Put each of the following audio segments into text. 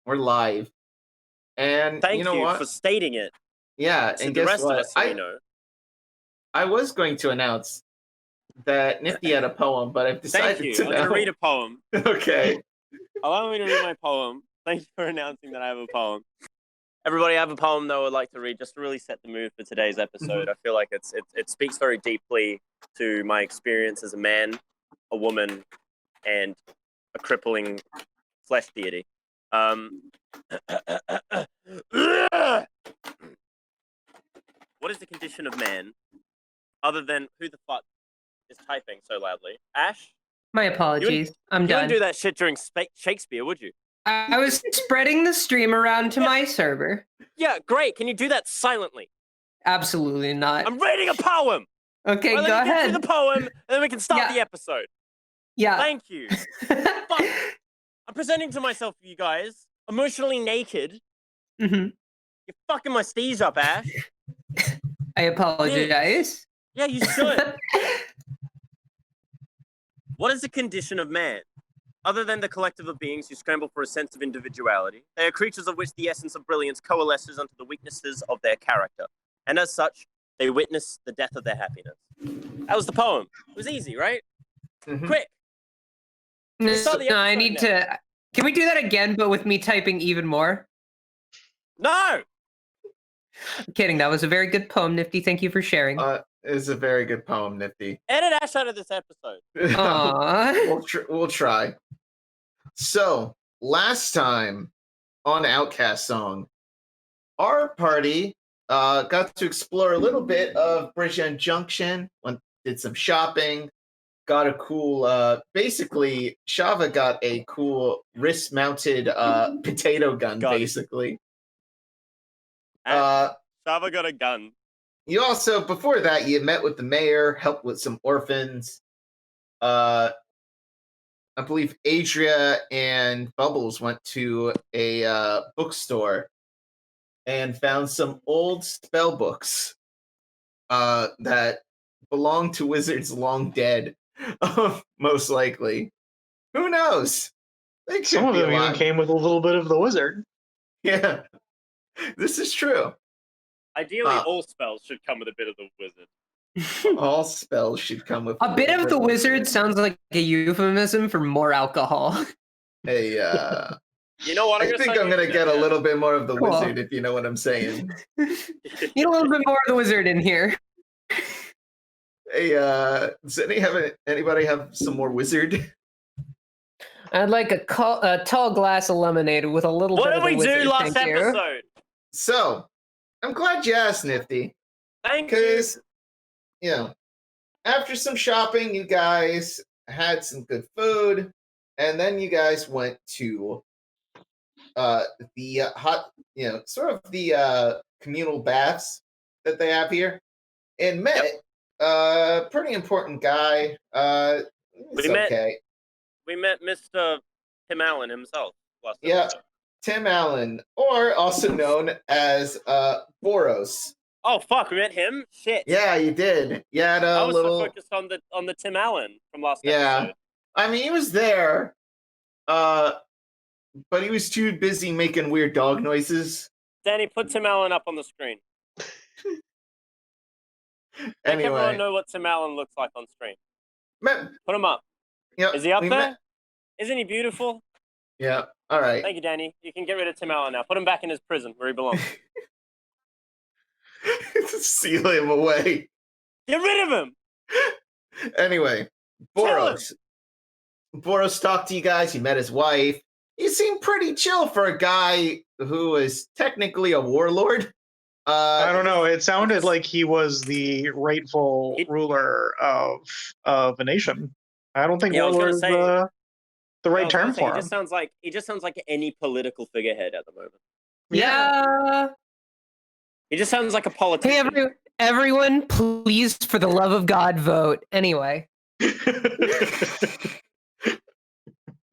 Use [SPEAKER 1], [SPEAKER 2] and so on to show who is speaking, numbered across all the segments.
[SPEAKER 1] We're live. And
[SPEAKER 2] Thank
[SPEAKER 1] you know what?
[SPEAKER 2] for stating it.
[SPEAKER 1] Yeah,
[SPEAKER 2] To
[SPEAKER 1] and
[SPEAKER 2] the
[SPEAKER 1] guess
[SPEAKER 2] rest
[SPEAKER 1] what?
[SPEAKER 2] of us, so we know.
[SPEAKER 1] I was going to announce that Nifty had a poem, but I've decided
[SPEAKER 2] Thank you.
[SPEAKER 1] to
[SPEAKER 2] I'm going to read a poem.
[SPEAKER 1] Okay.
[SPEAKER 2] Allow me to read my poem. Thank you for announcing that I have a poem. Everybody, I have a poem that I would like to read just to really set the mood for today's episode. I feel like it speaks very deeply to my experience as a man, a woman, and a crippling flesh deity. What is the condition of man, other than who the fuck is typing so loudly? Ashe?
[SPEAKER 3] My apologies. I'm
[SPEAKER 2] done. You wouldn't do
[SPEAKER 3] done.
[SPEAKER 2] that shit during Shakespeare, would you?
[SPEAKER 3] I was spreading the stream around to my server.
[SPEAKER 2] Yeah, great. Can you do that silently?
[SPEAKER 3] Absolutely not.
[SPEAKER 2] I'm reading a poem.
[SPEAKER 3] Okay,
[SPEAKER 2] Well,
[SPEAKER 3] go
[SPEAKER 2] let me get
[SPEAKER 3] ahead.
[SPEAKER 2] through the poem, and then we can start the episode.
[SPEAKER 3] Yeah.
[SPEAKER 2] Thank you. Fuck. I'm presenting to myself, you guys, emotionally naked.
[SPEAKER 3] Mm-hmm.
[SPEAKER 2] You're fucking my steez up, Ashe.
[SPEAKER 3] I apologize.
[SPEAKER 2] Yeah, you should. What is the condition of man? Other than the collective of beings who scramble for a sense of individuality, they are creatures of which the essence of brilliance coalesces unto the weaknesses of their character, and as such, they witness the death of their happiness. That was the poem. It was easy, right?
[SPEAKER 1] Mm-hmm.
[SPEAKER 2] Quick.
[SPEAKER 3] I need to... Can we do that again, but with me typing even more?
[SPEAKER 2] No!
[SPEAKER 3] I'm kidding. That was a very good poem, Nifty. Thank you for sharing.
[SPEAKER 1] It's a very good poem, Nifty.
[SPEAKER 2] Edit Ashe out of this episode.
[SPEAKER 1] We'll try. So, last time on Outcast Song, our party got to explore a little bit of Bridgend Junction, did some shopping, got a cool, basically, Shava got a cool wrist-mounted potato gun, basically.
[SPEAKER 2] Shava got a gun.
[SPEAKER 1] You also, before that, you met with the mayor, helped with some orphans. I believe Adria and Bubbles went to a bookstore and found some old spell books that belong to wizards long dead, most likely. Who knows?
[SPEAKER 4] Some of them even came with a little bit of the wizard.
[SPEAKER 1] Yeah, this is true.
[SPEAKER 2] Ideally, all spells should come with a bit of the wizard.
[SPEAKER 1] All spells should come with
[SPEAKER 3] a bit of the wizard. Sounds like a euphemism for more alcohol.
[SPEAKER 1] Hey,
[SPEAKER 2] you know what?
[SPEAKER 1] I think I'm gonna get a little bit more of the wizard, if you know what I'm saying.
[SPEAKER 3] Need a little bit more of the wizard in here.
[SPEAKER 1] Hey, does anybody have some more wizard?
[SPEAKER 3] I'd like a tall glass of lemonade with a little bit of the wizard. What did we do
[SPEAKER 2] last episode?
[SPEAKER 1] So, I'm glad you asked, Nifty.
[SPEAKER 2] Thank you.
[SPEAKER 1] Because, you know, after some shopping, you guys had some good food, and then you guys went to the hot, sort of the communal baths that they have here, and met a pretty important guy. We
[SPEAKER 2] met Mr. Tim Allen himself last episode.
[SPEAKER 1] Tim Allen, or also known as Boros.
[SPEAKER 2] Oh fuck, we met him? Shit.
[SPEAKER 1] Yeah, you did. You had
[SPEAKER 2] I was so focused on the Tim Allen from last episode.
[SPEAKER 1] I mean, he was there, but he was too busy making weird dog noises.
[SPEAKER 2] Danny, put Tim Allen up on the screen.
[SPEAKER 1] Anyway,
[SPEAKER 2] Make everyone know what Tim Allen looks like on screen. Put him up.
[SPEAKER 1] Yep,
[SPEAKER 2] is he up there? Isn't he beautiful?
[SPEAKER 1] Yeah. All right.
[SPEAKER 2] Thank you, Danny. You can get rid of Tim Allen now. Put him back in his prison where he belongs.
[SPEAKER 1] Seal him away.
[SPEAKER 2] Get rid of him.
[SPEAKER 1] Anyway, Boros talked to you guys. He met his wife. He seemed pretty chill for a guy who is technically a warlord.
[SPEAKER 4] I don't know. It sounded like he was the rightful ruler of a nation. I don't think warlord is the right term for him.
[SPEAKER 2] He just sounds like any political figurehead at the moment.
[SPEAKER 3] Yeah.
[SPEAKER 2] He just sounds like a politician.
[SPEAKER 3] Hey, everyone, please, for the love of God, vote. Anyway.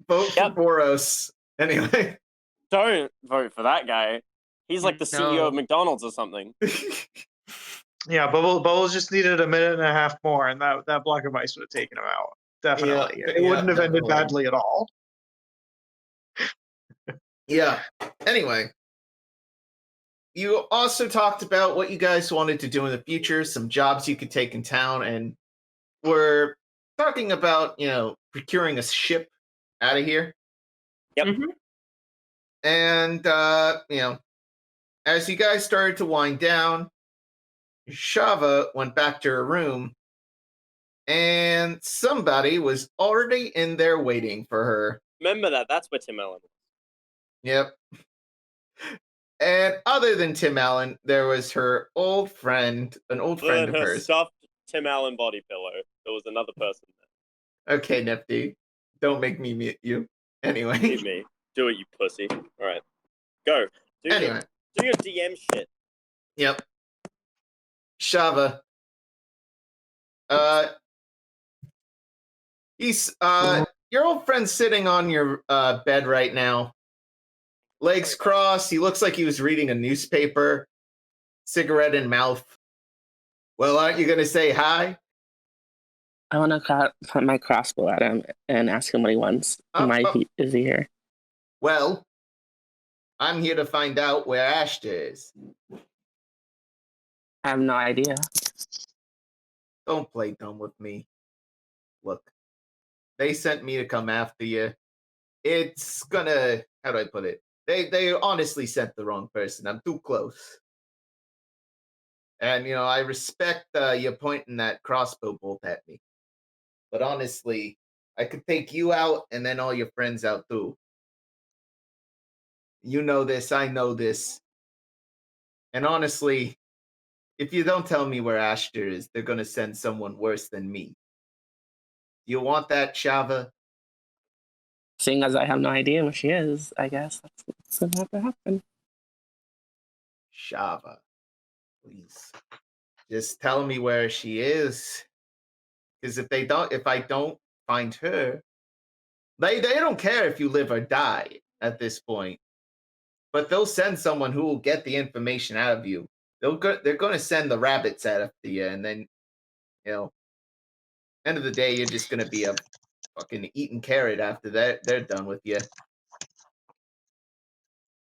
[SPEAKER 1] Vote for Boros. Anyway.
[SPEAKER 2] Don't vote for that guy. He's like the CEO of McDonald's or something.
[SPEAKER 4] Yeah, Bubbles just needed a minute and a half more, and that block of ice would have taken him out. Definitely. It wouldn't have ended badly at all.
[SPEAKER 1] Yeah. Anyway, you also talked about what you guys wanted to do in the future, some jobs you could take in town, and we're talking about, procuring a ship out of here.
[SPEAKER 2] Yep.
[SPEAKER 3] Mhm.
[SPEAKER 1] And, as you guys started to wind down, Shava went back to her room, and somebody was already in there waiting for her.
[SPEAKER 2] Remember that. That's where Tim Allen was.
[SPEAKER 1] Yep. And other than Tim Allen, there was her old friend, an old friend of
[SPEAKER 2] Her
[SPEAKER 1] hers.
[SPEAKER 2] stuffed Tim Allen body pillow. There was another person there.
[SPEAKER 1] Okay, Nifty. Don't make me mute you. Anyway.
[SPEAKER 2] Mute me. Do it, you pussy. All right. Go. Do your DM shit.
[SPEAKER 1] Yep. Shava. He's your old friend's sitting on your bed right now. Legs crossed. He looks like he was reading a newspaper. Cigarette in mouth. Well, aren't you gonna say hi?
[SPEAKER 5] I want to put my crossbow at him and ask him what he wants. Why is he here?
[SPEAKER 1] Well, I'm here to find out where Ashe is.
[SPEAKER 5] I have no idea.
[SPEAKER 1] Don't play dumb with me. Look, they sent me to come after you. It's gonna, how do I put it? They honestly sent the wrong person. I'm too close. And, I respect you pointing that crossbow bolt at me. But honestly, I could take you out and then all your friends out too. You know this, I know this. And honestly, if you don't tell me where Ashe is, they're going to send someone worse than me. Do you want that, Shava?
[SPEAKER 5] Seeing as I have no idea where she is, I guess that's what's going to have to happen.
[SPEAKER 1] Shava, please. Just tell me where she is. Because if I don't find her, they don't care if you live or die at this point. But they'll send someone who will get the information out of you. They're going to send the rabbits after you, and then, end of the day, you're just going to be a fucking eating carrot after they're done with you.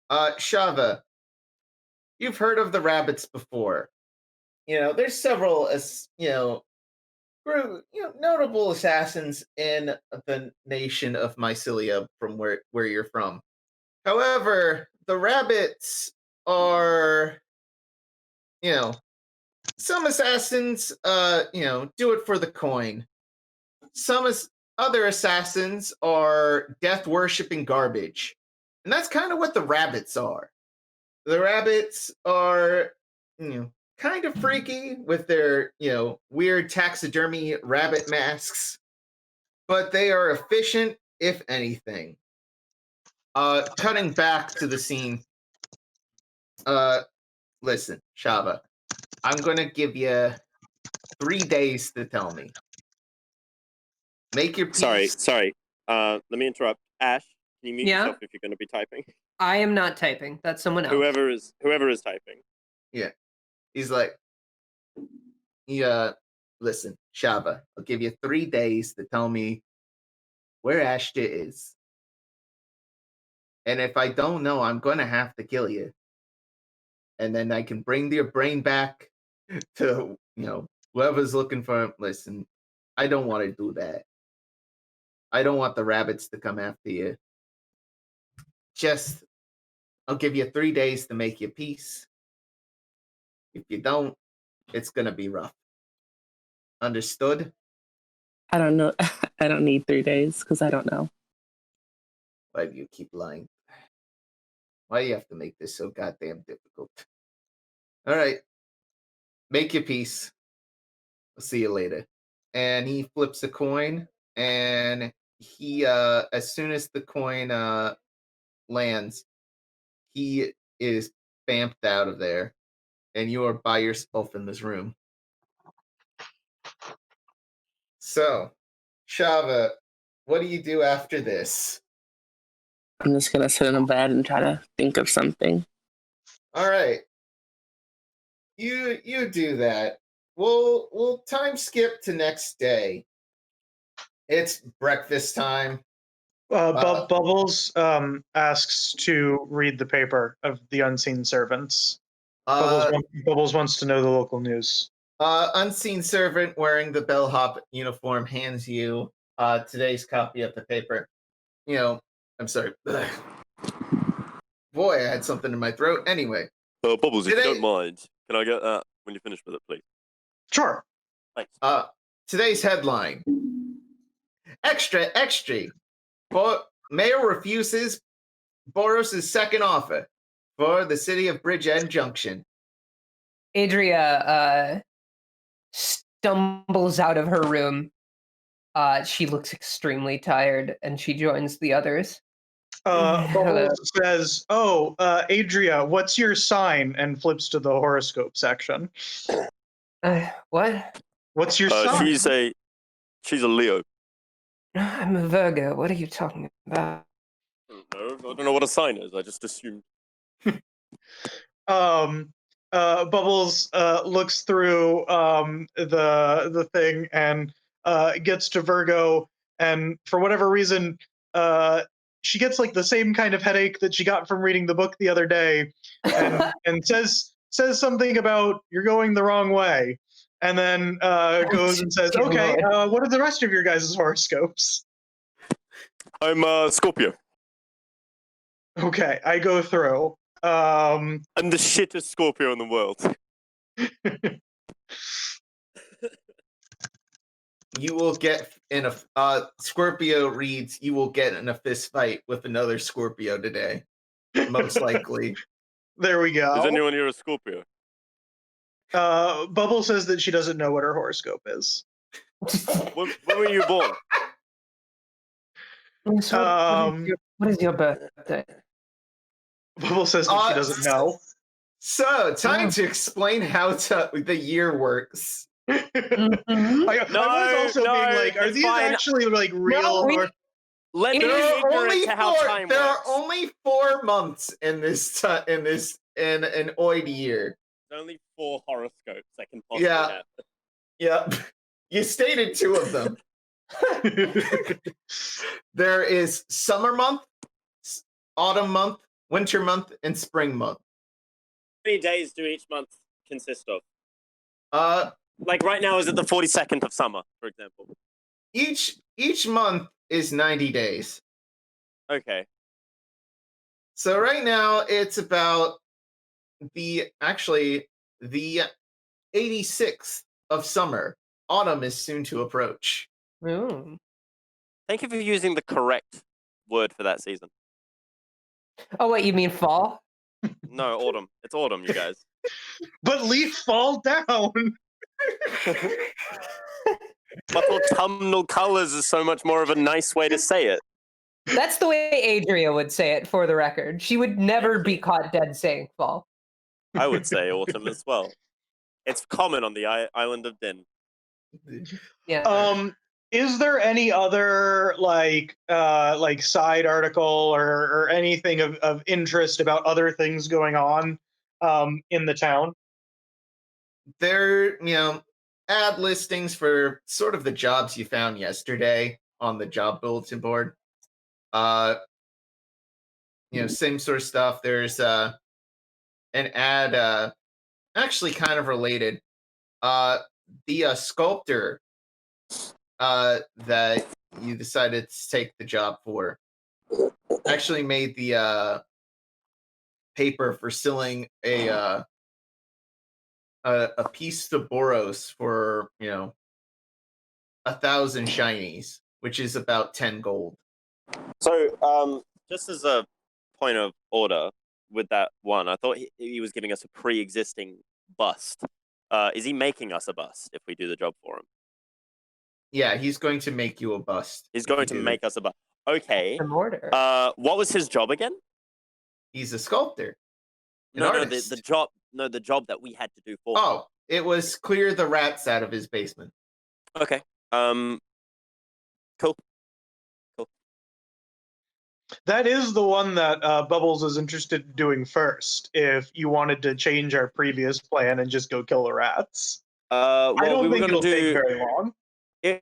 [SPEAKER 1] Shava, you've heard of the rabbits before. There's several, notable assassins in the nation of Mycelia from where you're from. However, the rabbits are, some assassins, do it for the coin. Some other assassins are death-worshipping garbage. And that's kind of what the rabbits are. The rabbits are, kind of freaky with their, weird taxidermy rabbit masks. But they are efficient, if anything. Cutting back to the scene. Listen, Shava. I'm going to give you 3 days to tell me. Make your peace.
[SPEAKER 2] Sorry. Let me interrupt. Ashe, can you mute yourself if you're going to be typing?
[SPEAKER 3] I am not typing. That's someone else.
[SPEAKER 2] Whoever is typing.
[SPEAKER 1] Yeah. He's like, listen, Shava, I'll give you 3 days to tell me where Ashe is. And if I don't know, I'm going to have to kill you. And then I can bring your brain back to, whoever's looking for him. Listen, I don't want to do that. I don't want the rabbits to come after you. I'll give you 3 days to make your peace. If you don't, it's going to be rough. Understood?
[SPEAKER 5] I don't know. I don't need 3 days because I don't know.
[SPEAKER 1] Why do you keep lying? Why do you have to make this so goddamn difficult? All right. Make your peace. I'll see you later. And he flips a coin, and he, as soon as the coin lands, he is bamped out of there, and you are by yourself in this room. So, Shava, what do you do after this?
[SPEAKER 5] I'm just going to sit in a bed and try to think of something.
[SPEAKER 1] All right. You do that. We'll time skip to next day. It's breakfast time.
[SPEAKER 4] Bubbles asks to read the paper of the Unseen Servants. Bubbles wants to know the local news.
[SPEAKER 1] Unseen servant wearing the bellhop uniform hands you today's copy of the paper. I'm sorry. Boy, I had something in my throat. Anyway.
[SPEAKER 2] Bubbles, if you don't mind, can I get that when you finish with it, please?
[SPEAKER 4] Sure.
[SPEAKER 2] Thanks.
[SPEAKER 1] Today's headline. Extra. Mayor refuses Boros' second offer for the city of Bridgeend Junction.
[SPEAKER 3] Adria stumbles out of her room. She looks extremely tired, and she joins the others.
[SPEAKER 4] Bubbles says, Adria, what's your sign? And flips to the horoscope section.
[SPEAKER 3] What?
[SPEAKER 4] What's your sign?
[SPEAKER 2] She's a Leo.
[SPEAKER 3] I'm a Virgo. What are you talking about?
[SPEAKER 2] I don't know what a sign is. I just assumed.
[SPEAKER 4] Bubbles looks through the thing and gets to Virgo, and for whatever reason, she gets like the same kind of headache that she got from reading the book the other day, and says something about you're going the wrong way, and then goes and says, "Okay, what are the rest of your guys' horoscopes?"
[SPEAKER 2] I'm Scorpio.
[SPEAKER 4] Okay, I go through.
[SPEAKER 2] I'm the shittest Scorpio in the world.
[SPEAKER 1] You will get in a Scorpio reads. You will get in a fist fight with another Scorpio today, most likely.
[SPEAKER 4] There we go.
[SPEAKER 2] Is anyone here a Scorpio?
[SPEAKER 4] Bubble says that she doesn't know what her horoscope is.
[SPEAKER 2] When were you born?
[SPEAKER 3] What is your birthday?
[SPEAKER 4] Bubble says that she doesn't know.
[SPEAKER 1] So, time to explain how the year works.
[SPEAKER 3] Mm-hmm.
[SPEAKER 4] I was also being like, are these actually like real?
[SPEAKER 2] Let me be ignorant to how time works.
[SPEAKER 1] There are only 4 months in in an oid year.
[SPEAKER 2] There's only 4 horoscopes that can possibly happen.
[SPEAKER 1] Yeah. You stated 2 of them. There is summer month, autumn month, winter month, and spring month.
[SPEAKER 2] How many days do each month consist of? Like right now, is it the 42nd of summer, for example?
[SPEAKER 1] Each month is 90 days.
[SPEAKER 2] Okay.
[SPEAKER 1] So right now it's about the 86th of summer. Autumn is soon to approach.
[SPEAKER 3] Ooh.
[SPEAKER 2] Thank you for using the correct word for that season.
[SPEAKER 3] Oh, wait, you mean fall?
[SPEAKER 2] No, autumn. It's autumn, you guys.
[SPEAKER 4] But leaves fall down.
[SPEAKER 2] But autumnal colors is so much more of a nice way to say it.
[SPEAKER 3] That's the way Adria would say it, for the record. She would never be caught dead saying fall.
[SPEAKER 2] I would say autumn as well. It's common on the island of Din.
[SPEAKER 3] Yeah.
[SPEAKER 4] Is there any other like side article or anything of interest about other things going on in the town?
[SPEAKER 1] There, ad listings for sort of the jobs you found yesterday on the job bulletin board. Same sort of stuff. There's an ad, actually kind of related. The sculptor that you decided to take the job for actually made the paper for selling a piece to Boros for 1,000 shinies, which is about 10 gold.
[SPEAKER 2] So, just as a point of order with that one, I thought he was giving us a pre-existing bust. Is he making us a bust if we do the job for him?
[SPEAKER 1] Yeah, he's going to make you a bust.
[SPEAKER 2] He's going to make us a bust. Okay. What was his job again?
[SPEAKER 1] He's a sculptor.
[SPEAKER 2] The job. No, the job that we had to do for him.
[SPEAKER 1] Oh, it was clear the rats out of his basement.
[SPEAKER 2] Okay. Cool.
[SPEAKER 4] That is the one that Bubbles is interested in doing first. If you wanted to change our previous plan and just go kill the rats,
[SPEAKER 2] well,
[SPEAKER 4] I don't think it'll take very long.
[SPEAKER 2] It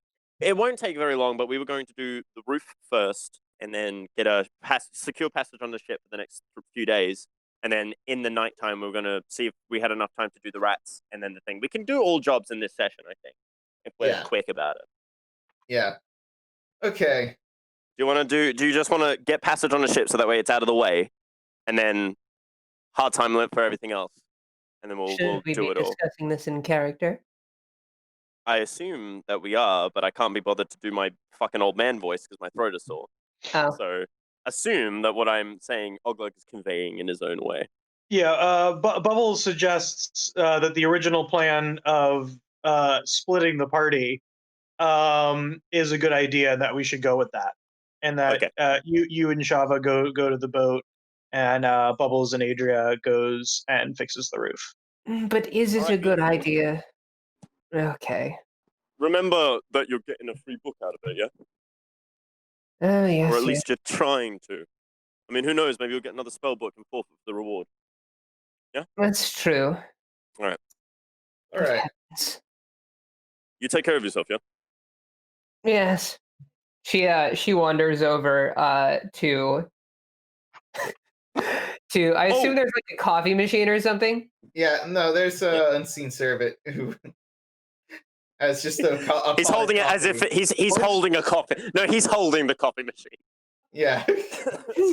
[SPEAKER 2] won't take very long, but we were going to do the roof first, and then get a secure passage on the ship for the next few days. And then in the nighttime, we're going to see if we had enough time to do the rats and then the thing. We can do all jobs in this session, I think, if we're quick about it.
[SPEAKER 1] Yeah. Okay.
[SPEAKER 2] Do you just want to get passage on the ship so that way it's out of the way, and then hard time limit for everything else, and then we'll
[SPEAKER 3] Should we
[SPEAKER 2] do
[SPEAKER 3] be
[SPEAKER 2] it all.
[SPEAKER 3] discussing this in character?
[SPEAKER 2] I assume that we are, but I can't be bothered to do my fucking old man voice because my throat is sore.
[SPEAKER 3] Oh.
[SPEAKER 2] So assume that what I'm saying, Oulug is conveying in his own way.
[SPEAKER 4] Yeah, Bubbles suggests that the original plan of splitting the party is a good idea, and that we should go with that. And that you and Shava go to the boat, and Bubbles and Adria goes and fixes the roof.
[SPEAKER 3] But is it a good idea? Okay.
[SPEAKER 2] Remember that you're getting a free book out of it, yeah?
[SPEAKER 3] Oh, yes.
[SPEAKER 2] Or at least you're trying to. I mean, who knows? Maybe you'll get another spell book and forfeit the reward. Yeah?
[SPEAKER 3] That's true.
[SPEAKER 2] All right.
[SPEAKER 1] All right.
[SPEAKER 3] Yes.
[SPEAKER 2] You take care of yourself, yeah?
[SPEAKER 3] Yes. She wanders over to I assume there's like a coffee machine or something.
[SPEAKER 1] Yeah, no, there's an unseen servant who has just a
[SPEAKER 2] he's holding it as if he's holding a coffee. No, he's holding the coffee machine.
[SPEAKER 1] Yeah.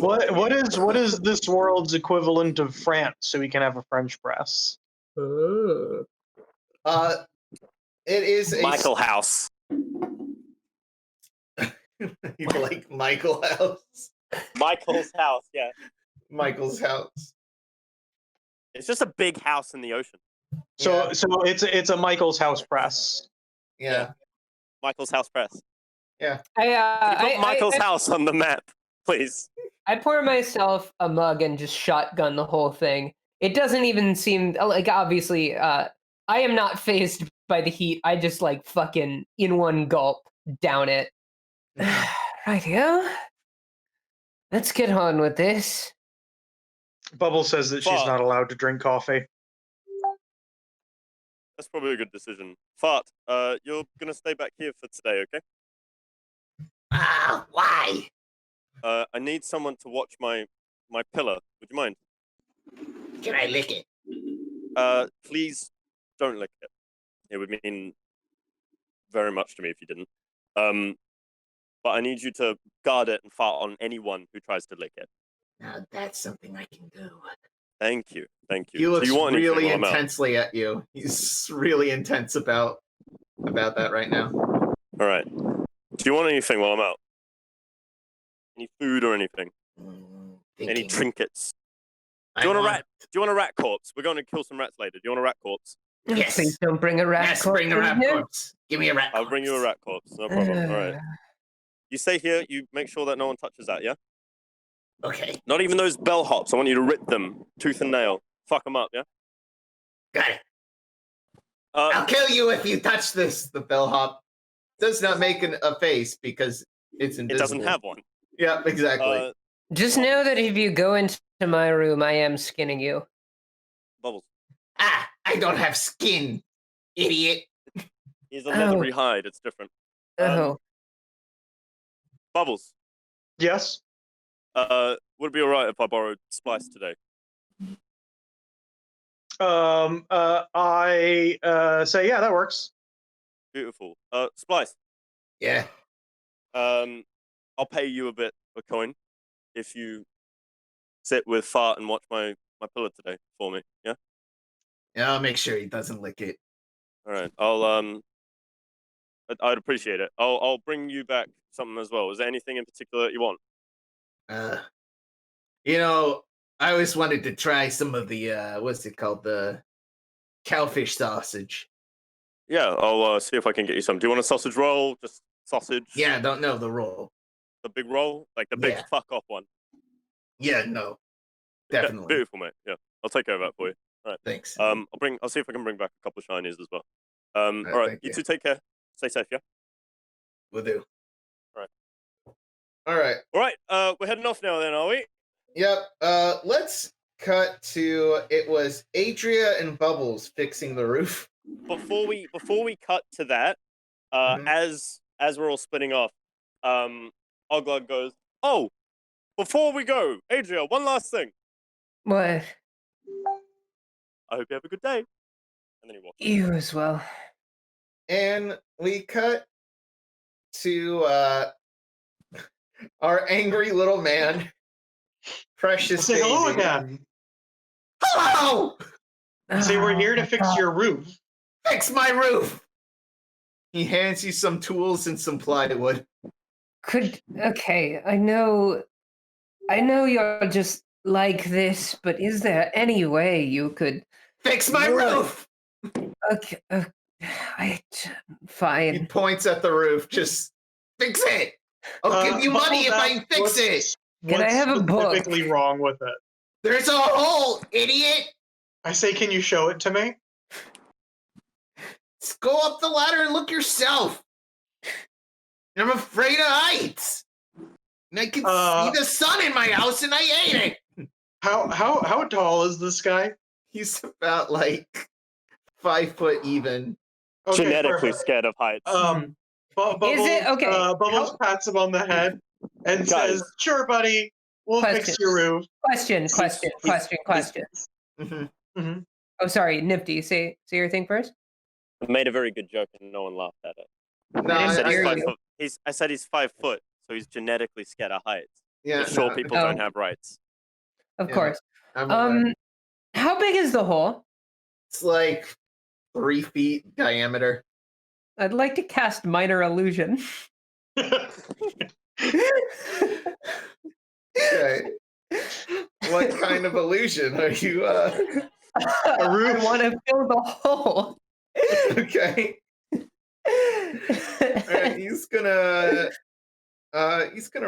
[SPEAKER 4] What is this world's equivalent of France, so we can have a French press?
[SPEAKER 3] Ooh.
[SPEAKER 1] It is a
[SPEAKER 2] Michael House.
[SPEAKER 1] You like Michael House?
[SPEAKER 2] Michael's house, yeah.
[SPEAKER 1] Michael's house.
[SPEAKER 2] It's just a big house in the ocean.
[SPEAKER 4] So it's a Michael's House press.
[SPEAKER 1] Yeah.
[SPEAKER 2] Michael's House Press.
[SPEAKER 1] Yeah.
[SPEAKER 2] Put Michael's house on the map, please.
[SPEAKER 3] I pour myself a mug and just shotgun the whole thing. It doesn't even seem like, obviously, I am not fazed by the heat. I just like fucking in one gulp down it. Right here. Let's get on with this.
[SPEAKER 4] Bubbles says that she's not allowed to drink coffee.
[SPEAKER 2] That's probably a good decision. Fart, you're gonna stay back here for today, okay?
[SPEAKER 1] Why?
[SPEAKER 2] I need someone to watch my pillar. Would you mind?
[SPEAKER 1] Can I lick it?
[SPEAKER 2] Please don't lick it. It would mean very much to me if you didn't. But I need you to guard it and fart on anyone who tries to lick it.
[SPEAKER 1] Now that's something I can do.
[SPEAKER 2] Thank you.
[SPEAKER 1] He looks really intensely at you. He's really intense about that right now.
[SPEAKER 2] All right. Do you want anything while I'm out? Any food or anything? Any trinkets? Do you want a rat corpse? We're going to kill some rats later. Do you want a rat corpse?
[SPEAKER 1] Yes.
[SPEAKER 3] Please don't bring a rat corpse.
[SPEAKER 1] Bring a rat corpse. Give me a rat corpse.
[SPEAKER 2] I'll bring you a rat corpse. No problem. All right. You stay here. You make sure that no one touches that, yeah?
[SPEAKER 1] Okay.
[SPEAKER 2] Not even those bellhops. I want you to rip them tooth and nail. Fuck them up, yeah?
[SPEAKER 1] Got it. I'll kill you if you touch this. The bellhop does not make a face because it's invisible.
[SPEAKER 2] It doesn't have one.
[SPEAKER 1] Yeah, exactly.
[SPEAKER 3] Just know that if you go into my room, I am skinning you.
[SPEAKER 2] Bubbles.
[SPEAKER 1] I don't have skin, idiot.
[SPEAKER 2] He's a leathery hide. It's different. Bubbles.
[SPEAKER 4] Yes?
[SPEAKER 2] Would it be alright if I borrowed Splice today?
[SPEAKER 4] I say, yeah, that works.
[SPEAKER 2] Beautiful. Splice.
[SPEAKER 1] Yeah.
[SPEAKER 2] I'll pay you a bit of a coin if you sit with Fart and watch my pillar today for me. Yeah.
[SPEAKER 1] Yeah, I'll make sure he doesn't lick it.
[SPEAKER 2] All right. I'd appreciate it. I'll bring you back something as well. Is there anything in particular that you want?
[SPEAKER 1] I always wanted to try some of the what's it called, the cowfish sausage.
[SPEAKER 2] Yeah, I'll see if I can get you some. Do you want a sausage roll? Just sausage?
[SPEAKER 1] Yeah, I don't know the roll.
[SPEAKER 2] The big roll, like the big fuck off one.
[SPEAKER 1] Yeah, no, definitely.
[SPEAKER 2] Yeah, beautiful, mate. Yeah, I'll take care of that for you. All right.
[SPEAKER 1] Thanks.
[SPEAKER 2] I'll see if I can bring back a couple of shinies as well. All right, you two take care. Stay safe, yeah.
[SPEAKER 1] Will do.
[SPEAKER 2] All right. We're heading off now, then, are we?
[SPEAKER 1] Yep. Let's cut to it was Adria and Bubbles fixing the roof.
[SPEAKER 2] Before we cut to that, as we're all splitting off, Oulug goes, Oh, before we go, Adria, one last thing.
[SPEAKER 3] What?
[SPEAKER 2] I hope you have a good day. And then he walks.
[SPEAKER 3] You as well.
[SPEAKER 1] And we cut to our angry little man, Precious
[SPEAKER 4] Say hello
[SPEAKER 1] Baby.
[SPEAKER 4] again.
[SPEAKER 1] Hello!
[SPEAKER 4] Say we're here to fix your roof.
[SPEAKER 1] Fix my roof! He hands you some tools and some plywood.
[SPEAKER 3] Okay, I know you're just like this, but is there any way you could
[SPEAKER 1] Fix my
[SPEAKER 3] What?
[SPEAKER 1] roof!
[SPEAKER 3] Okay,
[SPEAKER 1] He
[SPEAKER 3] fine.
[SPEAKER 1] points at the roof. Just fix it! I'll give you money if I fix it!
[SPEAKER 3] Can I have a book?
[SPEAKER 4] What's specifically wrong with it?
[SPEAKER 1] There's a hole, idiot!
[SPEAKER 4] I say, can you show it to me?
[SPEAKER 1] Just go up the ladder and look yourself. I'm afraid of heights. And I can see the sun in my house, and I hate it.
[SPEAKER 4] How tall is this guy?
[SPEAKER 1] He's about like 5 foot even.
[SPEAKER 4] Okay,
[SPEAKER 2] Genetically
[SPEAKER 4] perfect.
[SPEAKER 2] scared of heights.
[SPEAKER 4] Bubbles,
[SPEAKER 3] Is it? Okay.
[SPEAKER 4] Bubbles pats him on the head and says, "Sure, buddy, we'll fix your roof."
[SPEAKER 3] Question.
[SPEAKER 1] Mm-hmm.
[SPEAKER 3] Oh, sorry, Nifty. Say your thing first.
[SPEAKER 2] I made a very good joke and no one laughed at it.
[SPEAKER 1] No,
[SPEAKER 3] I
[SPEAKER 2] I
[SPEAKER 3] didn't
[SPEAKER 2] said he's
[SPEAKER 3] hear
[SPEAKER 2] 5
[SPEAKER 3] you.
[SPEAKER 2] foot. I said he's 5 foot, so he's genetically scared of heights.
[SPEAKER 1] yeah,
[SPEAKER 2] But short
[SPEAKER 1] no,
[SPEAKER 2] people don't have rights.
[SPEAKER 3] Of
[SPEAKER 1] Yeah.
[SPEAKER 3] course.
[SPEAKER 1] I'm aware.
[SPEAKER 3] How big is the hole?
[SPEAKER 1] It's like 3 feet diameter.
[SPEAKER 3] I'd like to cast minor illusion.
[SPEAKER 1] Okay. What kind of illusion are you?
[SPEAKER 3] A roof. I want to fill the hole.
[SPEAKER 1] Okay. All right, he's gonna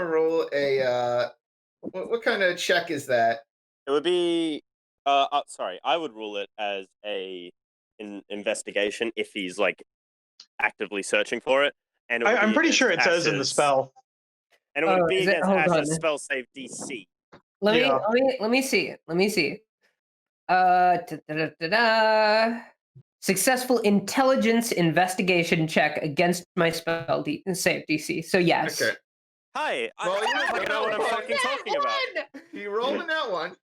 [SPEAKER 1] roll a what kind of check is that?
[SPEAKER 2] It would be. Sorry, I would rule it as a investigation if he's like actively searching for it. And it would
[SPEAKER 4] I'm
[SPEAKER 2] be
[SPEAKER 4] pretty sure it
[SPEAKER 2] against
[SPEAKER 4] says in the
[SPEAKER 2] Ashe's-
[SPEAKER 4] spell.
[SPEAKER 2] And it would be
[SPEAKER 3] is it?
[SPEAKER 2] against
[SPEAKER 3] Hold
[SPEAKER 2] Ashe's
[SPEAKER 3] on.
[SPEAKER 2] spell save DC.
[SPEAKER 3] Let
[SPEAKER 4] Yeah.
[SPEAKER 3] me see. Da-da-da-da. Successful intelligence investigation check against my spell save DC. So yes.
[SPEAKER 1] Okay.
[SPEAKER 2] Hi,
[SPEAKER 1] Well,
[SPEAKER 2] I don't know what I'm fucking talking about.
[SPEAKER 1] You rolled in that one.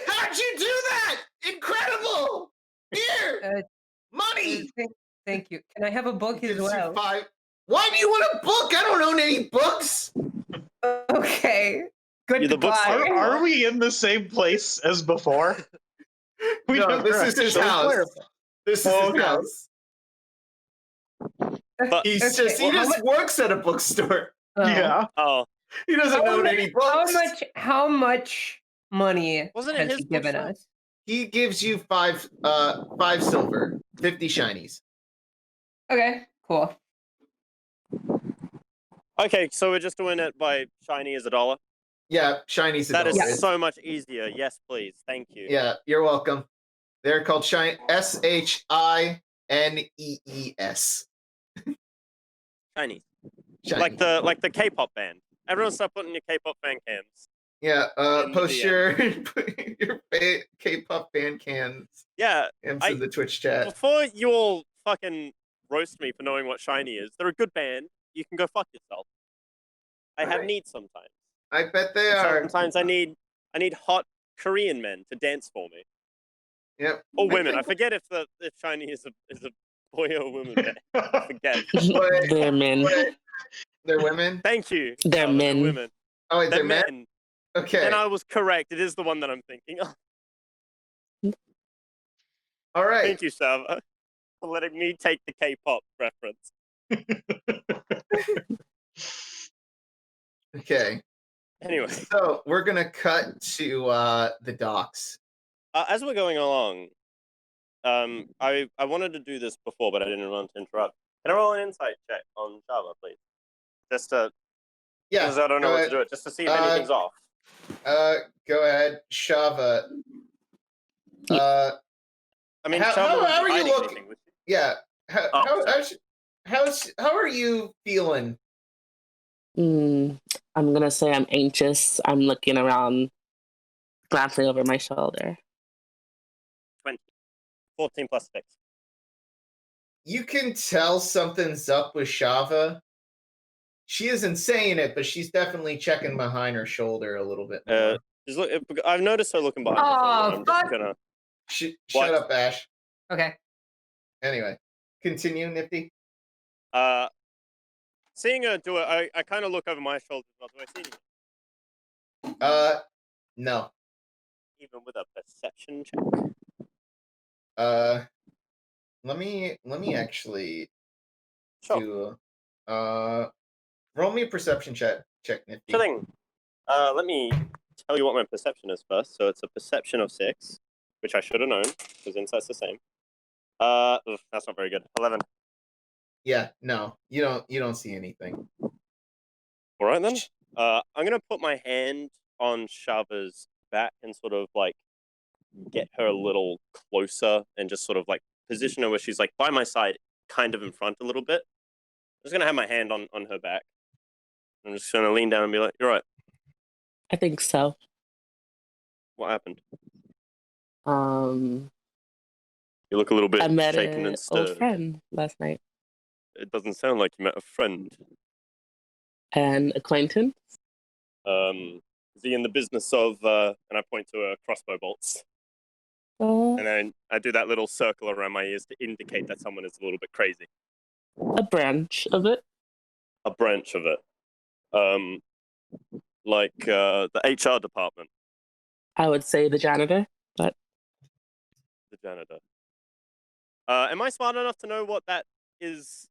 [SPEAKER 1] How'd you do that? Incredible! Here, money.
[SPEAKER 3] Thank you. Can I have a book as
[SPEAKER 1] Gives you
[SPEAKER 3] well?
[SPEAKER 1] 5. Why do you want a book? I don't own any books.
[SPEAKER 3] Okay.
[SPEAKER 2] Yeah, the books
[SPEAKER 3] Goodbye.
[SPEAKER 4] Are we in the same place as before?
[SPEAKER 1] No,
[SPEAKER 4] never
[SPEAKER 1] this is his
[SPEAKER 4] actually
[SPEAKER 1] house.
[SPEAKER 4] clarified.
[SPEAKER 1] This is
[SPEAKER 4] Oh,
[SPEAKER 1] his
[SPEAKER 4] okay.
[SPEAKER 1] house.
[SPEAKER 2] But
[SPEAKER 1] He
[SPEAKER 3] Okay,
[SPEAKER 1] just works at a bookstore.
[SPEAKER 4] Yeah.
[SPEAKER 2] oh,
[SPEAKER 1] He doesn't own any books.
[SPEAKER 3] How much money
[SPEAKER 2] Wasn't it
[SPEAKER 3] has
[SPEAKER 2] his
[SPEAKER 3] he given
[SPEAKER 2] bookstore?
[SPEAKER 3] us?
[SPEAKER 1] He gives you 5 silver, 50 shinies.
[SPEAKER 3] Okay, cool.
[SPEAKER 2] okay. So we're just doing it by shiny as $1.
[SPEAKER 1] Yeah, shinies.
[SPEAKER 2] That is
[SPEAKER 1] $1.
[SPEAKER 2] so much easier. Yes, please. Thank you.
[SPEAKER 1] Yeah, you're welcome. They're called shiny. SHINEES.
[SPEAKER 2] Shiny.
[SPEAKER 1] Shiny.
[SPEAKER 2] Like the K-pop band. Everyone stop putting your K-pop fan cams.
[SPEAKER 1] Yeah,
[SPEAKER 2] in the
[SPEAKER 1] post your K-pop fan cans
[SPEAKER 2] Yeah.
[SPEAKER 1] into the Twitch chat.
[SPEAKER 2] Before you all fucking roast me for knowing what shiny is, they're a good band. You can go fuck yourself. I have
[SPEAKER 1] Alright.
[SPEAKER 2] needs sometimes.
[SPEAKER 1] I bet they are.
[SPEAKER 2] Sometimes I need hot Korean men to dance for me.
[SPEAKER 1] Yep.
[SPEAKER 2] Or women. I
[SPEAKER 1] think-
[SPEAKER 2] forget if shiny is a boy or woman. I forget.
[SPEAKER 5] They're men.
[SPEAKER 1] They're women.
[SPEAKER 2] Thank you.
[SPEAKER 5] They're
[SPEAKER 2] Shava,
[SPEAKER 5] men.
[SPEAKER 2] Women.
[SPEAKER 1] Oh, wait,
[SPEAKER 2] They're
[SPEAKER 1] they're men.
[SPEAKER 2] men.
[SPEAKER 1] Okay.
[SPEAKER 2] And I was correct. It is the one that I'm thinking of.
[SPEAKER 1] All right.
[SPEAKER 2] Thank you, Shava, for letting me take the K-pop reference.
[SPEAKER 1] Okay.
[SPEAKER 2] Anyway,
[SPEAKER 1] So we're gonna cut to the docks.
[SPEAKER 2] as we're going along, I wanted to do this before, but I didn't want to interrupt. Can I roll an insight check on Shava, please? Just to,
[SPEAKER 1] Yeah.
[SPEAKER 2] because I don't know
[SPEAKER 1] go
[SPEAKER 2] what
[SPEAKER 1] ahead.
[SPEAKER 2] to do it, just to see if anything's off.
[SPEAKER 1] Go ahead, Shava.
[SPEAKER 2] I mean,
[SPEAKER 1] how
[SPEAKER 2] Shava wouldn't
[SPEAKER 1] are
[SPEAKER 2] be
[SPEAKER 1] you
[SPEAKER 2] hiding
[SPEAKER 1] looking?
[SPEAKER 2] anything, would she?
[SPEAKER 1] Yeah.
[SPEAKER 2] Oh,
[SPEAKER 1] How are you feeling?
[SPEAKER 5] I'm gonna say I'm anxious. I'm looking around, glancing over my shoulder.
[SPEAKER 2] 20. 14 plus 6.
[SPEAKER 1] You can tell something's up with Shava. She isn't saying it, but she's definitely checking behind her shoulder a little bit more.
[SPEAKER 2] I've noticed her looking behind her shoulder. I'm just gonna...
[SPEAKER 1] Shut up, Ashe.
[SPEAKER 3] Okay.
[SPEAKER 1] Anyway, continue, Nifty.
[SPEAKER 2] Seeing her do it, I kind of look over my shoulder. Do I see anything?
[SPEAKER 1] No.
[SPEAKER 2] Even with a perception check.
[SPEAKER 1] Let me actually
[SPEAKER 2] Sure.
[SPEAKER 1] do roll me a perception check, Nifty.
[SPEAKER 2] Sure thing. Let me tell you what my perception is first. So it's a perception of 6, which I should have known because insight's the same. That's not very good. 11.
[SPEAKER 1] Yeah, no, you don't see anything.
[SPEAKER 2] All right then. I'm gonna put my hand on Shava's back and sort of like get her a little closer and just sort of like position her where she's like by my side, kind of in front a little bit. I'm just gonna have my hand on her back. I'm just gonna lean down and be like, "You're right."
[SPEAKER 5] I think so.
[SPEAKER 2] What happened?
[SPEAKER 5] You
[SPEAKER 2] look a little bit
[SPEAKER 5] I met
[SPEAKER 2] shaken
[SPEAKER 5] an
[SPEAKER 2] and stirred.
[SPEAKER 5] old friend last night.
[SPEAKER 2] It doesn't sound like you met a friend.
[SPEAKER 5] An acquaintance?
[SPEAKER 2] Is he in the business of, and I point to crossbow bolts. And then I do that little circle around my ears to indicate that someone is a little bit crazy.
[SPEAKER 5] A branch of it?
[SPEAKER 2] A branch of it. Like the HR department.
[SPEAKER 5] I would say the janitor, but...
[SPEAKER 2] The janitor. Am I smart enough to know what that is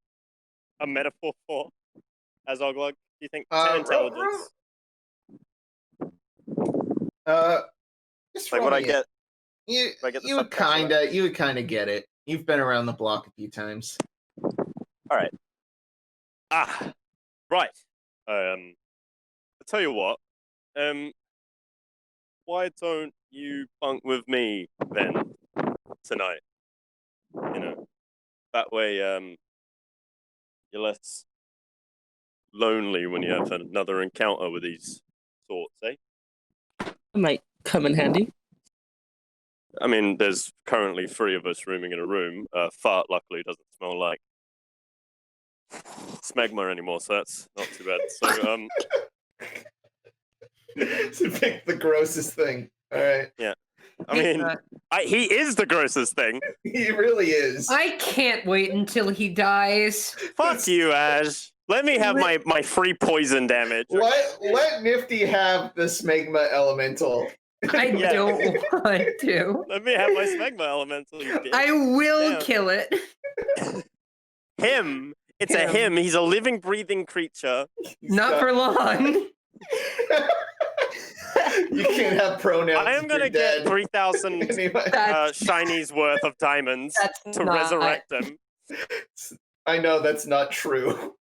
[SPEAKER 2] a metaphor for as Oulug? Do you think 10 intelligence?
[SPEAKER 1] Just
[SPEAKER 2] like what I get.
[SPEAKER 1] You would kind of get it. You've been around the block a few times.
[SPEAKER 2] All right. Right. I'll tell you what. Why don't you bunk with me then tonight? You know, that way you're less lonely when you have another encounter with these sorts, eh?
[SPEAKER 5] It might come in handy.
[SPEAKER 2] I mean, there's currently 3 of us rooming in a room. Fart, luckily, doesn't smell like smegma anymore, so that's not too bad. So,
[SPEAKER 1] To pick the grossest thing. All right.
[SPEAKER 2] Yeah. I mean, he is the grossest thing.
[SPEAKER 1] He really is.
[SPEAKER 3] I can't wait until he dies.
[SPEAKER 2] Fuck you, Ashe. Let me have my free poison damage.
[SPEAKER 1] Let Nifty have the smegma elemental.
[SPEAKER 3] I don't want to.
[SPEAKER 2] Let me have my smegma elemental, you bitch.
[SPEAKER 3] I will
[SPEAKER 2] Damn.
[SPEAKER 3] kill it.
[SPEAKER 2] Him. It's a him. He's a living, breathing creature.
[SPEAKER 3] Not for long.
[SPEAKER 1] You can't have pronouns.
[SPEAKER 2] I am going to get 3,000 shinies worth of diamonds to resurrect him.
[SPEAKER 1] I know that's not true.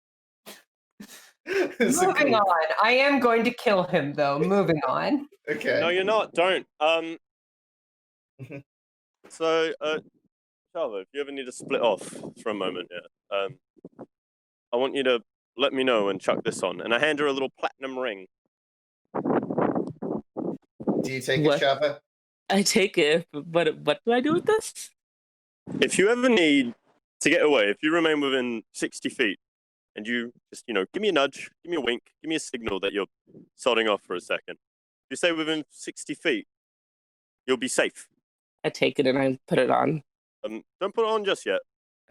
[SPEAKER 3] Moving on. I am going to kill him, though. Moving on.
[SPEAKER 1] Okay.
[SPEAKER 2] No, you're not. Don't. So, Shava, if you ever need to split off for a moment, I want you to let me know and chuck this on. And I hand her a little platinum ring.
[SPEAKER 1] Do you take it, Shava?
[SPEAKER 5] I take it, but what do I do with this?
[SPEAKER 2] If you ever need to get away, if you remain within 60 feet, and you just, give me a nudge, give me a wink, give me a signal that you're sodding off for a second. If you stay within 60 feet, you'll be safe.
[SPEAKER 5] I take it and I put it on.
[SPEAKER 2] Don't put it on just yet.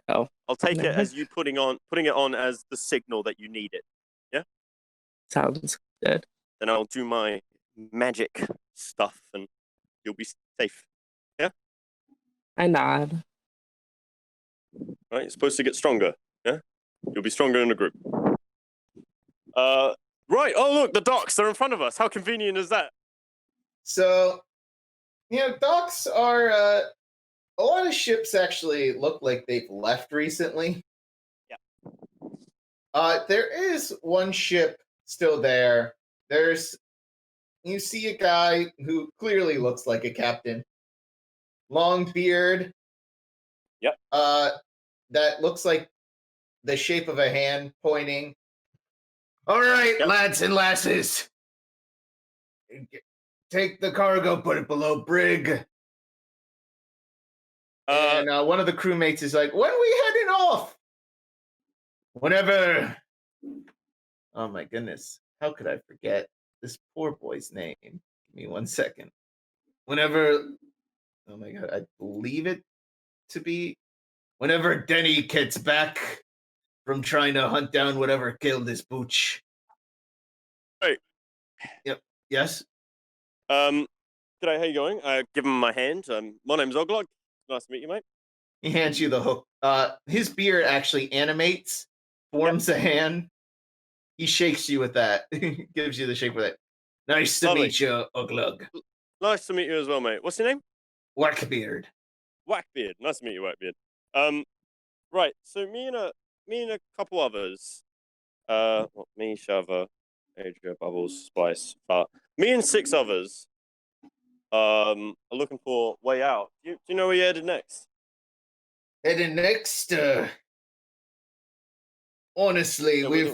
[SPEAKER 5] Oh.
[SPEAKER 2] I'll take it as you putting it on as the signal that you need it. Yeah?
[SPEAKER 5] Sounds good.
[SPEAKER 2] Then I'll do my magic stuff and you'll be safe. Yeah?
[SPEAKER 5] I nod.
[SPEAKER 2] Right, you're supposed to get stronger. Yeah? You'll be stronger in a group. Right. Oh, look, the docks are in front of us. How convenient is that?
[SPEAKER 1] So, docks are, a lot of ships actually look like they've left recently.
[SPEAKER 2] Yeah.
[SPEAKER 1] There is one ship still there. You see a guy who clearly looks like a captain. Long beard.
[SPEAKER 2] Yep.
[SPEAKER 1] That looks like the shape of a hand pointing. All right, lads and lasses. Take the cargo, put it below brig. And one of the crewmates is like, when are we heading off? Whenever Oh my goodness. How could I forget this poor boy's name? Give me 1 second. Whenever, oh my god, I believe it to be whenever Denny gets back from trying to hunt down whatever killed this Booch.
[SPEAKER 2] Hey.
[SPEAKER 1] Yep. Yes.
[SPEAKER 2] G'day, how you going? Give him my hand. My name's Oulug. Nice to meet you, mate.
[SPEAKER 1] He hands you the hook. His beard actually animates, forms a hand. He shakes you with that. Gives you the shake with it. Nice to
[SPEAKER 2] Lovely.
[SPEAKER 1] meet you, Oulug.
[SPEAKER 2] Nice to meet you as well, mate. What's your name?
[SPEAKER 1] Whackbeard.
[SPEAKER 2] Whackbeard. Nice to meet you, Whackbeard. Right. So me and a couple others. Me, Shava, Adria, Bubbles, Spice. Me and 6 others. Are looking for way out. Do you know where you're headed next?
[SPEAKER 1] Heading next, honestly,
[SPEAKER 2] Yeah,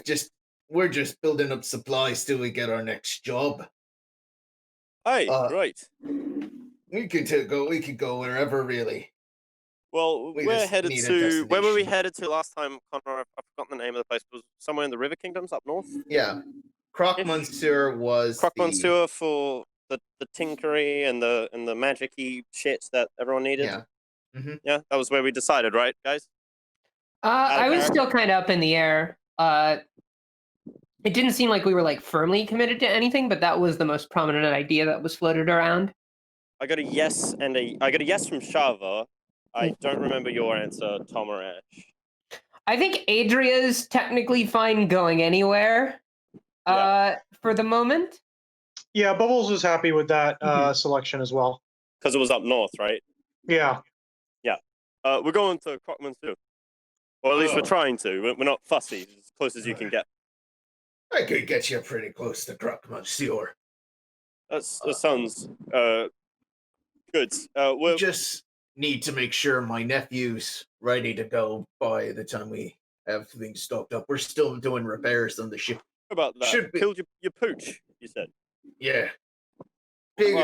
[SPEAKER 1] we're just building up supplies till we get our next job.
[SPEAKER 2] Hey, right.
[SPEAKER 1] We could go wherever really.
[SPEAKER 2] Well,
[SPEAKER 1] We
[SPEAKER 2] we're
[SPEAKER 1] just
[SPEAKER 2] headed
[SPEAKER 1] need a
[SPEAKER 2] to where were we
[SPEAKER 1] destination.
[SPEAKER 2] headed to last time, Connar? I've forgotten the name of the place. It was somewhere in the River Kingdoms up north.
[SPEAKER 1] Yeah. Croc Monsieur was
[SPEAKER 2] Croc Monsieur for the tinkery and the magic-y shit that everyone needed.
[SPEAKER 1] Yeah. Mm-hmm.
[SPEAKER 2] Yeah, that was where we decided, right, guys?
[SPEAKER 3] I was still kind of up in the air. It didn't seem like we were like firmly committed to anything, but that was the most prominent idea that was floated around.
[SPEAKER 2] I got a yes from Shava. I don't remember your answer, Tom or Ashe.
[SPEAKER 3] I think Adria's technically fine going anywhere. For the moment.
[SPEAKER 4] Yeah, Bubbles was happy with that selection as well.
[SPEAKER 2] Because it was up north, right?
[SPEAKER 4] Yeah.
[SPEAKER 2] Yeah. We're going to Croc Monsieur. Or at least we're trying to. We're not fussy. As close as you can get.
[SPEAKER 1] I could get you pretty close to Croc Monsieur.
[SPEAKER 2] That sounds good.
[SPEAKER 1] We just need to make sure my nephew's ready to go by the time we have things stocked up. We're still doing repairs on the ship.
[SPEAKER 2] About that.
[SPEAKER 1] Should be.
[SPEAKER 2] Killed your pooch, you said.
[SPEAKER 1] Yeah. Big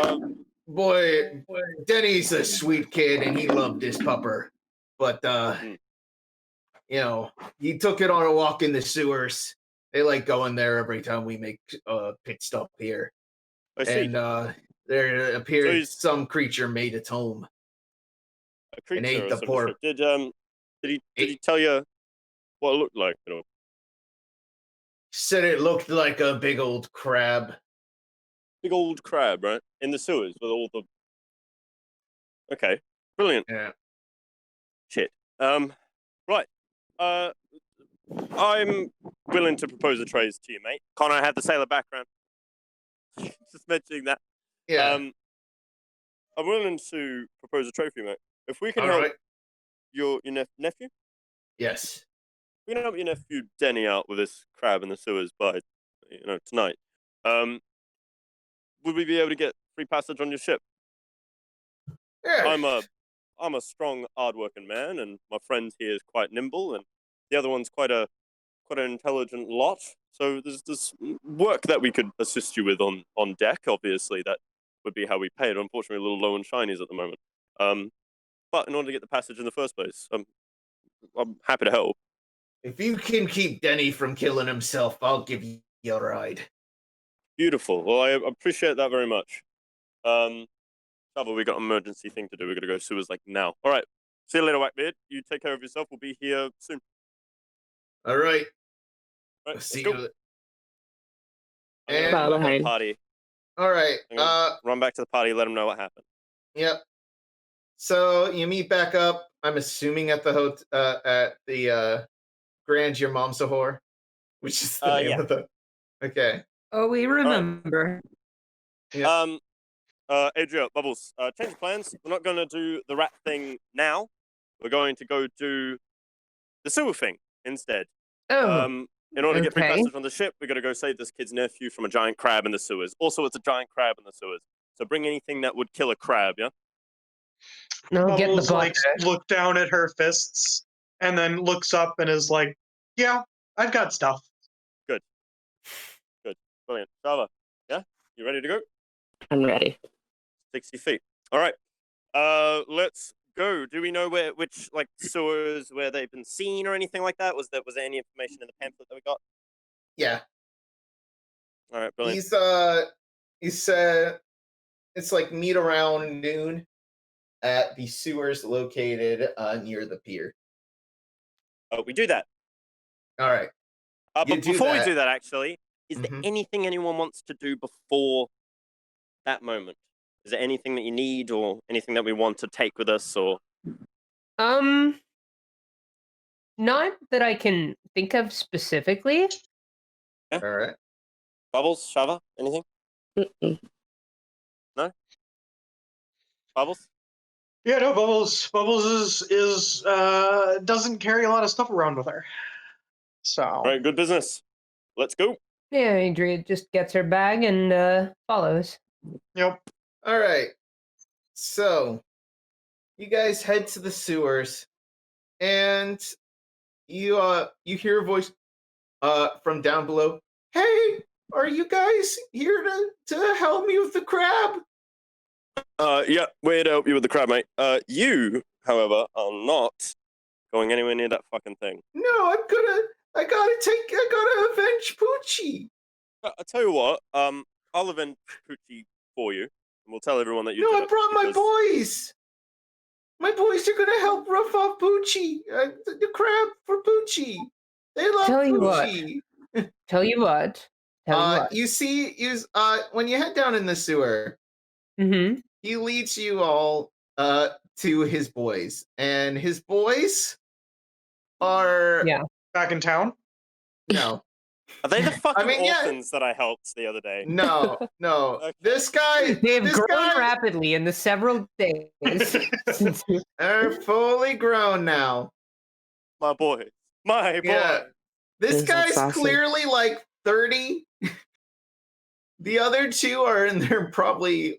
[SPEAKER 1] boy, Denny's a sweet kid and he loved his pupper. But you know, he took it on a walk in the sewers. They like going there every time we make a pit stop here.
[SPEAKER 2] I see.
[SPEAKER 1] And there appeared some creature made its home.
[SPEAKER 2] A creature
[SPEAKER 1] and ate the poor.
[SPEAKER 2] Did he tell you what it looked like? You know?
[SPEAKER 1] Said it looked like a big old crab.
[SPEAKER 2] Big old crab, right? In the sewers with all the. Okay, brilliant.
[SPEAKER 1] Yeah.
[SPEAKER 2] Shit. Right. I'm willing to propose a trade to you, mate. Connar had the sailor background. Just mentioning that.
[SPEAKER 1] Yeah.
[SPEAKER 2] I'm willing to propose a trade for you, mate. If we can help your nephew.
[SPEAKER 1] Yes.
[SPEAKER 2] We can help your nephew Denny out with this crab in the sewers by, tonight. Would we be able to get free passage on your ship?
[SPEAKER 1] Yeah.
[SPEAKER 2] I'm a strong, hard-working man, and my friend here is quite nimble, and the other one's quite an intelligent lot. So there's this work that we could assist you with on deck. Obviously, that would be how we pay it. Unfortunately, a little low on shinies at the moment. But in order to get the passage in the first place, I'm happy to help.
[SPEAKER 1] If you can keep Denny from killing himself, I'll give you a ride.
[SPEAKER 2] Beautiful. Well, I appreciate that very much. Shava, we got an emergency thing to do. We're going to go sewers like now. All right. See you later, Whackbeard. You take care of yourself. We'll be here soon.
[SPEAKER 1] All right.
[SPEAKER 2] Right,
[SPEAKER 1] See
[SPEAKER 2] go.
[SPEAKER 1] you.
[SPEAKER 2] And
[SPEAKER 5] Bye.
[SPEAKER 2] Party.
[SPEAKER 1] All right.
[SPEAKER 2] Run back to the party. Let them know what happened.
[SPEAKER 1] Yep. So you meet back up. I'm assuming at the at the Grand Your Mom's a Whore, which is the name of the. Okay.
[SPEAKER 3] Oh, we remember.
[SPEAKER 1] Right.
[SPEAKER 2] Yeah. Adria, Bubbles, change of plans. We're not going to do the rat thing now. We're going to go do the sewer thing instead.
[SPEAKER 3] Oh.
[SPEAKER 2] In order to get free passage on the ship, we're going to go save this kid's nephew from a giant crab in the sewers. Also, it's a giant crab in the sewers. So bring anything that would kill a crab, yeah?
[SPEAKER 3] No, get the
[SPEAKER 4] like look down at her fists and then looks up and is like, "Yeah, I've got stuff."
[SPEAKER 2] Good. Brilliant. Shava, yeah? You ready to go?
[SPEAKER 5] I'm ready.
[SPEAKER 2] 60 feet. All right. Let's go. Do we know which sewers where they've been seen or anything like that? Was there any information in the pamphlet that we got?
[SPEAKER 1] Yeah.
[SPEAKER 2] All right, brilliant.
[SPEAKER 1] He said it's like meet around noon at the sewers located near the pier.
[SPEAKER 2] Oh, we do that.
[SPEAKER 1] All right.
[SPEAKER 2] But before we do that, actually, is there
[SPEAKER 1] Mhm.
[SPEAKER 2] anything anyone wants to do before that moment? Is there anything that you need or anything that we want to take with us or?
[SPEAKER 3] Not that I can think of specifically.
[SPEAKER 2] Yeah.
[SPEAKER 1] All right.
[SPEAKER 2] Bubbles, Shava, anything?
[SPEAKER 5] Mm-mm.
[SPEAKER 2] No? Bubbles?
[SPEAKER 4] Yeah, no, Bubbles is doesn't carry a lot of stuff around with her. So
[SPEAKER 2] All right, good business. Let's go.
[SPEAKER 3] Yeah, Adria just gets her bag and follows.
[SPEAKER 4] Yep.
[SPEAKER 1] All right. So you guys head to the sewers, and you hear a voice from down below. Hey, are you guys here to help me with the crab?
[SPEAKER 2] Yeah, we're here to help you with the crab, mate. You, however, are not going anywhere near that fucking thing.
[SPEAKER 1] No, I gotta avenge Poochie.
[SPEAKER 2] I tell you what, I'll avenge Poochie for you, and we'll tell everyone that you
[SPEAKER 1] No,
[SPEAKER 2] did
[SPEAKER 1] I
[SPEAKER 2] it
[SPEAKER 1] brought my
[SPEAKER 2] because-
[SPEAKER 1] boys. My boys are gonna help rough off Poochie. The crab for Poochie. They love
[SPEAKER 3] Tell you what.
[SPEAKER 1] Poochie.
[SPEAKER 3] Tell you what.
[SPEAKER 1] You see, when you head down in the sewer,
[SPEAKER 3] Mm-hmm.
[SPEAKER 1] he leads you all to his boys, and his boys are
[SPEAKER 3] Yeah.
[SPEAKER 4] Back in town.
[SPEAKER 1] no,
[SPEAKER 2] Are they the fucking
[SPEAKER 1] yeah.
[SPEAKER 2] orphans that I helped the other day?
[SPEAKER 1] no.
[SPEAKER 2] Okay.
[SPEAKER 1] This guy,
[SPEAKER 3] They have
[SPEAKER 1] this
[SPEAKER 3] grown
[SPEAKER 1] guy,
[SPEAKER 3] rapidly in the several days since you.
[SPEAKER 1] are fully grown now.
[SPEAKER 2] My boy. My boy.
[SPEAKER 1] Yeah. This
[SPEAKER 5] Is that
[SPEAKER 1] guy's
[SPEAKER 5] sausage?
[SPEAKER 1] clearly like 30. The other two are in there probably.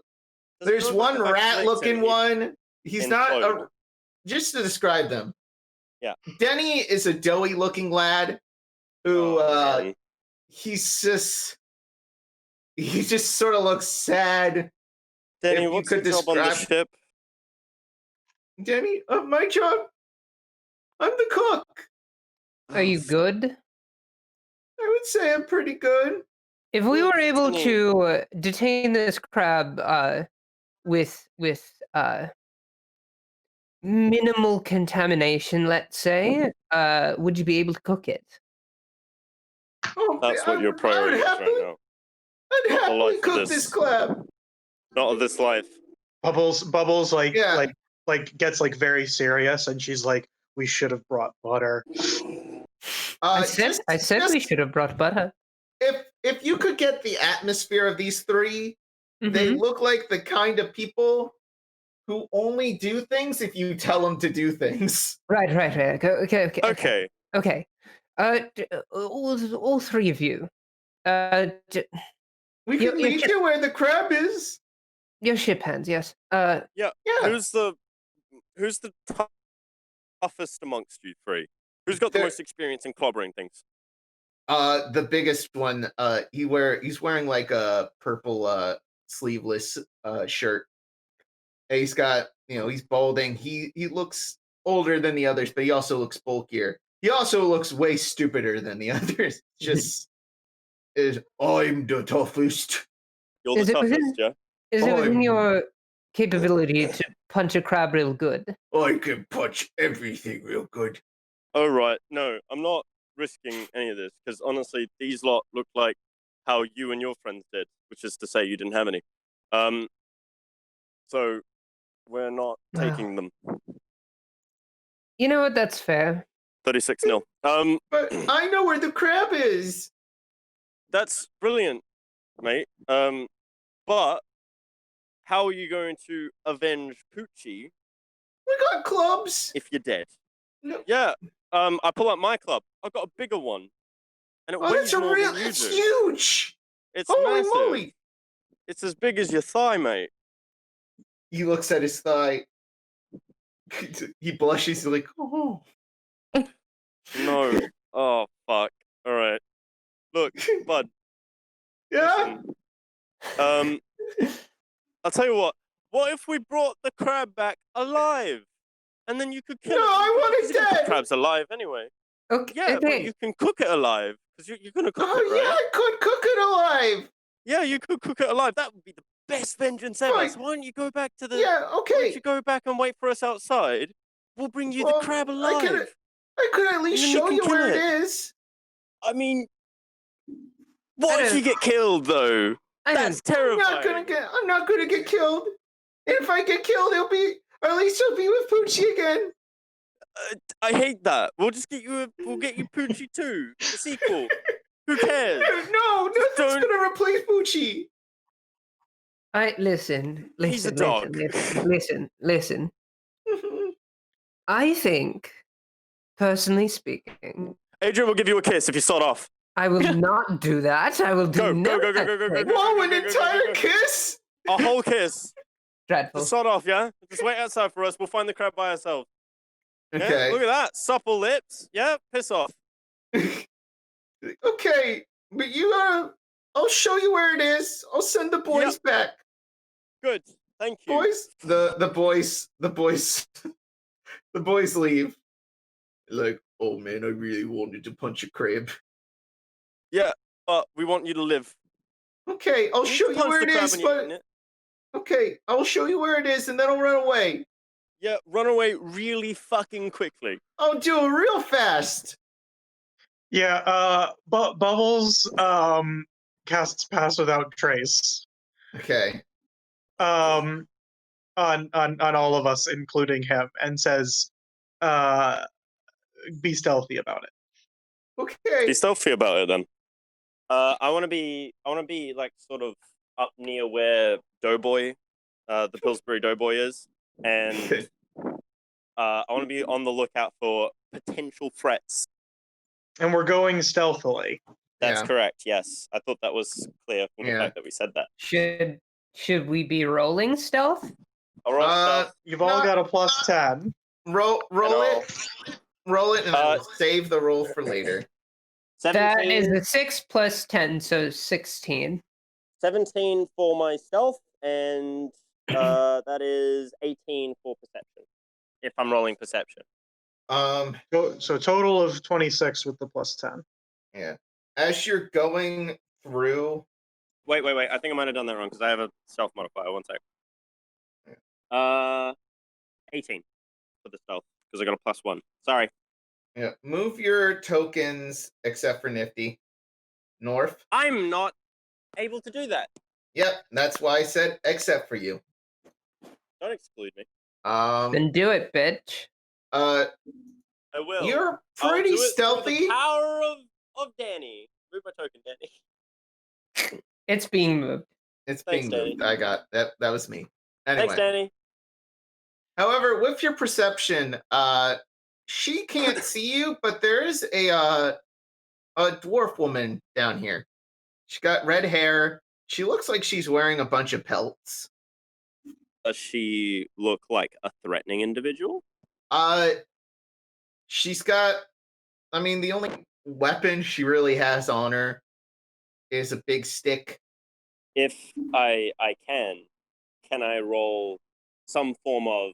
[SPEAKER 2] Does it
[SPEAKER 1] There's
[SPEAKER 2] look like
[SPEAKER 1] one
[SPEAKER 2] if I
[SPEAKER 1] rat
[SPEAKER 2] flicked
[SPEAKER 1] looking
[SPEAKER 2] him, he'd
[SPEAKER 1] one. He's not
[SPEAKER 2] implode?
[SPEAKER 1] just to describe them.
[SPEAKER 2] Yeah.
[SPEAKER 1] Denny is a doughy looking lad who
[SPEAKER 2] Oh, man.
[SPEAKER 1] he just sort of looks sad.
[SPEAKER 2] Denny,
[SPEAKER 1] you
[SPEAKER 2] what's
[SPEAKER 1] could
[SPEAKER 2] your job on the
[SPEAKER 1] describe-
[SPEAKER 2] ship?
[SPEAKER 1] Denny, my job. I'm the cook.
[SPEAKER 3] Are you good?
[SPEAKER 1] I would say I'm pretty good.
[SPEAKER 3] If we
[SPEAKER 2] Well,
[SPEAKER 3] were able
[SPEAKER 2] Denny-
[SPEAKER 3] to detain this crab with minimal contamination, let's say, would you be able to cook it?
[SPEAKER 1] Oh,
[SPEAKER 2] That's what your priority is right now.
[SPEAKER 1] I'd
[SPEAKER 2] Not the
[SPEAKER 1] happily
[SPEAKER 2] life of
[SPEAKER 1] cook
[SPEAKER 2] this.
[SPEAKER 1] this crab.
[SPEAKER 2] Not of this life.
[SPEAKER 4] Bubbles like
[SPEAKER 1] Yeah.
[SPEAKER 4] gets like very serious, and she's like, "We should have brought butter."
[SPEAKER 3] I said we should have brought butter.
[SPEAKER 1] If you could get the atmosphere of these three, they
[SPEAKER 3] Mhm.
[SPEAKER 1] look like the kind of people who only do things if you tell them to do things.
[SPEAKER 3] Right. Okay.
[SPEAKER 2] Okay.
[SPEAKER 3] All three of you.
[SPEAKER 1] We
[SPEAKER 3] You-
[SPEAKER 1] can
[SPEAKER 3] you
[SPEAKER 1] lead
[SPEAKER 3] ju-
[SPEAKER 1] you where the crab is.
[SPEAKER 3] Your ship hands, yes.
[SPEAKER 2] Yeah.
[SPEAKER 1] Yeah.
[SPEAKER 2] Who's the toughest amongst you three? Who's got the
[SPEAKER 1] There-
[SPEAKER 2] most experience in clobbering things?
[SPEAKER 1] The biggest one. He's wearing like a purple sleeveless shirt. And he's got he's balding. He looks older than the others, but he also looks bulkier. He also looks way stupider than the others. Just I'm the toughest.
[SPEAKER 2] You're
[SPEAKER 3] Is
[SPEAKER 2] the
[SPEAKER 3] it within-
[SPEAKER 2] toughest, yeah?
[SPEAKER 3] Is it within
[SPEAKER 1] I'm-
[SPEAKER 3] your capability to punch a crab real good?
[SPEAKER 1] I can punch everything real good.
[SPEAKER 2] Oh, right. No, I'm not risking any of this because honestly, these lot look like how you and your friends did, which is to say you didn't have any. So we're not taking them.
[SPEAKER 3] You know what? That's fair.
[SPEAKER 2] 36-0.
[SPEAKER 1] But I know where the crab is.
[SPEAKER 2] That's brilliant, mate. But how are you going to avenge Poochie
[SPEAKER 1] We got clubs.
[SPEAKER 2] if you're dead?
[SPEAKER 1] No.
[SPEAKER 2] Yeah. I pull out my club. I've got a bigger one, and it
[SPEAKER 1] Oh,
[SPEAKER 2] weighs
[SPEAKER 1] that's a
[SPEAKER 2] more
[SPEAKER 1] real.
[SPEAKER 2] than you
[SPEAKER 1] It's
[SPEAKER 2] do.
[SPEAKER 1] huge.
[SPEAKER 2] It's
[SPEAKER 1] Holy
[SPEAKER 2] massive.
[SPEAKER 1] moly!
[SPEAKER 2] It's as big as your thigh, mate.
[SPEAKER 1] He looks at his thigh. He blushes. He's like, oh.
[SPEAKER 2] No. Oh fuck. All right. Look, bud.
[SPEAKER 1] Yeah.
[SPEAKER 2] listen. I'll tell you what. What if we brought the crab back alive, and then you could kill
[SPEAKER 1] No,
[SPEAKER 2] it?
[SPEAKER 1] I want it
[SPEAKER 2] Because you can cook
[SPEAKER 1] dead.
[SPEAKER 2] crabs alive anyway.
[SPEAKER 3] Okay.
[SPEAKER 2] Yeah, but you can cook it alive Because you're gonna cook
[SPEAKER 1] Oh
[SPEAKER 2] it, right?
[SPEAKER 1] yeah, I could cook it alive.
[SPEAKER 2] Yeah, you could cook it alive. That would be the best vengeance ever.
[SPEAKER 1] Fine.
[SPEAKER 2] So why don't you go back to the?
[SPEAKER 1] Yeah,
[SPEAKER 2] Why don't
[SPEAKER 1] okay.
[SPEAKER 2] you go back and wait for us outside? We'll bring you the
[SPEAKER 1] Well,
[SPEAKER 2] crab
[SPEAKER 1] I
[SPEAKER 2] alive.
[SPEAKER 1] could at least
[SPEAKER 2] And then you
[SPEAKER 1] show
[SPEAKER 2] can
[SPEAKER 1] you
[SPEAKER 2] kill
[SPEAKER 1] where it
[SPEAKER 2] it.
[SPEAKER 1] is.
[SPEAKER 2] I mean, what if you get killed though? That's terrifying.
[SPEAKER 1] I'm not gonna get killed. And if I get killed, or at least he'll be with Poochie again.
[SPEAKER 2] I hate that. We'll just get you. We'll get you Poochie 2, the sequel. Who cares?
[SPEAKER 1] No, nothing's gonna replace Poochie.
[SPEAKER 3] Listen.
[SPEAKER 2] He's a dog.
[SPEAKER 3] Listen. I think, personally speaking,
[SPEAKER 2] Adrian will give you a kiss if you sod off.
[SPEAKER 3] I will not do that. I will do
[SPEAKER 2] Go,
[SPEAKER 3] nothing.
[SPEAKER 2] go.
[SPEAKER 1] Whoa, an entire kiss?
[SPEAKER 2] A whole kiss.
[SPEAKER 3] Dreadful.
[SPEAKER 2] Just sod off, yeah? Just wait outside for us. We'll find the crab by ourselves. Yeah?
[SPEAKER 1] Okay.
[SPEAKER 2] Look at that. Supple lips. Yeah, piss off.
[SPEAKER 1] Okay, but I'll show you where it is. I'll send the boys back.
[SPEAKER 2] Good. Thank you.
[SPEAKER 1] Boys, the boys leave. Like, oh man, I really wanted to punch a crab.
[SPEAKER 2] Yeah, but we want you to live.
[SPEAKER 1] Okay, I'll show you where it is, but okay, I'll show you where it is, and then I'll run away.
[SPEAKER 2] Yeah, run away really fucking quickly.
[SPEAKER 1] I'll do it real fast.
[SPEAKER 4] Yeah, Bubbles casts Pass Without Trace.
[SPEAKER 1] Okay.
[SPEAKER 4] On all of us, including him, and says, be stealthy about it.
[SPEAKER 1] Okay.
[SPEAKER 2] Be stealthy about it then. I wanna be like sort of up near where Doughboy, the Pillsbury Doughboy is. And I wanna be on the lookout for potential threats.
[SPEAKER 4] And we're going stealthily.
[SPEAKER 2] That's correct, yes. I thought that was clear from the fact that we said that.
[SPEAKER 3] Should we be rolling stealth?
[SPEAKER 2] I'll roll stealth.
[SPEAKER 4] You've all got a plus 10.
[SPEAKER 1] Roll it. Roll it, and I'll save the roll for later.
[SPEAKER 2] 17,
[SPEAKER 3] that is a 6 plus 10, so 16.
[SPEAKER 2] 17 for my stealth, and that is 18 for perception. If I'm rolling perception.
[SPEAKER 4] So total of 26 with the plus 10.
[SPEAKER 1] Yeah. As you're going through.
[SPEAKER 2] Wait. I think I might have done that wrong because I have a stealth modifier. 1 sec. 18 for the stealth because I got a plus 1. Sorry.
[SPEAKER 1] Yeah. Move your tokens, except for Nifty, north.
[SPEAKER 2] I'm not able to do that.
[SPEAKER 1] Yep. That's why I said except for you.
[SPEAKER 2] Don't exclude me.
[SPEAKER 3] Then do it, bitch.
[SPEAKER 2] I will.
[SPEAKER 1] You're pretty stealthy.
[SPEAKER 2] The power of Danny. Move my token, Danny.
[SPEAKER 3] It's being moved.
[SPEAKER 1] It's
[SPEAKER 2] Thanks,
[SPEAKER 1] being moved.
[SPEAKER 2] Danny.
[SPEAKER 1] I got that. That was me. Anyway.
[SPEAKER 2] Thanks, Danny.
[SPEAKER 1] However, with your perception, she can't see you, but there is a dwarf woman down here. She got red hair. She looks like she's wearing a bunch of pelts.
[SPEAKER 2] Does she look like a threatening individual?
[SPEAKER 1] She's got. I mean, the only weapon she really has on her is a big stick.
[SPEAKER 2] If I can I roll some form of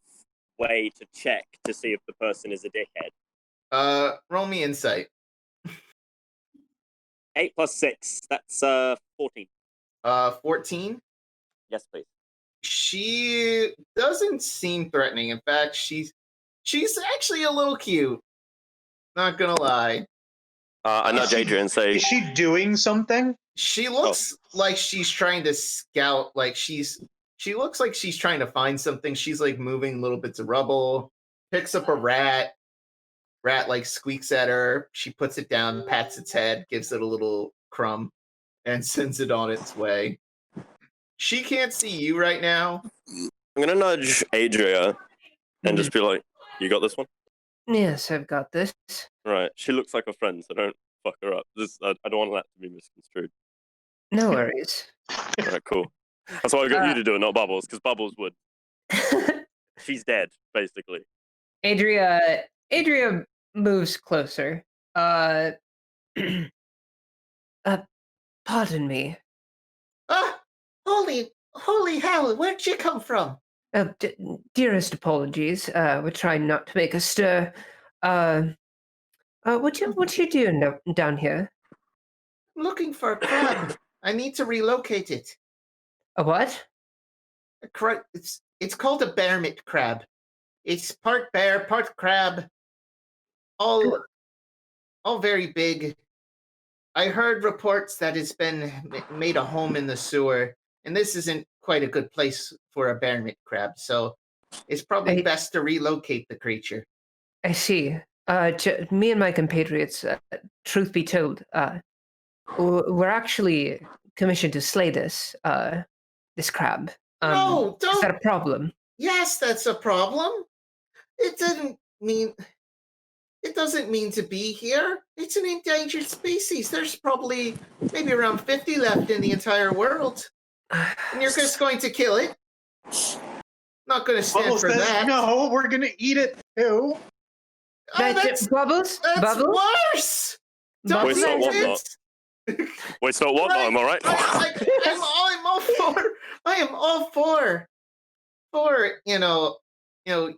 [SPEAKER 2] way to check to see if the person is a dickhead?
[SPEAKER 1] Roll me insight.
[SPEAKER 2] 8 plus 6. That's 14.
[SPEAKER 1] 14.
[SPEAKER 2] Yes, please.
[SPEAKER 1] She doesn't seem threatening. In fact, she's actually a little cute. Not gonna lie.
[SPEAKER 2] I nudge Adrian and say,
[SPEAKER 4] Is she doing something?
[SPEAKER 1] She looks like she's trying to scout. Like she looks like she's trying to find something. She's like moving little bits of rubble. Picks up a rat. Rat like squeaks at her. She puts it down, pats its head, gives it a little crumb, and sends it on its way. She can't see you right now.
[SPEAKER 2] I'm gonna nudge Adria and just be like, "You got this one?"
[SPEAKER 3] Yes, I've got this.
[SPEAKER 2] Right. She looks like a friend, so don't fuck her up. I don't want that to be misconstrued.
[SPEAKER 3] No worries.
[SPEAKER 2] Alright, cool. That's why I got you to do it, not Bubbles, because Bubbles would. She's dead, basically.
[SPEAKER 3] Adria moves closer. Pardon me.
[SPEAKER 1] Holy hell! Where'd you come from?
[SPEAKER 3] Dearest apologies. We're trying not to make a stir. What you doing down here?
[SPEAKER 1] I'm looking for a crab. I need to relocate it.
[SPEAKER 3] A what?
[SPEAKER 1] It's called a bearmit crab. It's part bear, part crab. All very big. I heard reports that it's been made a home in the sewer, and this isn't quite a good place for a bearmit crab, so it's probably best to relocate the creature.
[SPEAKER 3] I see. Me and my compatriots, truth be told, we're actually commissioned to slay this crab.
[SPEAKER 1] No, don't.
[SPEAKER 3] Is that a problem?
[SPEAKER 1] Yes, that's a problem. It doesn't mean to be here. It's an endangered species. There's probably maybe around 50 left in the entire world. And you're just going to kill it? Not going to stand
[SPEAKER 4] Bubbles
[SPEAKER 1] for
[SPEAKER 4] says,
[SPEAKER 1] that.
[SPEAKER 4] no, we're going to eat it too.
[SPEAKER 3] Bubbles?
[SPEAKER 1] That's
[SPEAKER 3] Bubbles?
[SPEAKER 1] worse!
[SPEAKER 2] Wait, so what not? Wait, so what not? Am I right?
[SPEAKER 1] I'm all for. I am all for,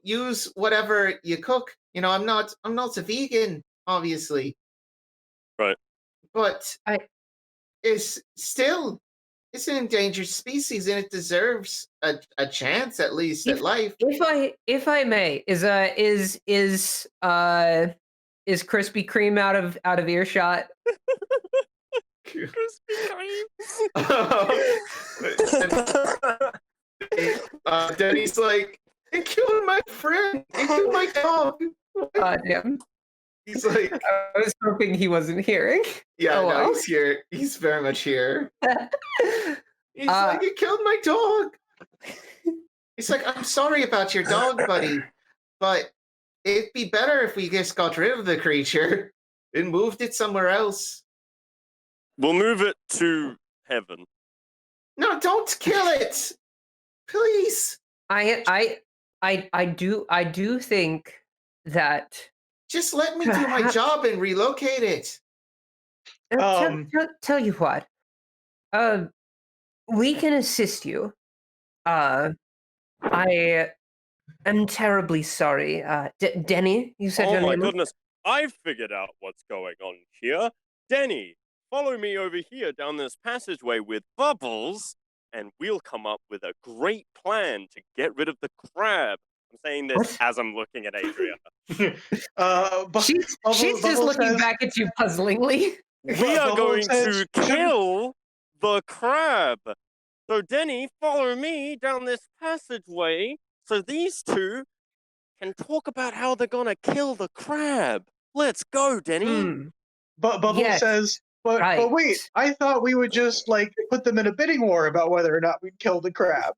[SPEAKER 1] use whatever you cook. I'm not a vegan, obviously.
[SPEAKER 2] Right.
[SPEAKER 1] But it's an endangered species, and it deserves a chance at least at life.
[SPEAKER 3] If I may, is Krispy Kreme out of earshot?
[SPEAKER 1] Denny's like, it killed my friend. It killed my dog.
[SPEAKER 3] Damn.
[SPEAKER 1] He's like,
[SPEAKER 3] I was hoping he wasn't hearing.
[SPEAKER 1] Yeah,
[SPEAKER 3] Oh,
[SPEAKER 1] no,
[SPEAKER 3] well.
[SPEAKER 1] he's here. He's very much here. He's like, it killed my dog. He's like, I'm sorry about your dog, buddy, but it'd be better if we just got rid of the creature and moved it somewhere else.
[SPEAKER 2] We'll move it to heaven.
[SPEAKER 1] No, don't kill it, please.
[SPEAKER 3] I do think that.
[SPEAKER 1] Just let me do my job and relocate it.
[SPEAKER 3] Tell you what. We can assist you. I am terribly sorry. Denny, you said your name.
[SPEAKER 2] Oh my goodness. I've figured out what's going on here. Denny, follow me over here down this passageway with Bubbles, and we'll come up with a great plan to get rid of the crab. I'm saying this as I'm looking at Adria.
[SPEAKER 3] She's just looking back at you puzzlingly.
[SPEAKER 2] We are going to kill the crab. So Denny, follow me down this passageway so these two can talk about how they're going to kill the crab. Let's go, Denny.
[SPEAKER 4] But Bubbles says, but wait, I thought we would just put them in a bidding war about whether or not we'd kill the crab.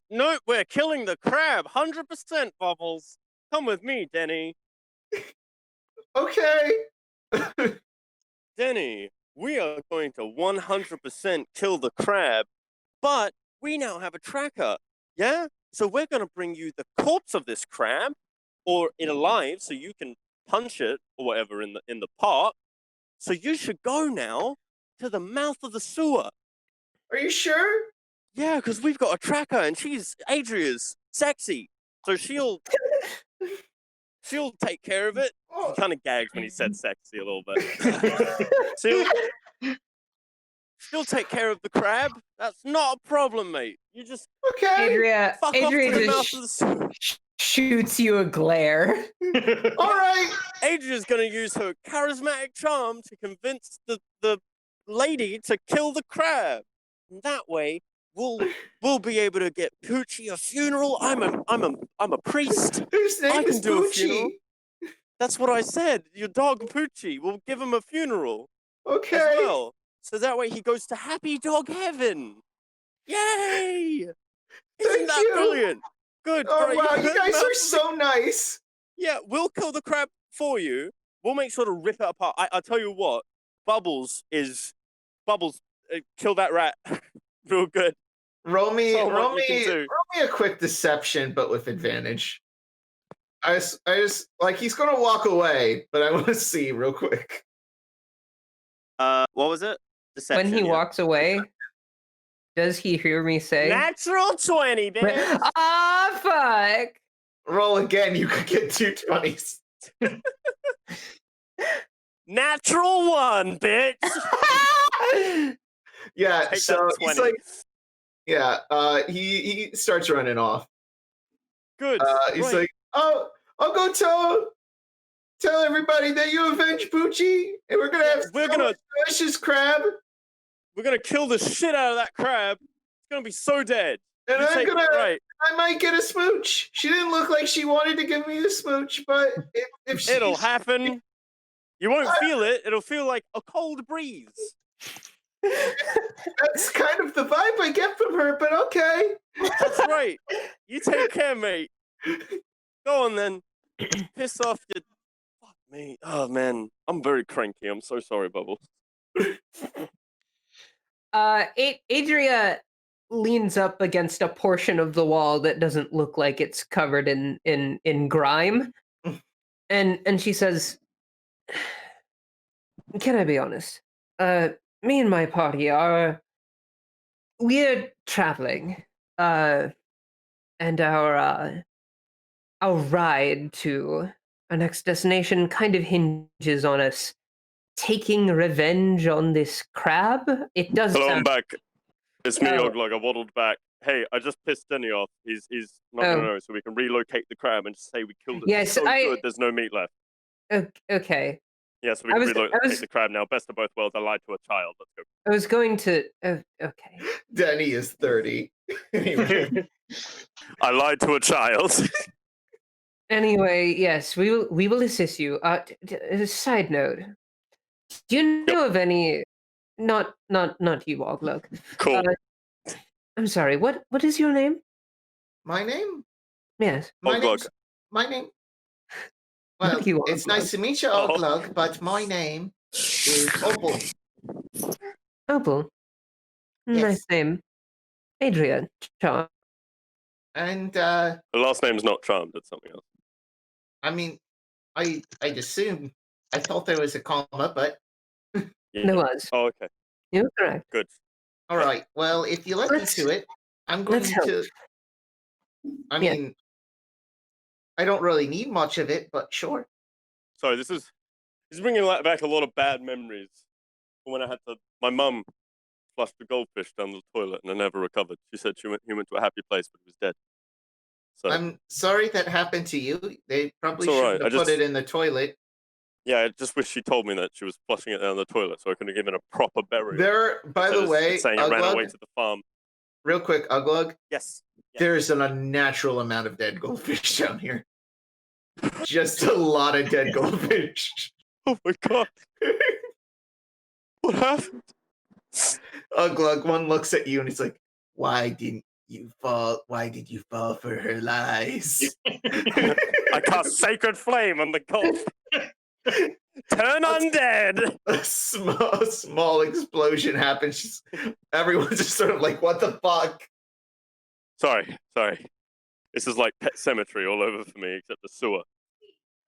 [SPEAKER 2] No, we're killing the crab, 100%, Bubbles. Come with me, Denny.
[SPEAKER 1] Okay.
[SPEAKER 2] Denny, we are going to 100% kill the crab, but we now have a tracker, yeah? So we're going to bring you the corpse of this crab, or it alive, so you can punch it, or whatever, in the pot. So you should go now to the mouth of the sewer.
[SPEAKER 1] Are you sure?
[SPEAKER 2] Yeah, because we've got a tracker, and Adria's sexy, so she'll take care of it. He kind of gagged when he said sexy a little bit. She'll take care of the crab. That's not a problem, mate. You just
[SPEAKER 3] Adria
[SPEAKER 2] just
[SPEAKER 3] shoots you a glare.
[SPEAKER 1] All right.
[SPEAKER 2] Adria's gonna use her charismatic charm to convince the lady to kill the crab. And that way, we'll be able to get Poochie a funeral. I'm a priest.
[SPEAKER 1] Whose name
[SPEAKER 2] I can
[SPEAKER 1] is
[SPEAKER 2] do a
[SPEAKER 1] Poochie?
[SPEAKER 2] funeral. That's what I said. Your dog Poochie. We'll give him a funeral.
[SPEAKER 1] Okay.
[SPEAKER 2] As well. So that way he goes to happy dog heaven. Yay! Isn't that brilliant? Good.
[SPEAKER 1] Oh,
[SPEAKER 2] right,
[SPEAKER 1] wow, you guys are so nice.
[SPEAKER 2] Yeah, we'll kill the crab for you. We'll make sure to rip it apart. I'll tell you what. Bubbles, kill that rat. Real good.
[SPEAKER 1] Roll me a quick deception, but with advantage. I just he's gonna walk away, but I want to see real quick.
[SPEAKER 2] What was it? Deception.
[SPEAKER 3] When he walks away, does he hear me say?
[SPEAKER 2] Natural 20, bitch.
[SPEAKER 3] Ah, fuck.
[SPEAKER 1] Roll again. You could get 2 20s.
[SPEAKER 2] Natural 1, bitch.
[SPEAKER 1] Yeah,
[SPEAKER 2] Take
[SPEAKER 1] so
[SPEAKER 2] that
[SPEAKER 1] he's
[SPEAKER 2] 20.
[SPEAKER 1] like, yeah, he starts running off.
[SPEAKER 2] Good.
[SPEAKER 1] He's
[SPEAKER 2] great.
[SPEAKER 1] like, oh, I'll go tell everybody that you avenged Poochie, and we're gonna have delicious crab,
[SPEAKER 2] We're gonna kill the shit out of that crab. It's gonna be so dead.
[SPEAKER 1] and
[SPEAKER 2] You take it, right.
[SPEAKER 1] I might get a smooch. She didn't look like she wanted to give me a smooch, but if she,
[SPEAKER 2] It'll happen. You won't feel it. It'll feel like a cold breeze.
[SPEAKER 1] That's kind of the vibe I get from her, but okay.
[SPEAKER 2] That's right. You take care, mate. Go on then. Piss off your... Fuck me. Oh, man. I'm very cranky. I'm so sorry, Bubbles.
[SPEAKER 3] Adria leans up against a portion of the wall that doesn't look like it's covered in grime, and she says, "Can I be honest? Me and my party we're traveling, and our ride to our next destination kind of hinges on us taking revenge on this crab. It does.
[SPEAKER 2] Hello, I'm
[SPEAKER 3] sound...
[SPEAKER 2] back. It's me,
[SPEAKER 3] Oh.
[SPEAKER 2] Oulug. I waddled back. Hey, I just pissed Denny off. He's not gonna know, so we can relocate the crab and just say we killed it.
[SPEAKER 3] Yes,
[SPEAKER 2] so good. There's no meat left.
[SPEAKER 3] Okay.
[SPEAKER 2] Yeah, so we can relocate the crab now. Best of both worlds. I lied to a child. Let's go.
[SPEAKER 3] I was going to. Okay.
[SPEAKER 1] Denny is 30. Anyway.
[SPEAKER 2] I lied to a child.
[SPEAKER 3] Anyway, yes, we will assist you. Side note: do you know of any? Not you, Oulug.
[SPEAKER 2] Cool.
[SPEAKER 3] I'm sorry. What is your name?
[SPEAKER 1] My name?
[SPEAKER 3] Yes.
[SPEAKER 1] My name. Well,
[SPEAKER 3] you,
[SPEAKER 1] it's nice to meet you,
[SPEAKER 2] Oh.
[SPEAKER 1] Oulug, but my name is Opal.
[SPEAKER 3] Opal.
[SPEAKER 1] Yes.
[SPEAKER 3] Nice name. Adria. Charm.
[SPEAKER 1] And
[SPEAKER 2] The last name's not Charmed. It's something else.
[SPEAKER 1] I mean, I'd assume. I thought there was a comma, but
[SPEAKER 2] Yeah.
[SPEAKER 3] There was.
[SPEAKER 2] Oh, okay.
[SPEAKER 3] You're correct.
[SPEAKER 2] Good.
[SPEAKER 1] all right. Well, if you let me to it, I'm going
[SPEAKER 3] let's help.
[SPEAKER 1] to. I
[SPEAKER 3] Yeah.
[SPEAKER 1] mean, I don't really need much of it, but sure.
[SPEAKER 2] Sorry, this is bringing back a lot of bad memories. When I had to, my mum flushed the goldfish down the toilet and I never recovered. She said he went to a happy place, but he was dead. So
[SPEAKER 1] I'm sorry that happened to you. They probably
[SPEAKER 2] It's all
[SPEAKER 1] shouldn't
[SPEAKER 2] right.
[SPEAKER 1] have put it in the toilet.
[SPEAKER 2] yeah, I just wish she told me that she was flushing it down the toilet, so I could have given a proper burial.
[SPEAKER 1] There, by the way,
[SPEAKER 2] saying it ran away
[SPEAKER 1] Oulug,
[SPEAKER 2] to the farm.
[SPEAKER 1] real quick, Oulug,
[SPEAKER 2] Yes.
[SPEAKER 1] there's an unnatural amount of dead goldfish down here. Just a lot of dead goldfish.
[SPEAKER 2] Oh my god. What happened?
[SPEAKER 1] Oulug, one looks at you and he's like, why did you fall for her lies?
[SPEAKER 2] I cast Sacred Flame on the gulf. Turn undead!
[SPEAKER 1] A small explosion happens. Everyone's just sort of like, what the fuck?
[SPEAKER 2] Sorry. This is like Pet Cemetery all over for me, except the sewer.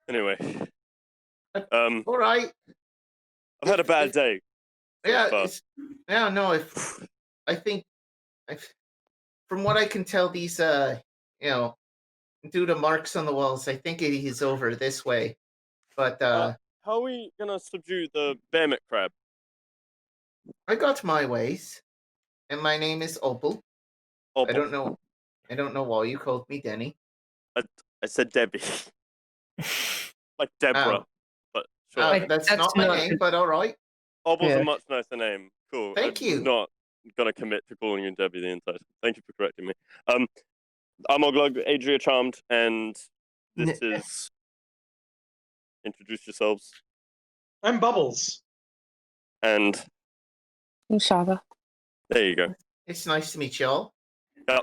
[SPEAKER 2] Anyway.
[SPEAKER 1] All right.
[SPEAKER 2] I've had a bad day.
[SPEAKER 1] Yeah, I think from what I can tell, these due to marks on the walls, I think it is over this way. But
[SPEAKER 2] how are we gonna subdue the bearmit crab?
[SPEAKER 1] I got my ways, and my name is Opal.
[SPEAKER 2] Oh,
[SPEAKER 1] I don't know why you called me Denny.
[SPEAKER 2] I said Debbie. Like Deborah.
[SPEAKER 1] Oh.
[SPEAKER 2] But sure.
[SPEAKER 1] That's not my name, but all right.
[SPEAKER 2] Obel's
[SPEAKER 3] Yeah.
[SPEAKER 2] a much nicer name. Cool.
[SPEAKER 1] Thank you.
[SPEAKER 2] I'm not gonna commit to calling you Debbie the entire time. Thank you for correcting me. I'm Oulug, Adria Charmed, and this is. Introduce yourselves.
[SPEAKER 4] I'm Bubbles.
[SPEAKER 5] I'm Shava.
[SPEAKER 2] There you go.
[SPEAKER 1] It's nice to meet y'all.
[SPEAKER 2] Now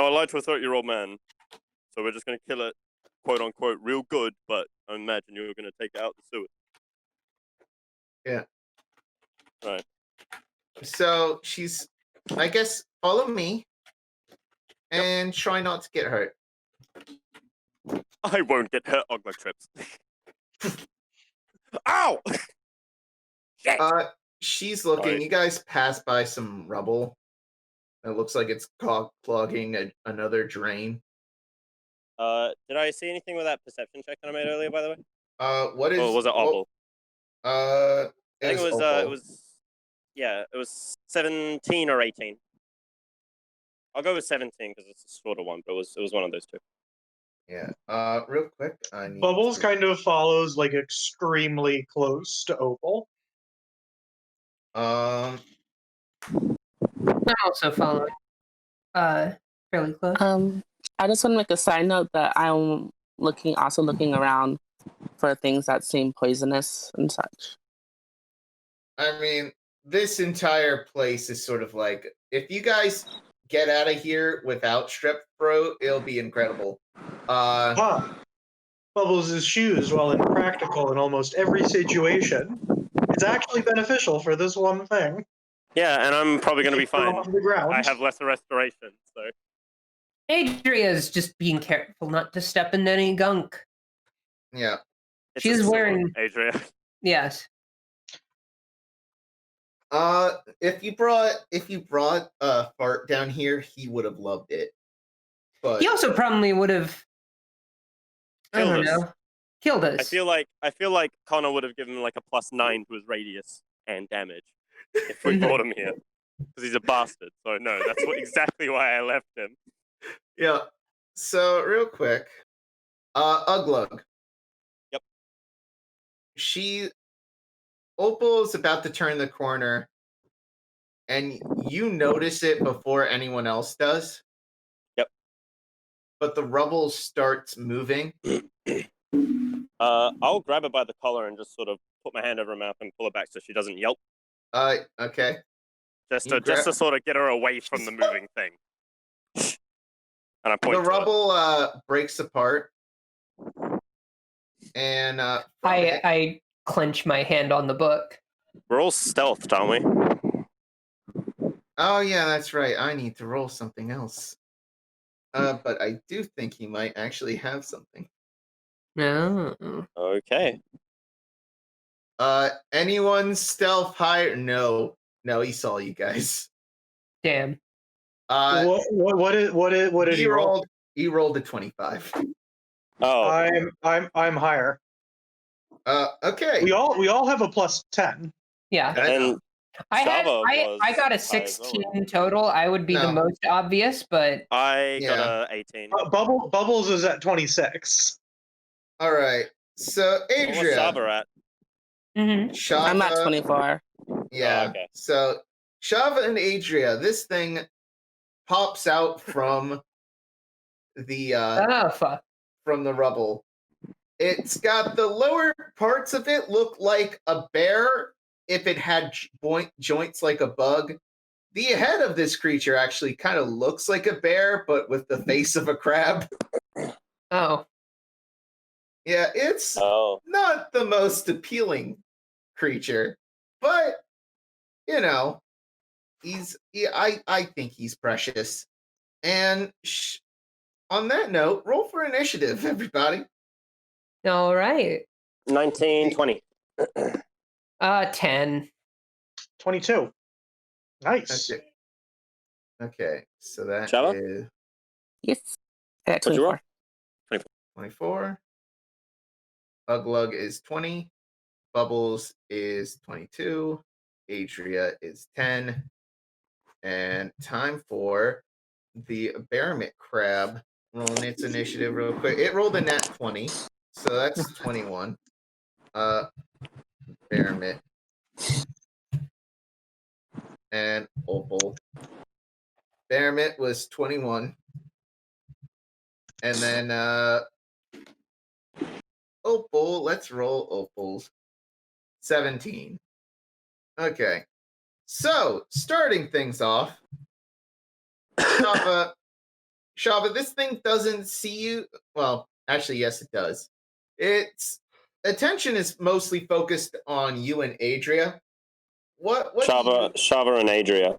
[SPEAKER 2] I lied to a 30-year-old man, so we're just gonna kill it, quote unquote, real good. But I imagine you're gonna take it out the sewer.
[SPEAKER 1] Yeah.
[SPEAKER 2] Right.
[SPEAKER 1] So she's, I guess, follow me and try not to get hurt.
[SPEAKER 2] I won't get hurt on my trips. Ow! Shit.
[SPEAKER 1] She's looking.
[SPEAKER 2] Sorry.
[SPEAKER 1] You guys pass by some rubble. It looks like it's clogging another drain.
[SPEAKER 2] Did I see anything with that perception check that I made earlier, by the way?
[SPEAKER 1] What is?
[SPEAKER 2] Or was it Opal?
[SPEAKER 1] I
[SPEAKER 2] I think it was 17 or 18. I'll go with 17 because it's a shorter one, but it was one of those two.
[SPEAKER 1] Yeah. Real quick, I need
[SPEAKER 4] Bubbles kind of follows like extremely close to Opal.
[SPEAKER 3] I'm also following. Fairly close.
[SPEAKER 5] I just want to make a side note that I'm also looking around for things that seem poisonous and such.
[SPEAKER 1] I mean, this entire place is sort of like, if you guys get out of here without strep throat, it'll be incredible.
[SPEAKER 4] Bubbles' shoes, while impractical in almost every situation, it's actually beneficial for this one thing.
[SPEAKER 2] Yeah, and I'm probably going to be fine.
[SPEAKER 4] Off the ground.
[SPEAKER 2] I have lesser restoration, so.
[SPEAKER 3] Adria's just being careful not to step into any gunk.
[SPEAKER 1] Yeah.
[SPEAKER 3] She's wearing
[SPEAKER 2] Adria.
[SPEAKER 3] Yes.
[SPEAKER 1] If you brought Fart down here, he would have loved it. But
[SPEAKER 3] he also probably would have killed us.
[SPEAKER 2] I feel like Connar would have given like a +9 to his radius and damage if we brought him here. Because he's a bastard. So no, that's exactly why I left him.
[SPEAKER 1] Yeah. So real quick, Oulug.
[SPEAKER 2] Yep.
[SPEAKER 1] Opal's about to turn the corner, and you notice it before anyone else does.
[SPEAKER 2] Yep.
[SPEAKER 1] But the rubble starts moving.
[SPEAKER 2] I'll grab her by the collar and just sort of put my hand over her mouth and pull her back so she doesn't yelp.
[SPEAKER 1] Okay.
[SPEAKER 2] Just to sort of get her away from the moving thing. And I point.
[SPEAKER 1] The rubble breaks apart, and
[SPEAKER 3] I clench my hand on the book.
[SPEAKER 2] We're all stealthed, aren't we?
[SPEAKER 1] Oh yeah, that's right. I need to roll something else. But I do think he might actually have something.
[SPEAKER 3] No.
[SPEAKER 2] Okay.
[SPEAKER 1] Anyone stealth higher? No, he saw you guys.
[SPEAKER 3] Damn.
[SPEAKER 4] What did he roll?
[SPEAKER 1] He rolled a 25.
[SPEAKER 2] Oh,
[SPEAKER 4] I'm higher.
[SPEAKER 1] Okay.
[SPEAKER 4] We all have a +10.
[SPEAKER 3] Yeah.
[SPEAKER 2] and
[SPEAKER 3] I got a 16 total. I would be the most obvious, but
[SPEAKER 2] I got a 18.
[SPEAKER 4] Bubbles is at 26.
[SPEAKER 1] All right. So Adria.
[SPEAKER 2] What's Shava at?
[SPEAKER 1] Shava,
[SPEAKER 5] I'm at 24.
[SPEAKER 1] Yeah.
[SPEAKER 2] Oh, okay.
[SPEAKER 1] So Shava and Adria, this thing pops out from the
[SPEAKER 3] fuck.
[SPEAKER 1] From the rubble. It's got the lower parts of it look like a bear if it had joints like a bug. The head of this creature actually kind of looks like a bear, but with the face of a crab.
[SPEAKER 3] Oh.
[SPEAKER 1] Yeah, it's not the most appealing creature, but you know, I think he's precious. And on that note, roll for initiative, everybody.
[SPEAKER 3] All right.
[SPEAKER 2] 19, 20.
[SPEAKER 3] 10.
[SPEAKER 4] 22. Nice.
[SPEAKER 1] Okay. So that
[SPEAKER 2] Shava?
[SPEAKER 1] is
[SPEAKER 5] Yes. At
[SPEAKER 2] What'd you roll?
[SPEAKER 5] 24.
[SPEAKER 1] 24. Oulug is 20. Bubbles is 22. Adria is 10. And time for the Baromet crab rolling its initiative real quick. It rolled a nat 20, so that's 21. Baromet and Opal. Baromet was 21. And then Opal, let's roll Opal's 17. Okay. So, starting things off, Shava, this thing doesn't see you. Well, actually, yes, it does. Its attention is mostly focused on you and Adria. What
[SPEAKER 2] Shava and Adria.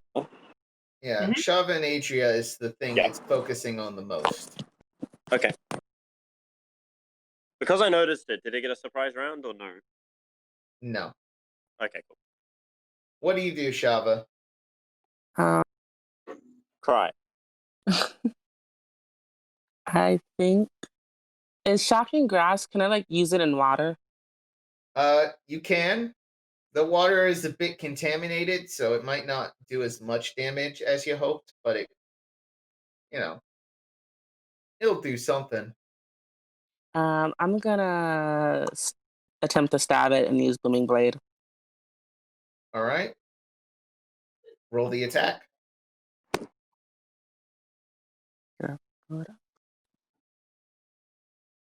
[SPEAKER 1] Yeah, Shava and Adria is the thing it's focusing on the most.
[SPEAKER 2] Okay. Because I noticed it, did it get a surprise round or no?
[SPEAKER 1] No.
[SPEAKER 2] Okay, cool.
[SPEAKER 1] What do you do, Shava?
[SPEAKER 2] Cry.
[SPEAKER 5] I think is shocking grass. Can I use it in water?
[SPEAKER 1] You can. The water is a bit contaminated, so it might not do as much damage as you hoped, but it'll do something.
[SPEAKER 5] I'm gonna attempt to stab it and use Booming Blade.
[SPEAKER 1] All right. Roll the attack.
[SPEAKER 5] Yeah.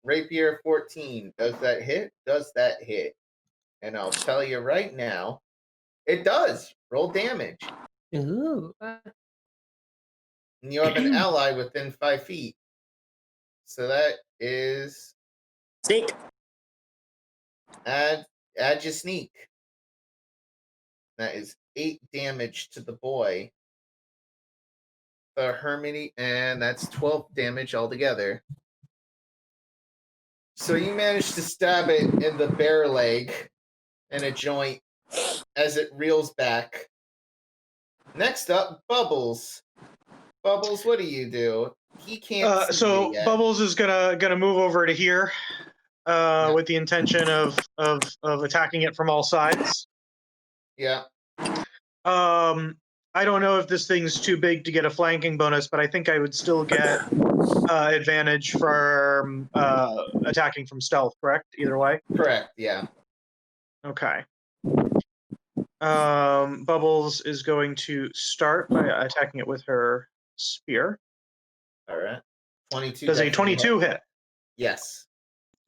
[SPEAKER 1] Rapier 14. Does that hit? Does that hit? And I'll tell you right now, it does. Roll damage.
[SPEAKER 3] Ooh.
[SPEAKER 1] And you have an ally within 5 feet. So that is
[SPEAKER 2] Sneak.
[SPEAKER 1] add your sneak. That is 8 damage to the boy. The Hermity, and that's 12 damage altogether. So you manage to stab it in the bare leg and a joint as it reels back. Next up, Bubbles. Bubbles, what do you do? He can't see
[SPEAKER 4] So
[SPEAKER 1] you yet.
[SPEAKER 4] Bubbles is gonna move over to here with the intention of attacking it from all sides.
[SPEAKER 1] Yeah.
[SPEAKER 4] I don't know if this thing's too big to get a flanking bonus, but I think I would still get advantage from attacking from stealth, correct? Either way?
[SPEAKER 1] Correct, yeah.
[SPEAKER 4] Okay. Bubbles is going to start by attacking it with her spear.
[SPEAKER 1] All right. 22.
[SPEAKER 4] Does a 22 hit?
[SPEAKER 1] Yes.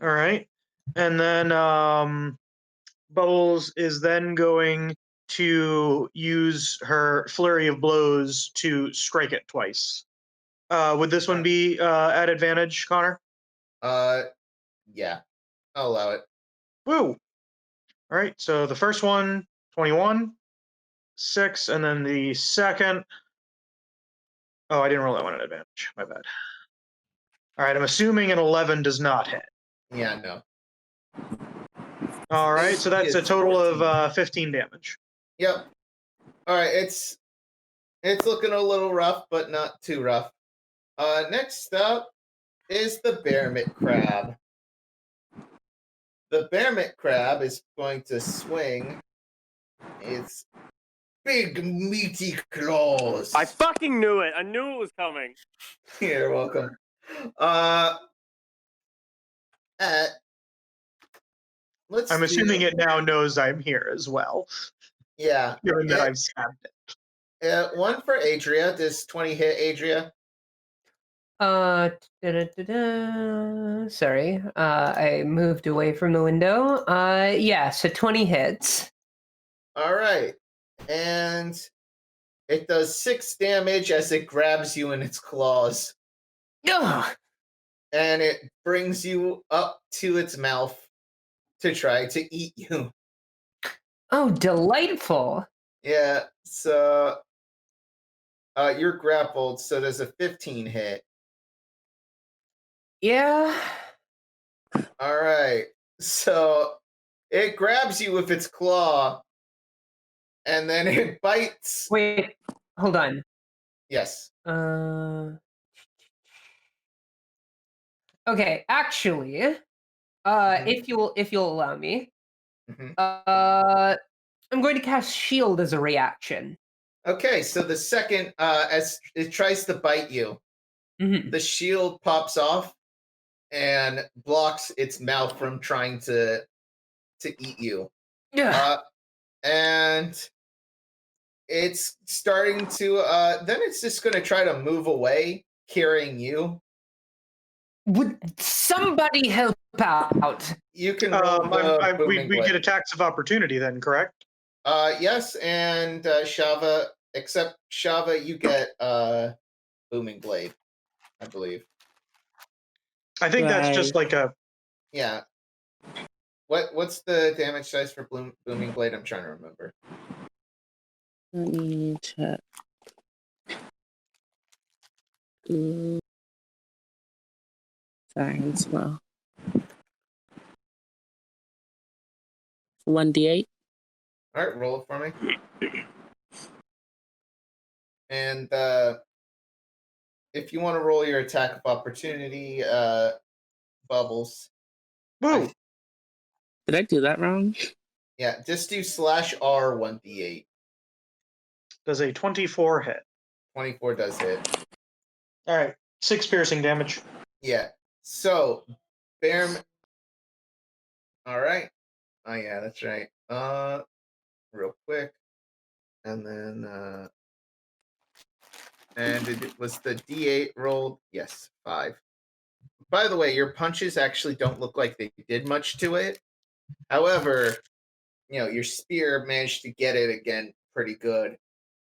[SPEAKER 4] All right. And then Bubbles is then going to use her flurry of blows to strike it twice. Would this one be at advantage, Connor?
[SPEAKER 1] Yeah. I'll allow it.
[SPEAKER 4] Woo! All right, so the first one, 21, 6, and then the second. Oh, I didn't roll that one at advantage. My bad. All right, I'm assuming an 11 does not hit.
[SPEAKER 1] Yeah, no.
[SPEAKER 4] All right, so that's a total of 15 damage.
[SPEAKER 1] Yep. All right, it's looking a little rough, but not too rough. Next up is the Bearmit Crab. The Bearmit Crab is going to swing its big meaty claws.
[SPEAKER 2] I fucking knew it. I knew it was coming.
[SPEAKER 1] You're welcome.
[SPEAKER 4] I'm assuming it now knows I'm here as well.
[SPEAKER 1] Yeah.
[SPEAKER 4] Given that I've stabbed it.
[SPEAKER 1] One for Adria. Does 20 hit Adria?
[SPEAKER 3] Sorry. I moved away from the window. Yeah, so 20 hits.
[SPEAKER 1] All right. And it does 6 damage as it grabs you in its claws.
[SPEAKER 3] Ugh.
[SPEAKER 1] And it brings you up to its mouth to try to eat you.
[SPEAKER 3] Oh, delightful.
[SPEAKER 1] Yeah, so you're grappled, so there's a 15 hit.
[SPEAKER 3] Yeah.
[SPEAKER 1] All right. So it grabs you with its claw, and then it bites.
[SPEAKER 3] Wait, hold on.
[SPEAKER 1] Yes.
[SPEAKER 3] Okay, actually, if you'll allow me,
[SPEAKER 1] Mhm.
[SPEAKER 3] I'm going to cast Shield as a reaction.
[SPEAKER 1] Okay, so the second, as it tries to bite you,
[SPEAKER 3] Mhm.
[SPEAKER 1] the shield pops off and blocks its mouth from trying to eat you.
[SPEAKER 3] Yeah.
[SPEAKER 1] And it's starting to then it's just going to try to move away carrying you.
[SPEAKER 3] Would somebody help out?
[SPEAKER 1] You can roll
[SPEAKER 4] we get attacks of opportunity then, correct?
[SPEAKER 1] Yes, and Shava, except Shava, you get booming blade, I believe.
[SPEAKER 4] I think that's just like a
[SPEAKER 1] Yeah. What's the damage dice for booming blade? I'm trying to remember.
[SPEAKER 5] Let me check. Sorry, I'm slow. 1d8.
[SPEAKER 1] All right, roll it for me. And if you want to roll your attack of opportunity, Bubbles.
[SPEAKER 4] woo.
[SPEAKER 5] Did I do that wrong?
[SPEAKER 1] Yeah, just do /R 1d8.
[SPEAKER 4] Does a 24 hit?
[SPEAKER 1] 24 does hit.
[SPEAKER 4] All right, 6 piercing damage.
[SPEAKER 1] Yeah. So, bear. All right. Oh yeah, that's right. Real quick, and then and it was the D8 rolled. Yes, 5. By the way, your punches actually don't look like they did much to it. However, your spear managed to get it again pretty good,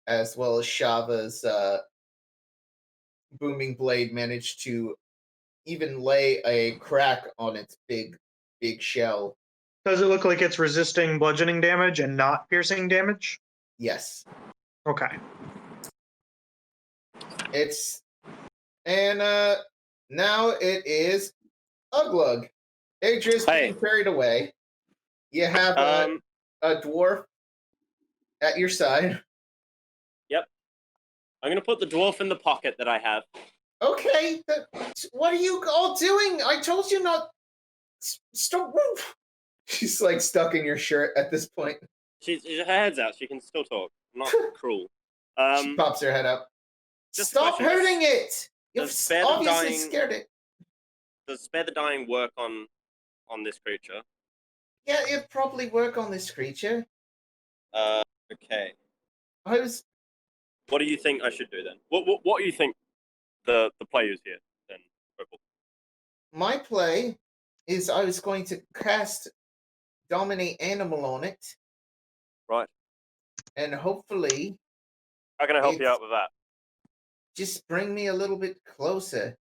[SPEAKER 1] as well as Shava's booming blade managed to even lay a crack on its big shell.
[SPEAKER 4] Does it look like it's resisting bludgeoning damage and not piercing damage?
[SPEAKER 1] Yes.
[SPEAKER 4] Okay.
[SPEAKER 1] And now it is Oulug. Adria's being carried away. You have a dwarf at your side.
[SPEAKER 2] Yep. I'm gonna put the dwarf in the pocket that I have.
[SPEAKER 1] Okay. What are you all doing? I told you not. Stop. She's like stuck in your shirt at this point.
[SPEAKER 2] Her head's out. She can still talk. I'm not cruel.
[SPEAKER 1] She pops her head up.
[SPEAKER 2] Just
[SPEAKER 1] Stop hurting it! You've obviously
[SPEAKER 2] dying,
[SPEAKER 1] scared it.
[SPEAKER 2] Does Spare the Dying work on this creature?
[SPEAKER 1] Yeah, it'd probably work on this creature.
[SPEAKER 2] Okay.
[SPEAKER 1] What
[SPEAKER 2] do you think I should do then? What do you think the play is here then, Purple?
[SPEAKER 1] My play is I was going to cast Dominate Animal on it.
[SPEAKER 2] Right.
[SPEAKER 1] And hopefully...
[SPEAKER 2] How can I help you out with that?
[SPEAKER 1] Just bring me a little bit closer.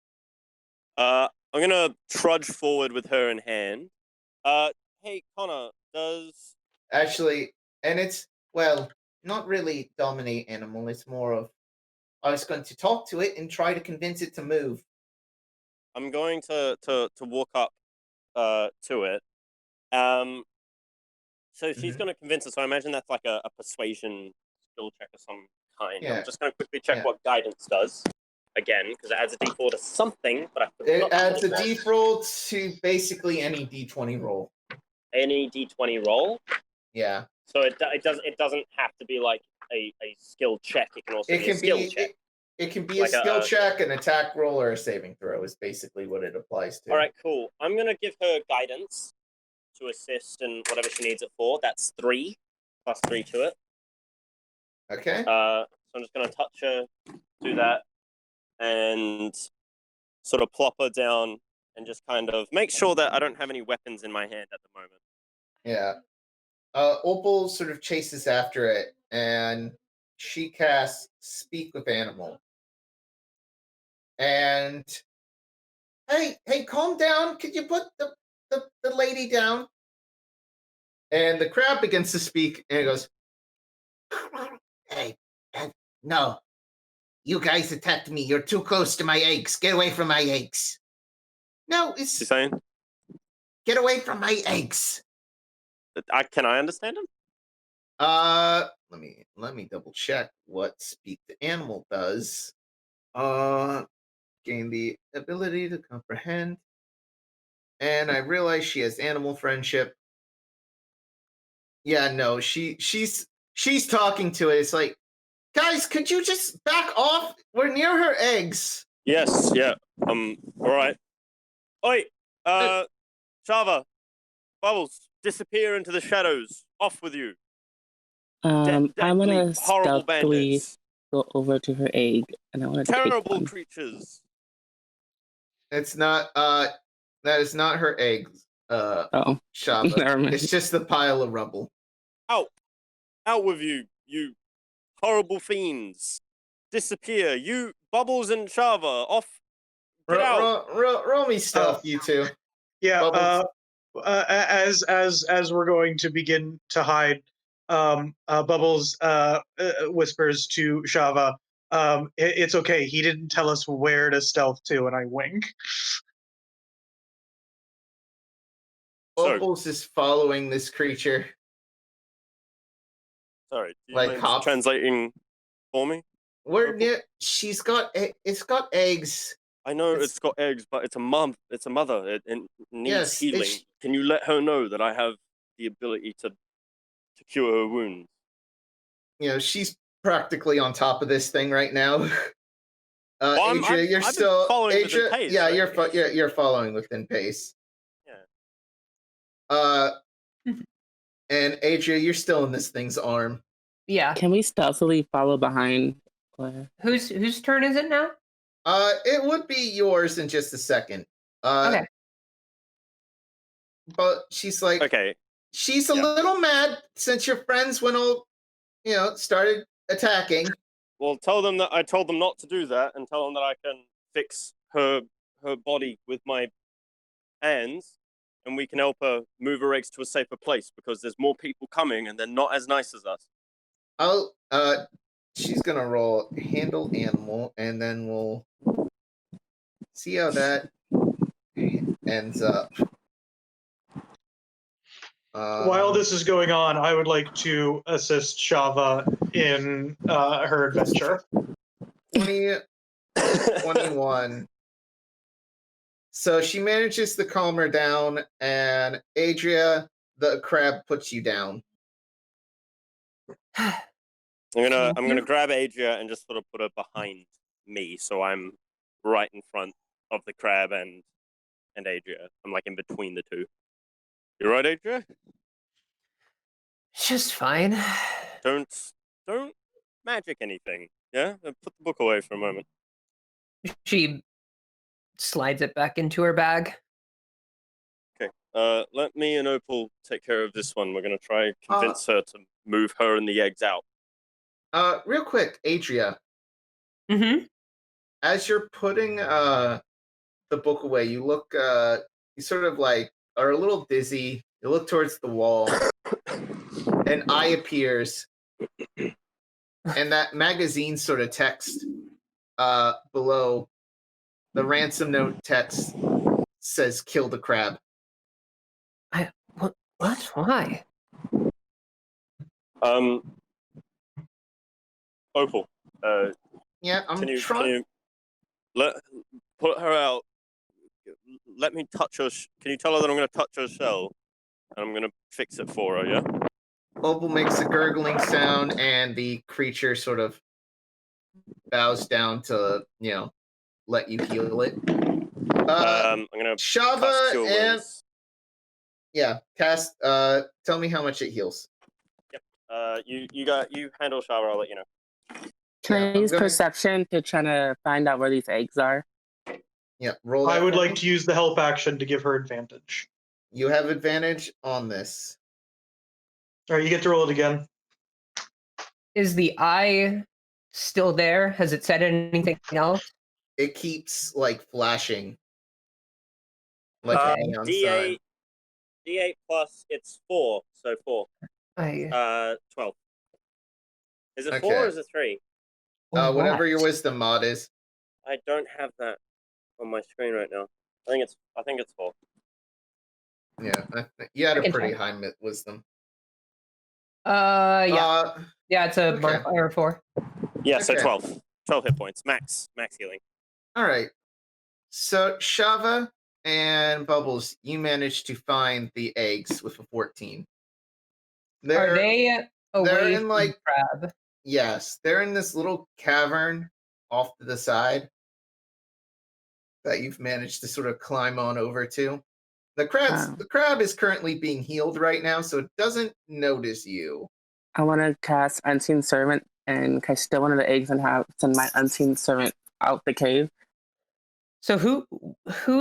[SPEAKER 2] I'm gonna trudge forward with her in hand. Hey, Connar, does...
[SPEAKER 1] Actually, and it's, well, not really Dominate Animal. It's more of, I was going to talk to it and try to convince it to move.
[SPEAKER 2] I'm going to walk up to it. So she's going to convince us. So I imagine that's like a persuasion skill check of some kind.
[SPEAKER 1] Yeah.
[SPEAKER 2] I'm just going to quickly check what guidance does. Again, because it adds a d4 to something, but
[SPEAKER 1] it adds a d4 to basically any d20 roll.
[SPEAKER 2] Any d20 roll?
[SPEAKER 1] Yeah.
[SPEAKER 2] So it doesn't have to be like a skill check. It can also be a skill check.
[SPEAKER 1] It can be like a skill check, an attack roll, or a saving throw is basically what it applies to.
[SPEAKER 2] All right, cool. I'm going to give her guidance to assist and whatever she needs it for. That's 3, plus 3 to it.
[SPEAKER 1] Okay.
[SPEAKER 2] So I'm just going to touch her, do that, and sort of plop her down and just kind of make sure that I don't have any weapons in my hand at the moment.
[SPEAKER 1] Yeah. Opal sort of chases after it, and she casts Speak with Animal. And hey, calm down. Could you put the lady down? And the crab begins to speak, and it goes, hey, no. You guys attacked me. You're too close to my eggs. Get away from my eggs. No, it's...
[SPEAKER 2] She's saying?
[SPEAKER 1] Get away from my eggs.
[SPEAKER 2] Can I understand him?
[SPEAKER 1] Let me double check what Speak the Animal does. Gain the ability to comprehend. And I realize she has animal friendship. Yeah, no, she's talking to it. It's like, guys, could you just back off? We're near her eggs.
[SPEAKER 2] Yes, yeah. All right. Oi, Shava, Bubbles, disappear into the shadows. Off with you.
[SPEAKER 5] I'm gonna
[SPEAKER 2] horrible
[SPEAKER 5] stealthily
[SPEAKER 2] bandits.
[SPEAKER 5] Go over to her egg, and I want to
[SPEAKER 2] terrible
[SPEAKER 5] take one.
[SPEAKER 2] creatures.
[SPEAKER 1] It's not. That is not her eggs.
[SPEAKER 5] Oh,
[SPEAKER 1] Shava.
[SPEAKER 5] never mind.
[SPEAKER 1] It's just the pile of rubble.
[SPEAKER 2] Out with you, you horrible fiends! Disappear, you Bubbles and Shava. Off. Get out.
[SPEAKER 1] Roll me stealth, you two.
[SPEAKER 4] Yeah. As we're going to begin to hide, Bubbles whispers to Shava, it's okay. He didn't tell us where to stealth to, and I wink.
[SPEAKER 1] Bubbles is following this creature.
[SPEAKER 2] Sorry, do you
[SPEAKER 1] like
[SPEAKER 2] mind translating for me?
[SPEAKER 1] We're near. It's got eggs.
[SPEAKER 2] I know it's got eggs, but it's a mother. It needs healing.
[SPEAKER 1] Can
[SPEAKER 2] you let her know that I have the ability to cure her wounds.
[SPEAKER 1] You know, she's practically on top of this thing right now.
[SPEAKER 2] Well,
[SPEAKER 1] Adria, you're
[SPEAKER 2] I've been
[SPEAKER 1] still
[SPEAKER 2] following within
[SPEAKER 1] Adria.
[SPEAKER 2] pace,
[SPEAKER 1] Yeah,
[SPEAKER 2] right?
[SPEAKER 1] you're following within pace.
[SPEAKER 2] Yeah.
[SPEAKER 1] And Adria, you're still in this thing's arm.
[SPEAKER 3] Yeah.
[SPEAKER 5] Can we stealthily follow behind Claire?
[SPEAKER 3] Whose turn is it now?
[SPEAKER 1] It would be yours in just a second.
[SPEAKER 3] Okay.
[SPEAKER 1] But she's like,
[SPEAKER 2] Okay.
[SPEAKER 1] she's a little mad since your friends went all, started attacking.
[SPEAKER 2] Well, tell them that I told them not to do that, and tell them that I can fix her body with my hands, and we can help her move her eggs to a safer place because there's more people coming, and they're not as nice as us.
[SPEAKER 1] She's gonna roll handle animal, and then we'll see how that ends up.
[SPEAKER 4] While this is going on, I would like to assist Shava in her adventure.
[SPEAKER 1] 21. So she manages to calm her down, and Adria, the crab, puts you down.
[SPEAKER 2] I'm gonna grab Adria and just sort of put her behind me, so I'm right in front of the crab and Adria. I'm like in between the two. You right, Adria?
[SPEAKER 3] Just fine.
[SPEAKER 2] Don't magic anything. Yeah, put the book away for a moment.
[SPEAKER 3] She slides it back into her bag.
[SPEAKER 2] Okay. Let me and Opal take care of this one. We're gonna try convince her to move her and the eggs out.
[SPEAKER 1] Real quick, Adria.
[SPEAKER 3] Mm-hmm.
[SPEAKER 1] As you're putting the book away, you look you sort of like are a little dizzy. You look towards the wall. An eye appears, and that magazine sort of text below the ransom note text says "Kill the crab."
[SPEAKER 3] What? Why?
[SPEAKER 2] Opal.
[SPEAKER 1] Yeah, I'm
[SPEAKER 2] Can
[SPEAKER 1] trying.
[SPEAKER 2] you put her out? Let me touch her. Can you tell her that I'm going to touch her shell, and I'm going to fix it for her? Yeah.
[SPEAKER 1] Opal makes a gurgling sound, and the creature sort of bows down to let you heal it.
[SPEAKER 2] I'm going to
[SPEAKER 1] Shava
[SPEAKER 2] cast Cure
[SPEAKER 1] and
[SPEAKER 2] Wounds.
[SPEAKER 1] cast. Tell me how much it heals.
[SPEAKER 2] Yep. You handle Shava. I'll let you know.
[SPEAKER 5] Can I use perception to try to find out where these eggs are?
[SPEAKER 1] Yeah, roll.
[SPEAKER 4] I would like to use the help action to give her advantage.
[SPEAKER 1] You have advantage on this.
[SPEAKER 4] All right, you get to roll it again.
[SPEAKER 3] Is the eye still there? Has it said anything else?
[SPEAKER 1] It keeps like flashing. Like
[SPEAKER 3] Okay.
[SPEAKER 1] a neon sign.
[SPEAKER 2] D8 plus it's 4, so 4. 12. Is it 4 or is it 3?
[SPEAKER 1] Whatever your wisdom mod is.
[SPEAKER 2] I don't have that on my screen right now. I think it's 4.
[SPEAKER 1] Yeah, you had a pretty high wisdom.
[SPEAKER 3] Yeah. Yeah, it's a
[SPEAKER 1] okay.
[SPEAKER 3] modifier 4.
[SPEAKER 2] Yeah, so 12. 12 hit points. Max healing.
[SPEAKER 1] All right. So Shava and Bubbles, you managed to find the eggs with a 14.
[SPEAKER 3] Are they away
[SPEAKER 1] in
[SPEAKER 3] from
[SPEAKER 1] like
[SPEAKER 3] the crab?
[SPEAKER 1] Yes, they're in this little cavern off to the side that you've managed to sort of climb on over to. The crab is currently being healed right now, so it doesn't notice you.
[SPEAKER 5] I want to cast Unseen Servant and cast still one of the eggs and send my Unseen Servant out the cave.
[SPEAKER 3] So who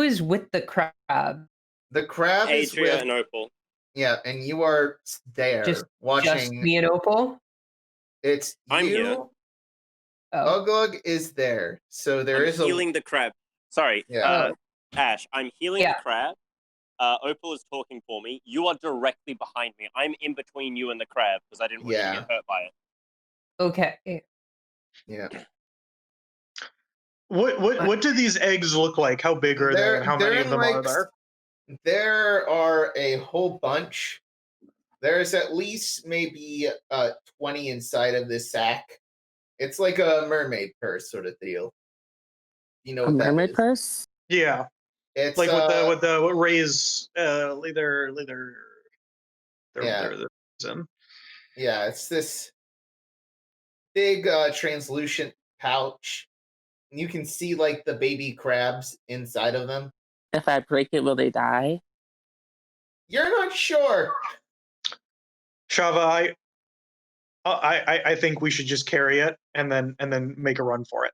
[SPEAKER 3] is with the crab?
[SPEAKER 1] The crab is with
[SPEAKER 2] and Opal.
[SPEAKER 1] Yeah, and you are there watching.
[SPEAKER 3] Just me and Opal?
[SPEAKER 1] It's you.
[SPEAKER 2] I'm here.
[SPEAKER 1] Oulug is there, so I'm
[SPEAKER 2] healing the crab. Sorry, Ashe. I'm healing the crab. Opal is talking for me. You are directly behind me. I'm in between you and the crab because I didn't want you to get hurt by it.
[SPEAKER 3] Okay.
[SPEAKER 1] Yeah.
[SPEAKER 4] What do these eggs look like? How big are they, and how many of them are there?
[SPEAKER 1] There are a whole bunch. There's at least maybe 20 inside of this sack. It's like a mermaid purse sort of deal. You know what that is?
[SPEAKER 5] Mermaid purse?
[SPEAKER 4] Yeah.
[SPEAKER 1] It's
[SPEAKER 4] like with the rays, either
[SPEAKER 1] Yeah.
[SPEAKER 4] the reason.
[SPEAKER 1] Yeah, it's this big translucent pouch. You can see like the baby crabs inside of them.
[SPEAKER 5] If I break it, will they die?
[SPEAKER 1] You're not sure.
[SPEAKER 4] Shava, I think we should just carry it and then make a run for it.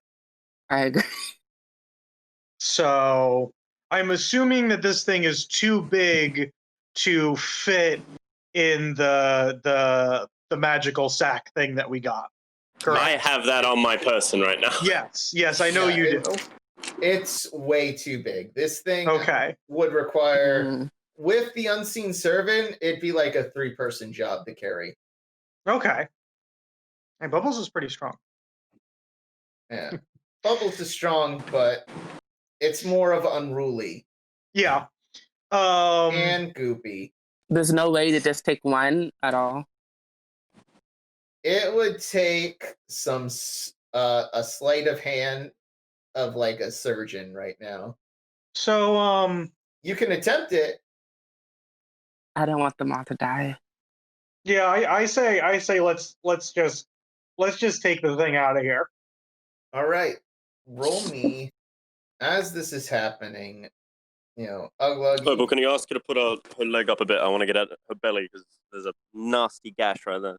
[SPEAKER 5] I agree.
[SPEAKER 4] So I'm assuming that this thing is too big to fit in the magical sack thing that we got. Correct?
[SPEAKER 2] I have that on my person right now.
[SPEAKER 4] Yes, I know you do.
[SPEAKER 1] It's way too big. This thing
[SPEAKER 4] Okay.
[SPEAKER 1] would require,
[SPEAKER 5] Mm.
[SPEAKER 1] with the unseen servant, it'd be like a 3-person job to carry.
[SPEAKER 4] Okay. And Bubbles is pretty strong.
[SPEAKER 1] Yeah. Bubbles is strong, but it's more of unruly
[SPEAKER 4] Yeah.
[SPEAKER 1] and goopy.
[SPEAKER 5] There's no way to just take one at all.
[SPEAKER 1] It would take some a sleight of hand of like a surgeon right now.
[SPEAKER 4] So
[SPEAKER 1] You can attempt it.
[SPEAKER 5] I don't want them all to die.
[SPEAKER 4] yeah, I say let's just take the thing out of here.
[SPEAKER 1] All right. Roll me as this is happening. Oulug.
[SPEAKER 2] Oh, but can you ask her to put her leg up a bit? I want to get at her belly because there's a nasty gash right there.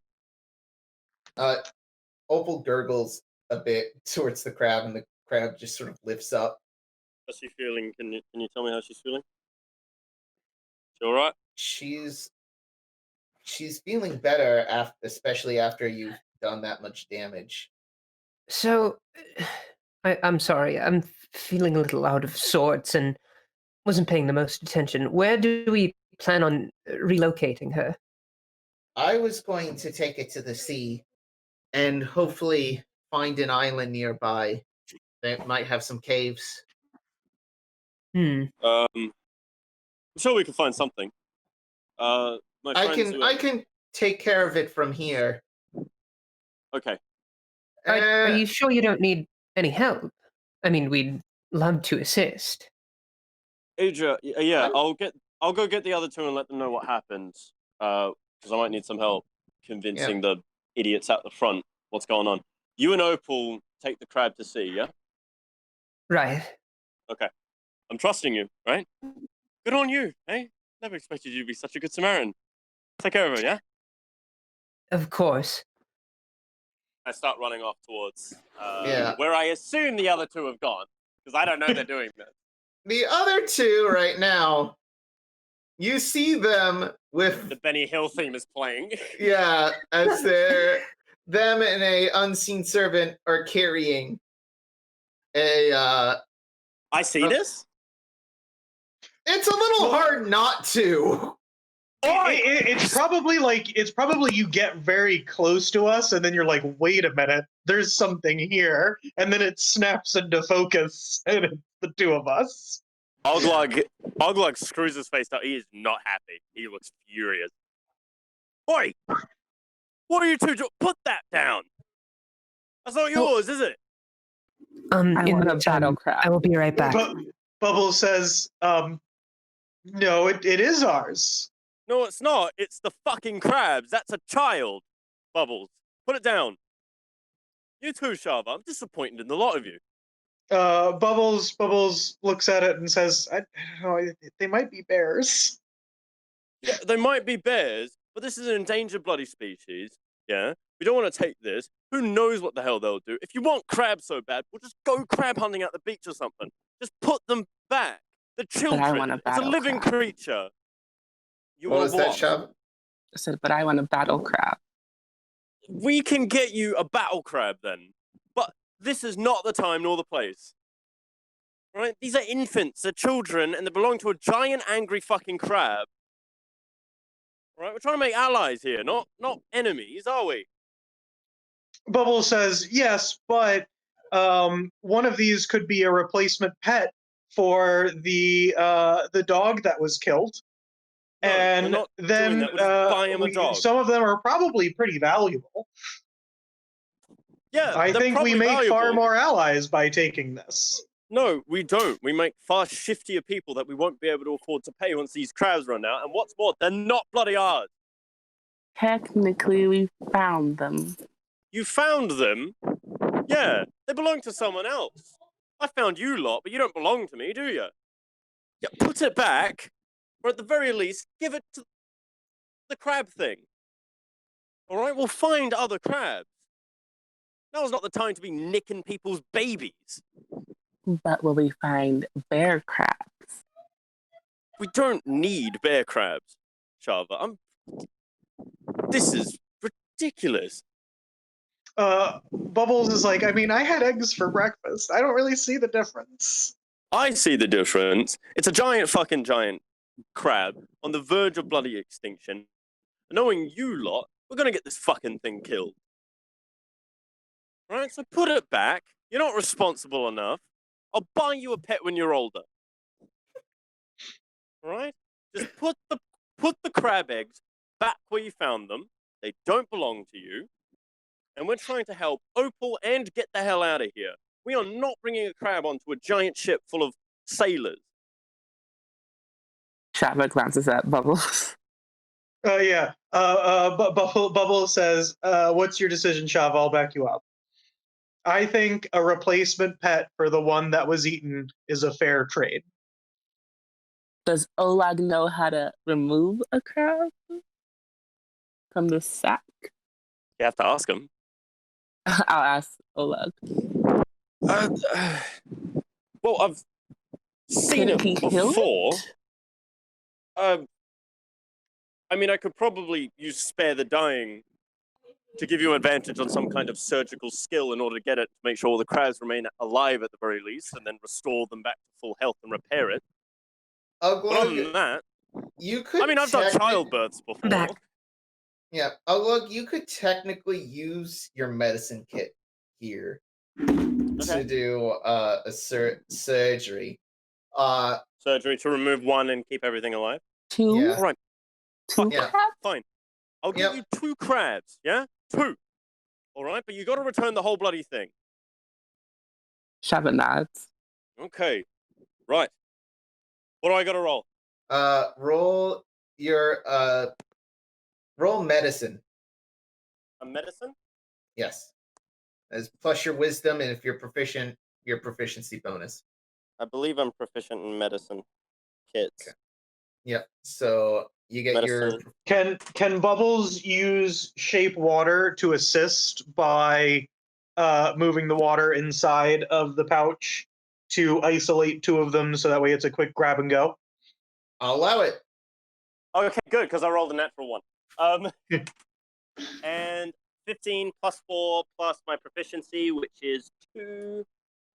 [SPEAKER 1] Opal gurgles a bit towards the crab, and the crab just sort of lifts up.
[SPEAKER 2] How's she feeling? Can you tell me how she's feeling? She all right?
[SPEAKER 1] She's feeling better, especially after you've done that much damage.
[SPEAKER 3] So, I'm sorry. I'm feeling a little out of sorts and wasn't paying the most attention. Where do we plan on relocating her?
[SPEAKER 1] I was going to take it to the sea and hopefully find an island nearby that might have some caves.
[SPEAKER 3] Hmm.
[SPEAKER 2] I'm sure we can find something. My friends
[SPEAKER 1] I can take care of it from here.
[SPEAKER 2] Okay.
[SPEAKER 3] Are you sure you don't need any help? I mean, we'd love to assist.
[SPEAKER 2] Adria, yeah,
[SPEAKER 1] I'm-
[SPEAKER 2] I'll go get the other two and let them know what happened. Because I might need some help convincing the idiots at the front what's going on. You and Opal take the crab to sea, yeah?
[SPEAKER 3] Right.
[SPEAKER 2] Okay. I'm trusting you, right? Good on you, eh? Never expected you to be such a good Samaritan. Take care of her, yeah?
[SPEAKER 3] Of course.
[SPEAKER 2] I start running off towards
[SPEAKER 1] Yeah.
[SPEAKER 2] where I assume the other two have gone, because I don't know they're doing this.
[SPEAKER 1] The other two right now, you see them with
[SPEAKER 2] The Benny Hill theme is playing.
[SPEAKER 1] as them and a unseen servant are carrying a
[SPEAKER 2] I see this?
[SPEAKER 1] it's a little hard not to.
[SPEAKER 4] It's probably you get very close to us and then you're like, wait a minute, there's something here, and then it snaps into focus and it's the two of us.
[SPEAKER 2] Oulug screws his face out. He is not happy. He looks furious. Oi! What are you two doing? Put that down! That's not yours, is it?
[SPEAKER 5] I
[SPEAKER 3] In
[SPEAKER 5] want a
[SPEAKER 3] the
[SPEAKER 5] battle
[SPEAKER 3] time,
[SPEAKER 5] crab.
[SPEAKER 3] I will be right back.
[SPEAKER 4] Bubbles says, no, it is ours.
[SPEAKER 2] No, it's not. It's the fucking crabs. That's a child. Bubbles. Put it down. You too, Shava. I'm disappointed in the lot of you.
[SPEAKER 4] Bubbles looks at it and says, I don't know, they might be bears.
[SPEAKER 2] Yeah, they might be bears, but this is an endangered bloody species. Yeah? We don't want to take this. Who knows what the hell they'll do? If you want crabs so bad, we'll just go crab hunting at the beach or something. Just put them back. The children.
[SPEAKER 5] want a
[SPEAKER 2] It's a
[SPEAKER 5] battle
[SPEAKER 2] living
[SPEAKER 5] crab.
[SPEAKER 2] creature. You
[SPEAKER 1] What
[SPEAKER 2] want
[SPEAKER 1] was that, Shava?
[SPEAKER 5] I said, but I want a battle crab.
[SPEAKER 2] We can get you a battle crab then. But this is not the time nor the place. Right? These are infants, they're children, and they belong to a giant angry fucking crab. Right? We're trying to make allies here, not enemies, are we?
[SPEAKER 4] Bubbles says, yes, but one of these could be a replacement pet for the dog that was killed.
[SPEAKER 2] No, we're
[SPEAKER 4] And
[SPEAKER 2] not
[SPEAKER 4] then
[SPEAKER 2] doing that. We'll just buy him a dog.
[SPEAKER 4] some of them are probably pretty valuable.
[SPEAKER 2] Yeah,
[SPEAKER 4] I
[SPEAKER 2] they're
[SPEAKER 4] think we
[SPEAKER 2] probably
[SPEAKER 4] make far
[SPEAKER 2] valuable.
[SPEAKER 4] more allies by taking this.
[SPEAKER 2] No, we don't. We make far shiftier people that we won't be able to afford to pay once these crabs run out. And what's more, they're not bloody ours.
[SPEAKER 5] Technically, we found them.
[SPEAKER 2] You found them? Yeah, they belong to someone else. I found you lot, but you don't belong to me, do you? Yeah, put it back, or at the very least, give it to the crab thing. All right, we'll find other crabs. Now's not the time to be nicking people's babies.
[SPEAKER 5] But will we find bear crabs?
[SPEAKER 2] We don't need bear crabs, Shava. This is ridiculous.
[SPEAKER 4] Bubbles is like, I mean, I had eggs for breakfast. I don't really see the difference.
[SPEAKER 2] I see the difference. It's a giant crab on the verge of bloody extinction. Knowing you lot, we're gonna get this fucking thing killed. Right, so put it back. You're not responsible enough. I'll buy you a pet when you're older. All right? Just put the crab eggs back where you found them. They don't belong to you. And we're trying to help Opal and get the hell out of here. We are not bringing a crab onto a giant ship full of sailors.
[SPEAKER 5] Shava glances at Bubbles.
[SPEAKER 4] Yeah. Bubbles says, what's your decision, Shava? I'll back you up. I think a replacement pet for the one that was eaten is a fair trade.
[SPEAKER 5] Does Oulug know how to remove a crab from the sack?
[SPEAKER 2] You have to ask him.
[SPEAKER 5] I'll ask Oulug.
[SPEAKER 2] Well, I've seen
[SPEAKER 5] Could he
[SPEAKER 2] it
[SPEAKER 5] kill
[SPEAKER 2] before.
[SPEAKER 5] it?
[SPEAKER 2] I mean, I could probably use Spare the Dying to give you an advantage on some kind of surgical skill in order to get it to make sure all the crabs remain alive at the very least, and then restore them back to full health and repair it. But other than that,
[SPEAKER 1] you could.
[SPEAKER 2] I mean, I've done childbirths before.
[SPEAKER 3] Back.
[SPEAKER 1] Yeah, Oulug, you could technically use your medicine kit here to do a surgery.
[SPEAKER 2] Surgery to remove one and keep everything alive?
[SPEAKER 5] Two?
[SPEAKER 1] Yeah.
[SPEAKER 2] All right,
[SPEAKER 5] Two
[SPEAKER 1] Yeah.
[SPEAKER 5] crabs?
[SPEAKER 2] fine. I'll give you 2 crabs, yeah? 2. All right, but you got to return the whole bloody thing.
[SPEAKER 5] Shava nods.
[SPEAKER 2] Okay, right. What do I got to roll?
[SPEAKER 1] Roll your roll medicine.
[SPEAKER 2] A medicine?
[SPEAKER 1] Yes. As plus your wisdom, and if you're proficient, your proficiency bonus.
[SPEAKER 2] I believe I'm proficient in medicine kits.
[SPEAKER 1] Okay. Yep. So you get
[SPEAKER 2] Medicine.
[SPEAKER 4] Can Bubbles use shape water to assist by moving the water inside of the pouch to isolate 2 of them so that way it's a quick grab and go?
[SPEAKER 1] I'll allow it.
[SPEAKER 2] Okay, good, because I rolled a natural 1. And 15 plus 4 plus my proficiency, which is 2.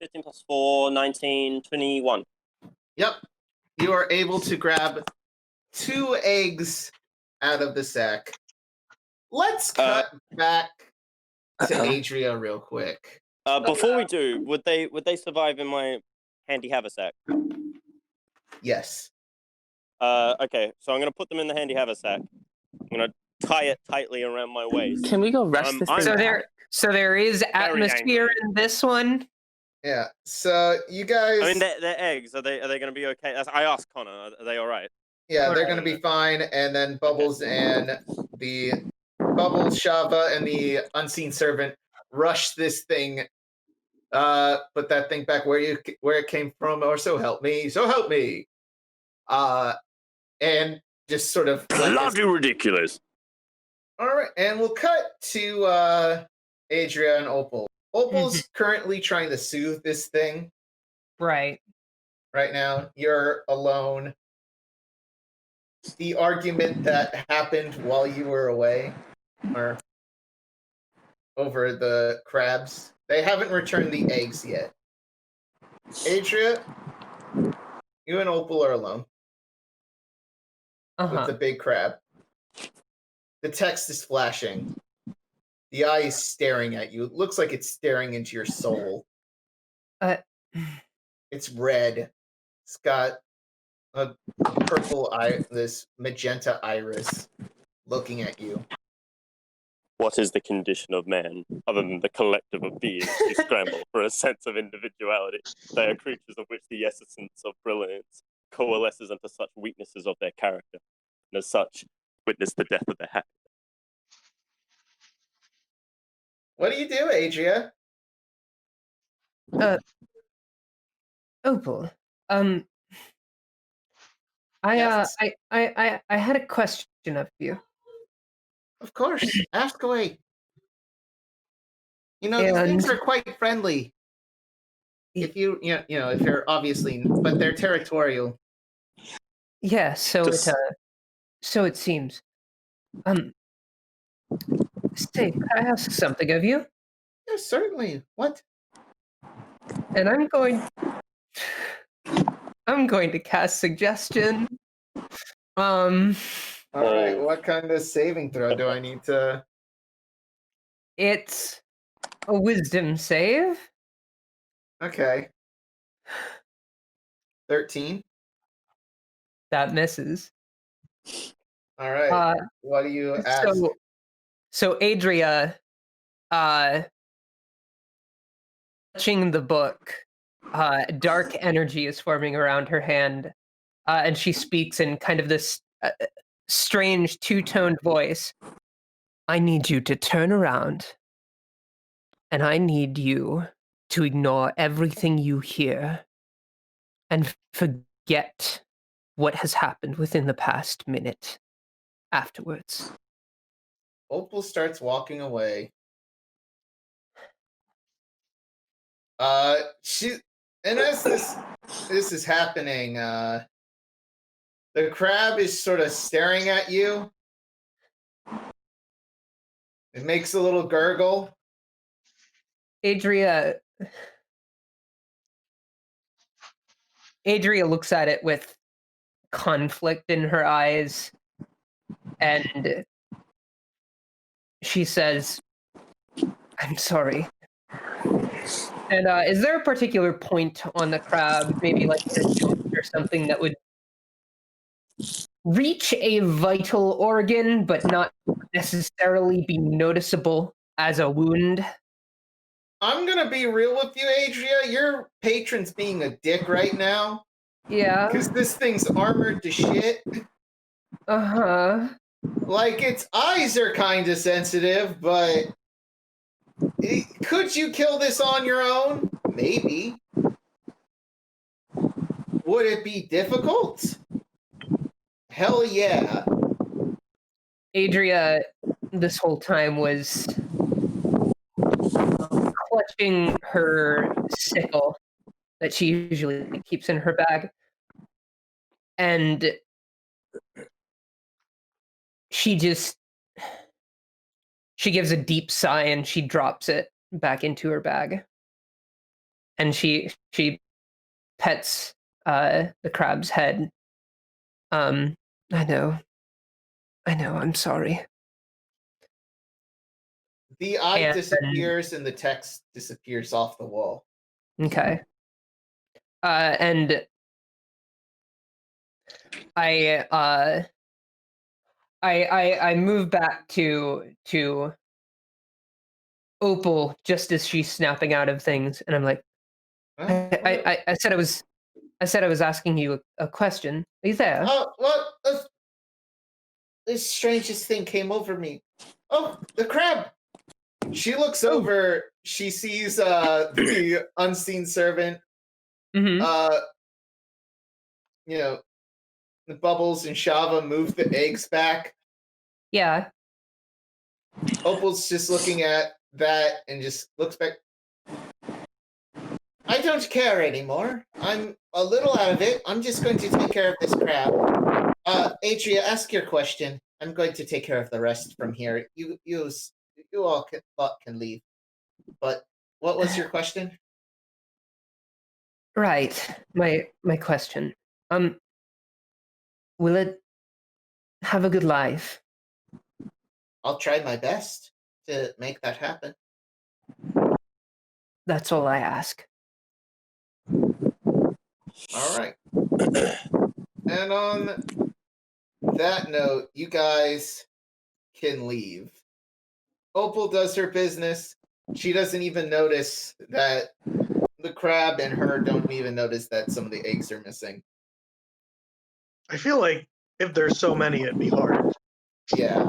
[SPEAKER 2] 15 plus 4, 19, 21.
[SPEAKER 1] Yep. You are able to grab 2 eggs out of the sack. Let's cut back to Adria real quick.
[SPEAKER 2] Before we do, would they survive in my handy haversack?
[SPEAKER 1] Yes.
[SPEAKER 2] Okay, so I'm gonna put them in the handy haversack. I'm gonna tie it tightly around my waist.
[SPEAKER 5] Can we go rush this thing?
[SPEAKER 3] So there is atmosphere in this one.
[SPEAKER 1] Yeah. So you guys.
[SPEAKER 2] I mean, they're eggs. Are they gonna be okay? I asked Connar. Are they all right?
[SPEAKER 1] Yeah, they're gonna be fine. And then Bubbles and the Bubbles, Shava, and the unseen servant rush this thing. Put that thing back where it came from, or so help me. So help me. And just sort of
[SPEAKER 2] bloody ridiculous.
[SPEAKER 1] All right, and we'll cut to Adria and Opal. Opal's currently trying to soothe this thing.
[SPEAKER 3] Right
[SPEAKER 1] now. You're alone. The argument that happened while you were away, or over the crabs, they haven't returned the eggs yet. Adria, you and Opal are alone with the big crab. The text is flashing. The eye is staring at you. It looks like it's staring into your soul. It's red. It's got a purple eye, this magenta iris looking at you.
[SPEAKER 2] What is the condition of man, other than the collective of beings who scramble for a sense of individuality? They are creatures of which the essence of brilliance coalesces into such weaknesses of their character, and as such, witness the death of their happiness.
[SPEAKER 1] What do you do, Adria?
[SPEAKER 3] Opal.
[SPEAKER 1] Yes.
[SPEAKER 3] I had a question of you.
[SPEAKER 1] Of course. Ask away. You know, these
[SPEAKER 3] And
[SPEAKER 1] things are quite friendly. If if you're obviously, but they're territorial.
[SPEAKER 3] yeah, so
[SPEAKER 2] Just-
[SPEAKER 3] so it seems. Say, could I ask something of you?
[SPEAKER 1] Yes, certainly. What?
[SPEAKER 3] And I'm going to cast suggestion.
[SPEAKER 1] All right.
[SPEAKER 2] Oh.
[SPEAKER 1] What kind of saving throw do I need to?
[SPEAKER 3] It's a wisdom save.
[SPEAKER 1] Okay. 13.
[SPEAKER 3] That misses.
[SPEAKER 1] All right. What do you ask?
[SPEAKER 3] So Adria, touching the book, dark energy is forming around her hand, and she speaks in kind of this strange two-toned voice. I need you to turn around, and I need you to ignore everything you hear and forget what has happened within the past minute afterwards.
[SPEAKER 1] Opal starts walking away. She and as this is happening, the crab is sort of staring at you. It makes a little gurgle.
[SPEAKER 3] Adria looks at it with conflict in her eyes, and she says, I'm sorry. And is there a particular point on the crab, maybe like a joint or something, that would reach a vital organ but not necessarily be noticeable as a wound?
[SPEAKER 1] I'm gonna be real with you, Adria. Your patron's being a dick right now.
[SPEAKER 3] Yeah.
[SPEAKER 1] Because this thing's armored to shit.
[SPEAKER 3] Uh-huh.
[SPEAKER 1] Like, its eyes are kind of sensitive, but could you kill this on your own? Maybe. Would it be difficult? Hell yeah.
[SPEAKER 3] Adria, this whole time, was clutching her sickle that she usually keeps in her bag. And she gives a deep sigh and she drops it back into her bag. And she pets the crab's head. I know, I'm sorry.
[SPEAKER 1] The eye
[SPEAKER 3] And-
[SPEAKER 1] disappears and the text disappears off the wall.
[SPEAKER 3] Okay. And I move back to Opal just as she's snapping out of things, and I'm like, I said I was asking you a question. Are you there?
[SPEAKER 1] Oh, what? This strangest thing came over me. Oh, the crab! She looks over. She sees the unseen servant.
[SPEAKER 3] Mm-hmm.
[SPEAKER 1] The Bubbles and Shava move the eggs back.
[SPEAKER 3] Yeah.
[SPEAKER 1] Opal's just looking at that and just looks back. I don't care anymore. I'm a little out of it. I'm just going to take care of this crab. Adria, ask your question. I'm going to take care of the rest from here. You all can leave. But what was your question?
[SPEAKER 3] Right. My question. Will it have a good life?
[SPEAKER 1] I'll try my best to make that happen.
[SPEAKER 3] That's all I ask.
[SPEAKER 1] All right. And on that note, you guys can leave. Opal does her business. She doesn't even notice that the crab and her don't even notice that some of the eggs are missing.
[SPEAKER 4] I feel like if there's so many, it'd be hard.
[SPEAKER 1] Yeah.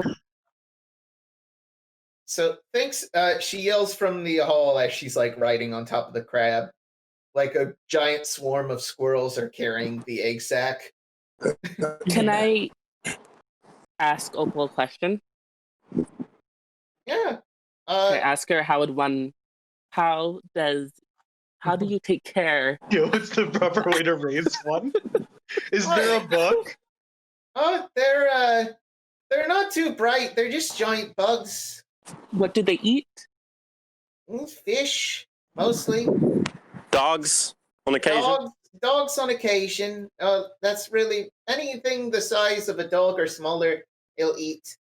[SPEAKER 1] So thanks. She yells from the hall as she's like riding on top of the crab, like a giant swarm of squirrels are carrying the egg sack.
[SPEAKER 5] Can I ask Opal a question?
[SPEAKER 1] Yeah.
[SPEAKER 5] Can I ask her how do you take care?
[SPEAKER 4] Yo, what's the proper way to raise one? Is there a book?
[SPEAKER 1] They're not too bright. They're just giant bugs.
[SPEAKER 5] What do they eat?
[SPEAKER 1] Fish, mostly.
[SPEAKER 2] Dogs on occasion.
[SPEAKER 1] Dogs on occasion. That's really anything the size of a dog or smaller, it'll eat.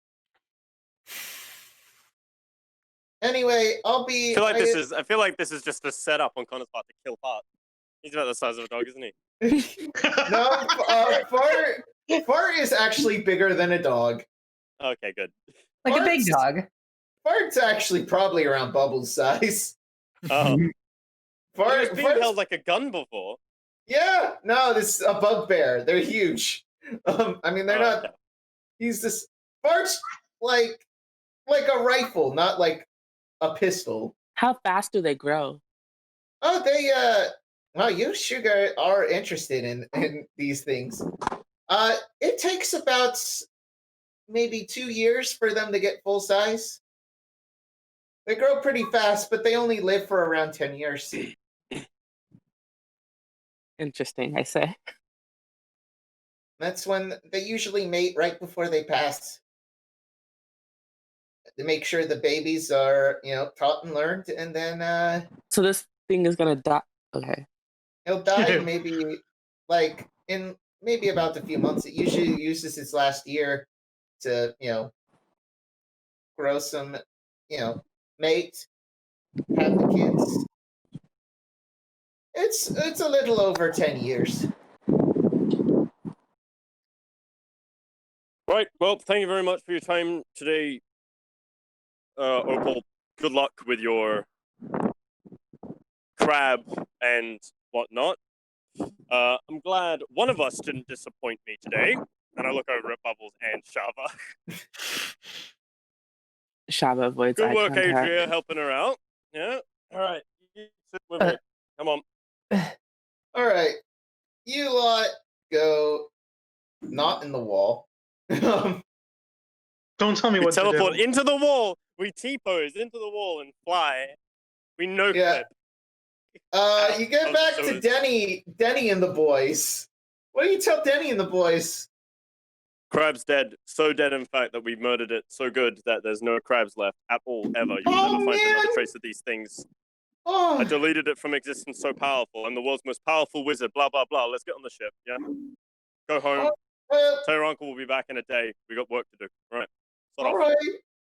[SPEAKER 1] Anyway, I
[SPEAKER 2] feel like this is just a setup on Connor's part to kill Hart. He's about the size of a dog, isn't he?
[SPEAKER 1] No, Fart is actually bigger than a dog.
[SPEAKER 2] Okay, good.
[SPEAKER 3] Like a big dog.
[SPEAKER 1] Fart's actually probably around Bubbles' size.
[SPEAKER 2] Oh.
[SPEAKER 1] Fart's
[SPEAKER 2] been held like a gun before.
[SPEAKER 1] Yeah, no, this is a bugbear. They're huge. I mean, they're not.
[SPEAKER 2] Okay.
[SPEAKER 1] He's this. Fart's like a rifle, not like a pistol.
[SPEAKER 5] How fast do they grow?
[SPEAKER 1] Oh, they. Well, you sugar are interested in these things. It takes about maybe 2 years for them to get full size. They grow pretty fast, but they only live for around 10 years.
[SPEAKER 5] Interesting, I say.
[SPEAKER 1] That's when they usually mate right before they pass. To make sure the babies are, taught and learned, and then
[SPEAKER 5] So this thing is gonna die. Okay.
[SPEAKER 1] he'll die maybe in about a few months. It usually uses its last year to, grow some, mate, have the kids. It's a little over 10 years.
[SPEAKER 2] Right. Well, thank you very much for your time today, Opal. Good luck with your crab and whatnot. I'm glad one of us didn't disappoint me today. And I look over at Bubbles and Shava.
[SPEAKER 5] Shava avoids
[SPEAKER 2] Good
[SPEAKER 5] eye
[SPEAKER 2] work,
[SPEAKER 5] contact.
[SPEAKER 2] Adria, helping her out. Yeah. All right. You sit with me. Come on.
[SPEAKER 1] All right. You lot go not in the wall.
[SPEAKER 4] Don't tell me
[SPEAKER 2] We
[SPEAKER 4] what to
[SPEAKER 2] teleport
[SPEAKER 4] do.
[SPEAKER 2] into the wall. We T-pose into the wall and fly. We no clip.
[SPEAKER 1] You get back to Denny and the boys. What do you tell Denny and the boys?
[SPEAKER 2] Crab's dead. So dead, in fact, that we murdered it so good that there's no crabs left at all, ever. You will never find another trace of these things. I deleted it from existence so powerful. I'm the world's most powerful wizard, blah, blah, blah. Let's get on the ship, yeah? Go home. Tell your uncle we'll be back in a day. We got work to do. All right.
[SPEAKER 1] All right.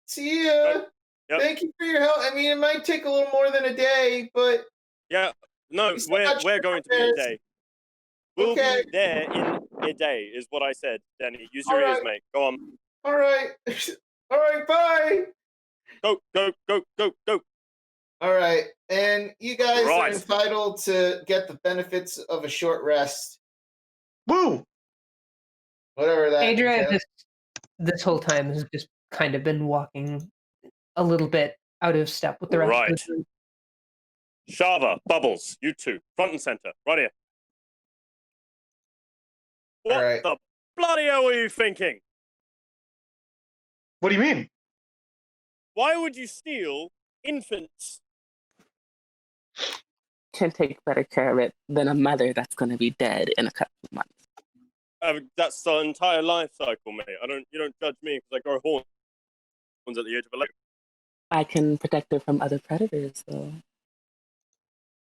[SPEAKER 1] See ya. Yep. Thank you for your help. I mean, it might take a little more than a day, but...
[SPEAKER 2] Yeah. No, we're going to be a day. We'll be there in a day, is what I said, Danny. Use your ears, mate. Go on.
[SPEAKER 1] All right. All right, bye.
[SPEAKER 2] Go, go, go, go, go.
[SPEAKER 1] All right. And you guys are entitled to get the benefits of a short rest.
[SPEAKER 4] Woo!
[SPEAKER 1] Whatever that is.
[SPEAKER 3] Adria this whole time has just kind of been walking a little bit out of step with the rest of the group.
[SPEAKER 2] Shava, Bubbles, you two, front and center, right here. What the bloody hell were you thinking?
[SPEAKER 4] What do you mean?
[SPEAKER 2] Why would you steal infants?
[SPEAKER 5] Can take better care of it than a mother that's going to be dead in a couple of months.
[SPEAKER 2] That's the entire life cycle, mate. You don't judge me because I grow horns at the age of 11.
[SPEAKER 5] I can protect her from other predators, though.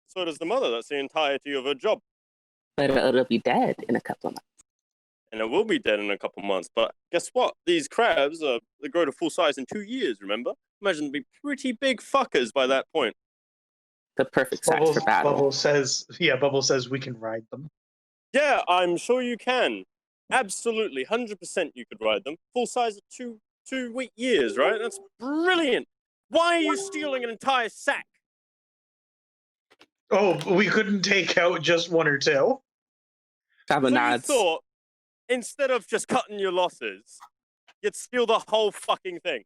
[SPEAKER 2] So does the mother. That's the entirety of her job.
[SPEAKER 5] But it'll be dead in a couple of months.
[SPEAKER 2] And it will be dead in a couple months. But guess what? These crabs, they grow to full size in 2 years, remember? Imagine they'd be pretty big fuckers by that point.
[SPEAKER 5] The perfect size for battle.
[SPEAKER 4] Bubbles says we can ride them.
[SPEAKER 2] Yeah, I'm sure you can. Absolutely, 100% you could ride them. Full size of 2 years, right? That's brilliant. Why are you stealing an entire sack?
[SPEAKER 4] Oh, we couldn't take out just one or two.
[SPEAKER 2] So you thought, instead of just cutting your losses, you'd steal the whole fucking thing.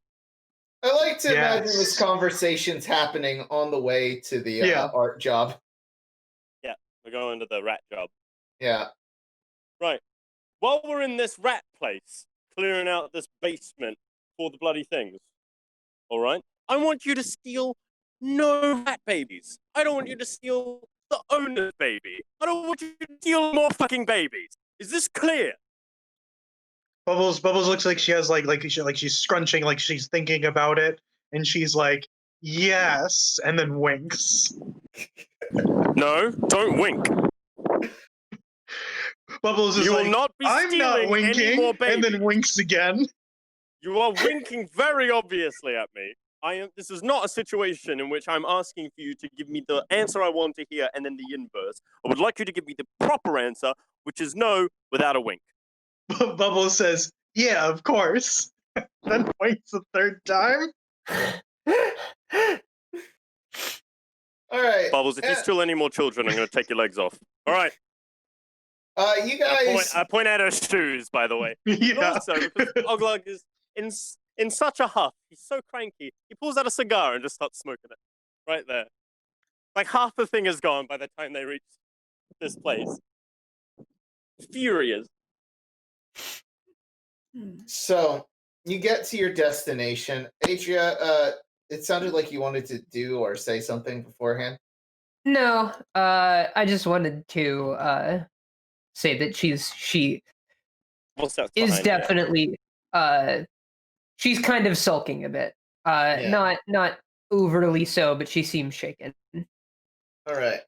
[SPEAKER 1] I like to imagine
[SPEAKER 4] Yes.
[SPEAKER 1] this conversation's happening on the way to the
[SPEAKER 4] Yeah.
[SPEAKER 1] art job.
[SPEAKER 2] We're going to the rat job.
[SPEAKER 1] Yeah.
[SPEAKER 2] Right. While we're in this rat place, clearing out this basement for the bloody things, all right? I want you to steal no rat babies. I don't want you to steal the owner's baby. I don't want you to steal more fucking babies. Is this clear?
[SPEAKER 4] Bubbles looks like she has she's scrunching, like she's thinking about it, and she's like, yes, and then winks.
[SPEAKER 2] No, don't wink.
[SPEAKER 4] Bubbles is
[SPEAKER 2] You
[SPEAKER 4] like,
[SPEAKER 2] will not be
[SPEAKER 4] I'm not
[SPEAKER 2] stealing any
[SPEAKER 4] winking,
[SPEAKER 2] more
[SPEAKER 4] and
[SPEAKER 2] babies.
[SPEAKER 4] then winks again.
[SPEAKER 2] You are winking very obviously at me. This is not a situation in which I'm asking for you to give me the answer I want to hear and then the inverse. I would like you to give me the proper answer, which is no, without a wink.
[SPEAKER 4] Bubbles says, yeah, of course. Then winks a third time.
[SPEAKER 1] All right.
[SPEAKER 2] Bubbles, if you steal any more children, I'm going to take your legs off. All right.
[SPEAKER 1] You guys.
[SPEAKER 2] I point at her shoes, by the way. And
[SPEAKER 4] Yeah.
[SPEAKER 2] also, because Oulug is in such a huff, he's so cranky, he pulls out a cigar and just starts smoking it. Right there. Like half the thing is gone by the time they reach this place. Furious.
[SPEAKER 1] So you get to your destination, Adria. It sounded like you wanted to do or say something beforehand.
[SPEAKER 3] No, I just wanted to say that she
[SPEAKER 2] What's that
[SPEAKER 3] is
[SPEAKER 2] behind you?
[SPEAKER 3] definitely she's kind of sulking a bit.
[SPEAKER 1] Yeah.
[SPEAKER 3] Not overly so, but she seems shaken.
[SPEAKER 1] All right.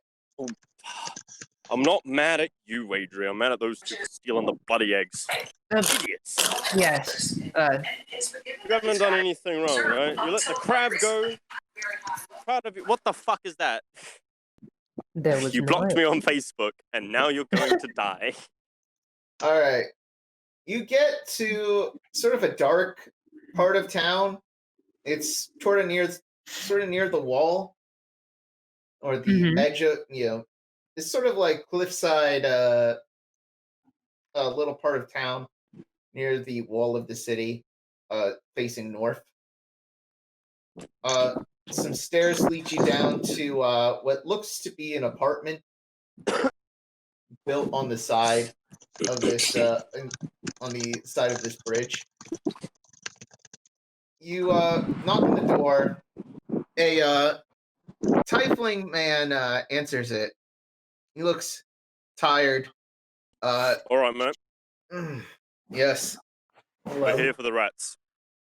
[SPEAKER 2] I'm not mad at you, Adria. I'm mad at those two stealing the bloody eggs. Idiots.
[SPEAKER 3] Yes.
[SPEAKER 2] You haven't done anything wrong, right? You let the crab go. Proud of you. What the fuck is that?
[SPEAKER 3] There was
[SPEAKER 2] You blocked
[SPEAKER 3] no-
[SPEAKER 2] me on Facebook, and now you're going to die.
[SPEAKER 1] All right. You get to sort of a dark part of town. It's sort of near the wall or the
[SPEAKER 3] Mhm.
[SPEAKER 1] edge of, it's sort of like cliffside, a little part of town near the wall of the city, facing north. Some stairs lead you down to what looks to be an apartment built on the side of this, on the side of this bridge. You knock on the door. A Tiefling man answers it. He looks tired.
[SPEAKER 2] All right, mate.
[SPEAKER 1] Yes.
[SPEAKER 2] We're here for the rats.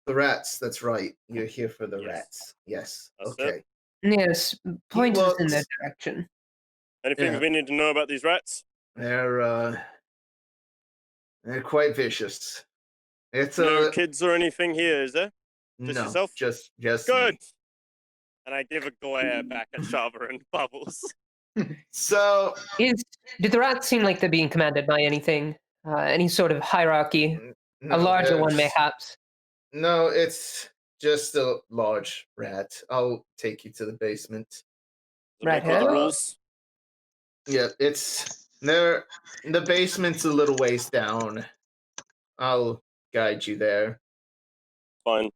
[SPEAKER 1] The rats. That's right. You're here for the
[SPEAKER 2] Yes.
[SPEAKER 1] rats. Yes.
[SPEAKER 2] That's
[SPEAKER 1] Okay.
[SPEAKER 3] Yes, point us in that
[SPEAKER 1] looks-
[SPEAKER 3] direction.
[SPEAKER 2] Anything
[SPEAKER 1] Yeah.
[SPEAKER 2] we need to know about these rats?
[SPEAKER 1] They're quite vicious. It's
[SPEAKER 2] No kids or anything here, is there? Just
[SPEAKER 1] no,
[SPEAKER 2] yourself?
[SPEAKER 1] just
[SPEAKER 2] Good.
[SPEAKER 1] me.
[SPEAKER 2] And I give a glare back at Shava and Bubbles.
[SPEAKER 1] So
[SPEAKER 3] Do the rats seem like they're being commanded by anything? Any sort of hierarchy?
[SPEAKER 1] no,
[SPEAKER 3] A larger one,
[SPEAKER 1] there's-
[SPEAKER 3] mayhaps.
[SPEAKER 1] No, it's just a large rat. I'll take you to the basement.
[SPEAKER 2] Does it make all the
[SPEAKER 3] Right-o.
[SPEAKER 2] rules?
[SPEAKER 1] Yeah, it's there. The basement's a little ways down. I'll guide you there.
[SPEAKER 2] Fine.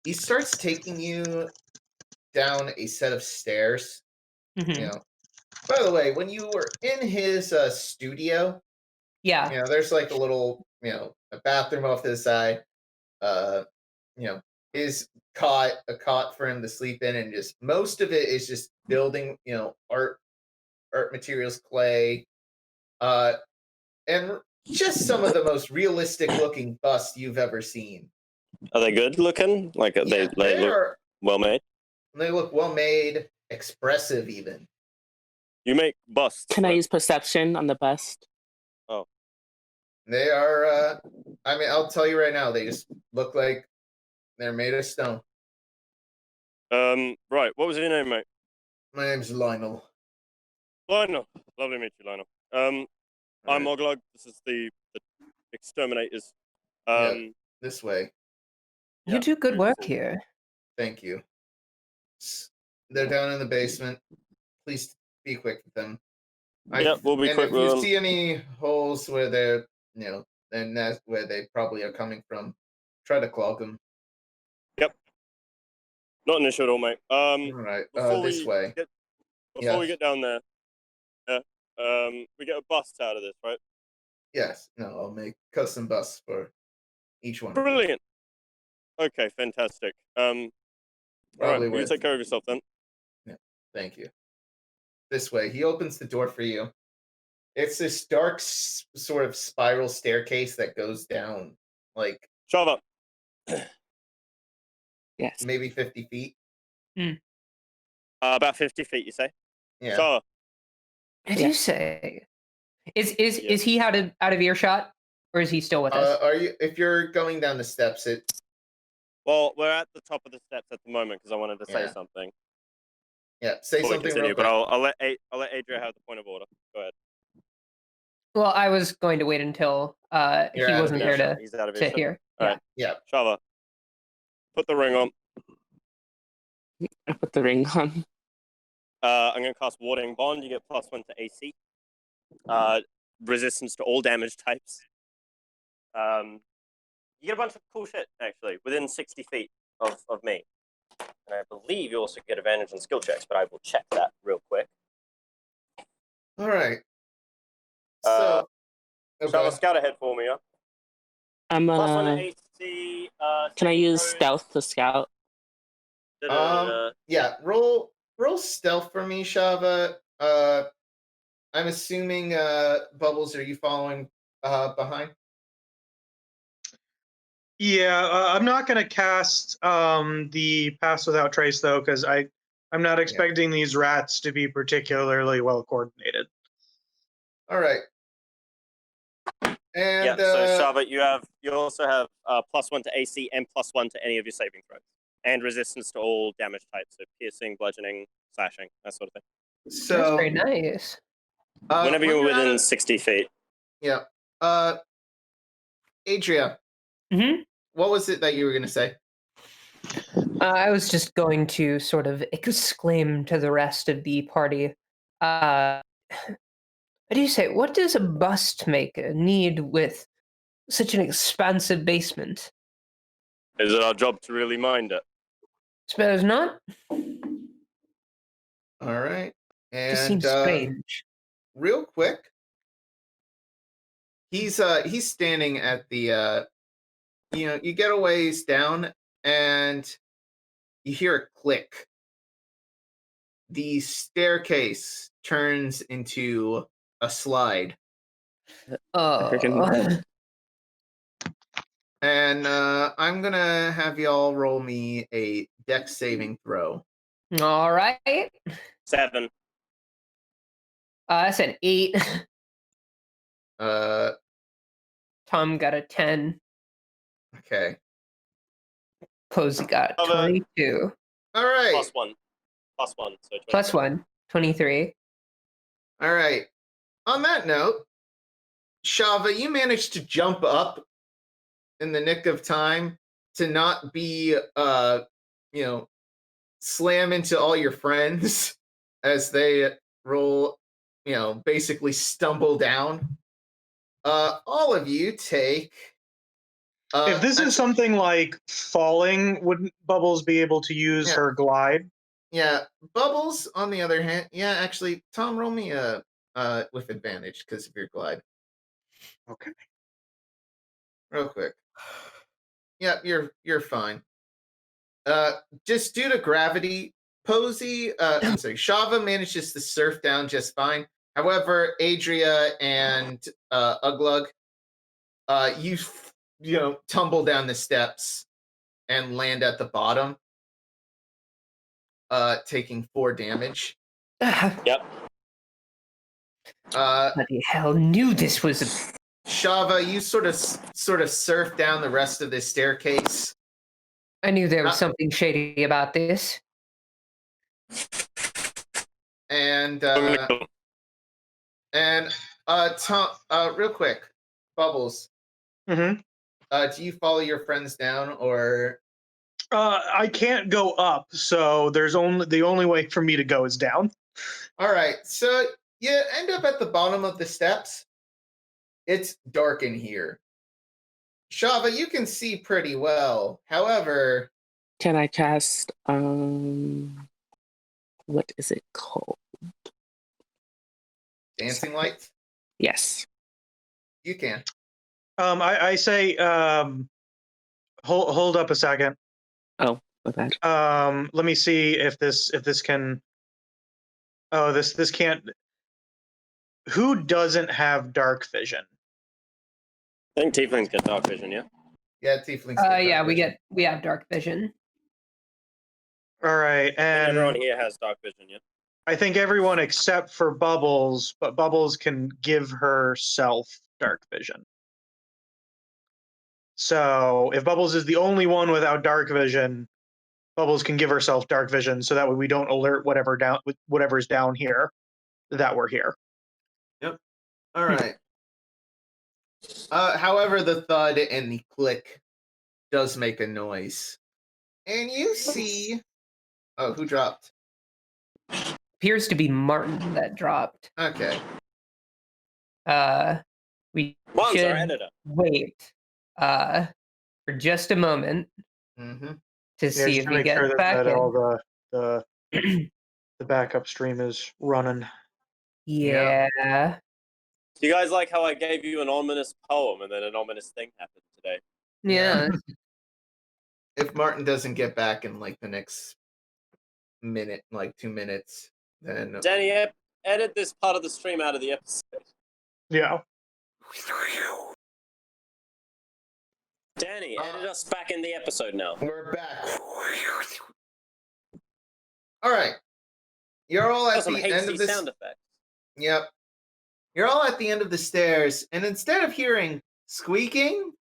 [SPEAKER 1] He starts taking you down a set of stairs.
[SPEAKER 3] Mhm.
[SPEAKER 1] By the way, when you were in his studio,
[SPEAKER 3] Yeah.
[SPEAKER 1] there's like a little, a bathroom off to the side. His a cot for him to sleep in, and just most of it is just building, art materials, clay, and just some of the most realistic looking busts you've ever seen.
[SPEAKER 2] Are they good looking? Like they look well made?
[SPEAKER 1] They look well made, expressive even.
[SPEAKER 2] You make busts.
[SPEAKER 5] Can I
[SPEAKER 2] right?
[SPEAKER 5] use perception on the bust?
[SPEAKER 1] They are, I'll tell you right now, they just look like they're made of stone.
[SPEAKER 2] Right. What was your name, mate?
[SPEAKER 1] My name's Lionel.
[SPEAKER 2] Lionel. Lovely to meet you, Lionel. I'm
[SPEAKER 1] Alright,
[SPEAKER 2] Oulug. This is the exterminators.
[SPEAKER 1] this way.
[SPEAKER 3] You
[SPEAKER 2] Yeah,
[SPEAKER 3] do good work
[SPEAKER 2] beautiful.
[SPEAKER 3] here.
[SPEAKER 1] Thank you. They're down in the basement. Please be quick with them.
[SPEAKER 2] Yeah, we'll be
[SPEAKER 1] and
[SPEAKER 2] quick
[SPEAKER 1] if
[SPEAKER 2] with
[SPEAKER 1] you
[SPEAKER 2] them.
[SPEAKER 1] see any holes where they're, where they probably are coming from, try to clog him.
[SPEAKER 2] Not an issue at all, mate.
[SPEAKER 1] All right, this way.
[SPEAKER 2] Before we
[SPEAKER 1] Yes.
[SPEAKER 2] get down there, we get a bust out of this, right?
[SPEAKER 1] Yes. No, I'll make custom busts for each one.
[SPEAKER 2] Brilliant. Okay, fantastic. All right,
[SPEAKER 1] Probably
[SPEAKER 2] you
[SPEAKER 1] worth.
[SPEAKER 2] take care of yourself then.
[SPEAKER 1] Thank you. This way. He opens the door for you. It's this dark sort of spiral staircase that goes down like
[SPEAKER 2] Shava.
[SPEAKER 5] Yes.
[SPEAKER 1] maybe 50 feet.
[SPEAKER 2] About 50 feet, you say?
[SPEAKER 1] Yeah.
[SPEAKER 2] Shava.
[SPEAKER 3] I do say. Is he out of earshot, or is he still with us?
[SPEAKER 1] Are you? If you're going down the steps,
[SPEAKER 2] Well, we're at the top of the steps at the moment because I wanted to say
[SPEAKER 1] Yeah.
[SPEAKER 2] something.
[SPEAKER 1] Yeah. Say
[SPEAKER 2] Before we
[SPEAKER 1] something
[SPEAKER 2] continue,
[SPEAKER 1] real
[SPEAKER 2] but
[SPEAKER 1] quick.
[SPEAKER 2] I'll let Adria have the point of order. Go ahead.
[SPEAKER 3] Well, I was going to wait until he
[SPEAKER 1] You're out of
[SPEAKER 3] wasn't there
[SPEAKER 2] earshot.
[SPEAKER 3] to
[SPEAKER 2] He's out of
[SPEAKER 3] sit
[SPEAKER 2] earshot.
[SPEAKER 3] here.
[SPEAKER 2] All
[SPEAKER 3] Yeah.
[SPEAKER 2] right.
[SPEAKER 1] Yeah.
[SPEAKER 2] Shava. Put the ring on.
[SPEAKER 5] I put the ring on.
[SPEAKER 2] I'm going to cast Warding Bond. You get +1 to AC. Resistance to all damage types. You get a bunch of cool shit, actually, within 60 feet of me. And I believe you also get advantage on skill checks, but I will check that real quick.
[SPEAKER 1] All right. So,
[SPEAKER 2] Shava, scout ahead for me, yeah?
[SPEAKER 5] I'm
[SPEAKER 2] +1 to
[SPEAKER 5] gonna.
[SPEAKER 2] AC.
[SPEAKER 5] Can I use
[SPEAKER 2] throws.
[SPEAKER 5] stealth to scout?
[SPEAKER 1] Yeah. Roll stealth for me, Shava. I'm assuming Bubbles. Are you following behind?
[SPEAKER 4] Yeah, I'm not going to cast the Pass Without Trace, though, because I'm not expecting these rats to be particularly well coordinated.
[SPEAKER 1] All right. And
[SPEAKER 2] Yeah, so Shava, you also have +1 to AC and +1 to any of your saving throws, and resistance to all damage types, so piercing, bludgeoning, slashing, that sort of thing.
[SPEAKER 3] That's
[SPEAKER 1] so
[SPEAKER 3] very nice.
[SPEAKER 2] Whenever
[SPEAKER 1] when
[SPEAKER 2] you're within
[SPEAKER 1] out of-
[SPEAKER 2] 60 feet.
[SPEAKER 1] yeah. Adria,
[SPEAKER 3] Hmm.
[SPEAKER 1] what was it that you were going to say?
[SPEAKER 3] I was just going to sort of exclaim to the rest of the party. What do you say? What does a bust maker need with such an expansive basement?
[SPEAKER 2] Is it our job to really mind it?
[SPEAKER 3] Suppose not.
[SPEAKER 1] All right.
[SPEAKER 3] Just
[SPEAKER 1] And
[SPEAKER 3] seems strange.
[SPEAKER 1] real quick, he's standing at the you get a ways down and you hear a click. The staircase turns into a slide.
[SPEAKER 5] Freaking-
[SPEAKER 1] And I'm gonna have y'all roll me a dex saving throw.
[SPEAKER 3] All right.
[SPEAKER 2] 7.
[SPEAKER 3] That's an 8.
[SPEAKER 1] Uh,
[SPEAKER 3] Tom got a 10.
[SPEAKER 1] okay.
[SPEAKER 3] Posie got
[SPEAKER 2] Cover.
[SPEAKER 3] 22.
[SPEAKER 1] All right.
[SPEAKER 2] +1. +1. So
[SPEAKER 3] Plus 1. 23.
[SPEAKER 1] All right. On that note, Shava, you managed to jump up in the nick of time to not be slam into all your friends as they roll, basically stumble down. All of you take
[SPEAKER 4] If this is something like falling, wouldn't Bubbles be able to use her glide?
[SPEAKER 1] Yeah, Bubbles, on the other hand, actually, Tom, roll me with advantage because of your glide.
[SPEAKER 4] Okay.
[SPEAKER 1] Real quick. Yeah, you're fine. Just due to gravity, Posie, Shava manages to surf down just fine. However, Adria and Oulug, you tumble down the steps and land at the bottom, taking 4 damage.
[SPEAKER 2] Yep.
[SPEAKER 3] Bloody hell, knew this was a...
[SPEAKER 1] Shava, you sort of surf down the rest of this staircase.
[SPEAKER 3] I knew there was something shady about this.
[SPEAKER 1] And Tom, real quick, Bubbles.
[SPEAKER 4] Mm-hmm.
[SPEAKER 1] Do you follow your friends down, or?
[SPEAKER 4] I can't go up, so the only way for me to go is down.
[SPEAKER 1] All right, so you end up at the bottom of the steps. It's dark in here. Shava, you can see pretty well. However,
[SPEAKER 5] Can I cast what is it called?
[SPEAKER 1] dancing lights,
[SPEAKER 5] Yes.
[SPEAKER 1] you can.
[SPEAKER 4] I say, hold up a second.
[SPEAKER 5] Oh, my bad.
[SPEAKER 4] Let me see if this can. Oh, this can't. Who doesn't have dark vision?
[SPEAKER 2] I think Tieflings get dark vision, yeah?
[SPEAKER 1] Yeah, tieflings. get
[SPEAKER 3] Yeah,
[SPEAKER 1] dark vision.
[SPEAKER 3] we have dark vision.
[SPEAKER 4] All right,
[SPEAKER 2] And everyone
[SPEAKER 4] and
[SPEAKER 2] here has dark vision, yeah?
[SPEAKER 4] I think everyone except for Bubbles, but Bubbles can give herself dark vision. So if Bubbles is the only one without dark vision, Bubbles can give herself dark vision, so that way we don't alert whatever's down here that we're here.
[SPEAKER 1] All right. However, the thud and the click does make a noise, and you see. Oh, who dropped?
[SPEAKER 3] Appears to be Martin that dropped.
[SPEAKER 1] Okay.
[SPEAKER 3] We
[SPEAKER 2] Martin's our
[SPEAKER 3] should
[SPEAKER 2] editor.
[SPEAKER 3] wait for just a moment
[SPEAKER 1] Mm-hmm.
[SPEAKER 3] to see if he gets back
[SPEAKER 4] that
[SPEAKER 3] in.
[SPEAKER 4] all the backup stream is running.
[SPEAKER 3] Yeah.
[SPEAKER 2] Do you guys like how I gave you an ominous poem and then an ominous thing happened today?
[SPEAKER 3] Yeah.
[SPEAKER 1] If Martin doesn't get back in like the next minute, like 2 minutes, then
[SPEAKER 2] Danny, edit this part of the stream out of the episode.
[SPEAKER 4] Yeah.
[SPEAKER 2] Danny, edit us back in the episode now.
[SPEAKER 1] we're back. All right. You're all
[SPEAKER 2] Got
[SPEAKER 1] at
[SPEAKER 2] some
[SPEAKER 1] the end of
[SPEAKER 2] hasty
[SPEAKER 1] this.
[SPEAKER 2] sound effects.
[SPEAKER 1] Yep. You're all at the end of the stairs, and instead of hearing squeaking,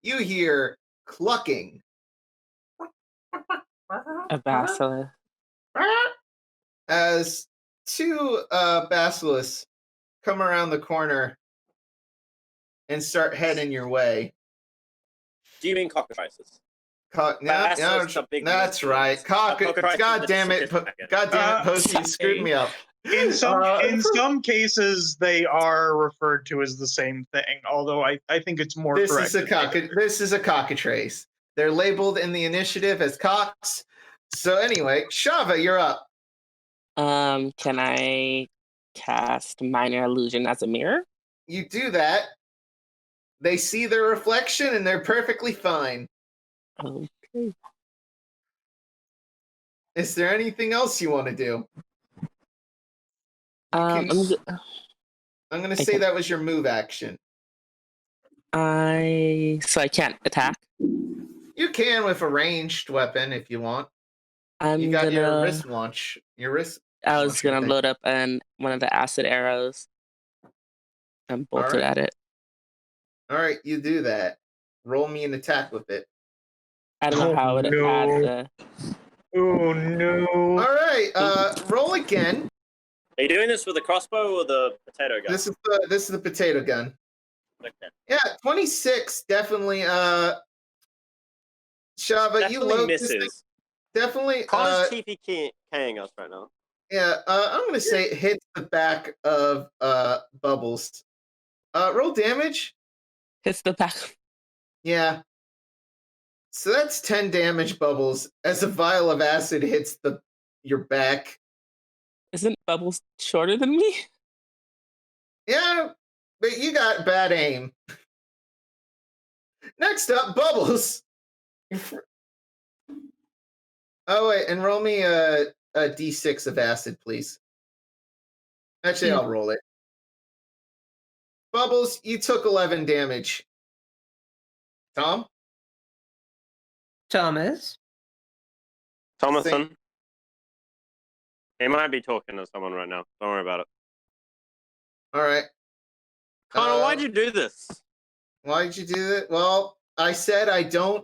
[SPEAKER 1] you hear clucking.
[SPEAKER 5] A basilisk.
[SPEAKER 1] As two basilisks come around the corner and start heading your way.
[SPEAKER 2] Do you mean cockatrices?
[SPEAKER 1] That's
[SPEAKER 2] monsters.
[SPEAKER 1] right.
[SPEAKER 2] Cockatrice is
[SPEAKER 1] God
[SPEAKER 2] the
[SPEAKER 1] damn it.
[SPEAKER 2] certificate.
[SPEAKER 1] God damn it, Posie, you screwed me up.
[SPEAKER 4] In some cases, they are referred to as the same thing. Although I think it's more
[SPEAKER 1] This
[SPEAKER 4] correct.
[SPEAKER 1] is a cockatrice. They're labeled in the initiative as cocks. So anyway, Shava, you're up.
[SPEAKER 5] Can I cast minor illusion as a mirror?
[SPEAKER 1] You do that. They see their reflection and they're perfectly fine.
[SPEAKER 5] Okay.
[SPEAKER 1] Is there anything else you want to do?
[SPEAKER 5] I'm
[SPEAKER 1] going to say that was your move action.
[SPEAKER 5] so I can't attack.
[SPEAKER 1] You can with a ranged weapon if you want. You got your wrist launch. Your wrist.
[SPEAKER 5] I was gonna load up one of the acid arrows and bolt it at it.
[SPEAKER 1] All right, you do that. Roll me an attack with it.
[SPEAKER 5] I don't know how it
[SPEAKER 4] no.
[SPEAKER 5] had
[SPEAKER 4] Oh no!
[SPEAKER 1] All right, roll again.
[SPEAKER 2] Are you doing this with the crossbow or the potato gun?
[SPEAKER 1] This is the potato gun.
[SPEAKER 2] Okay.
[SPEAKER 1] Yeah, 26 definitely. Shava, you
[SPEAKER 2] Definitely
[SPEAKER 1] load this thing.
[SPEAKER 2] misses.
[SPEAKER 1] Definitely.
[SPEAKER 2] Connor's TPKing us right now.
[SPEAKER 1] Yeah, I'm gonna say it hits the back of Bubbles. Roll damage.
[SPEAKER 5] hits the back.
[SPEAKER 1] Yeah. So that's 10 damage, Bubbles, as a vial of acid hits your back.
[SPEAKER 5] Isn't Bubbles shorter than me?
[SPEAKER 1] Yeah, but you got bad aim. Next up, Bubbles. Oh wait, and roll me a d6 of acid, please. Actually, I'll roll it. Bubbles, you took 11 damage. Tom?
[SPEAKER 3] Thomas.
[SPEAKER 2] Thomason. He might be talking to someone right now. Don't worry about it.
[SPEAKER 1] All right.
[SPEAKER 2] Connor, why'd you do this?
[SPEAKER 1] Why'd you do that? Well, I said I don't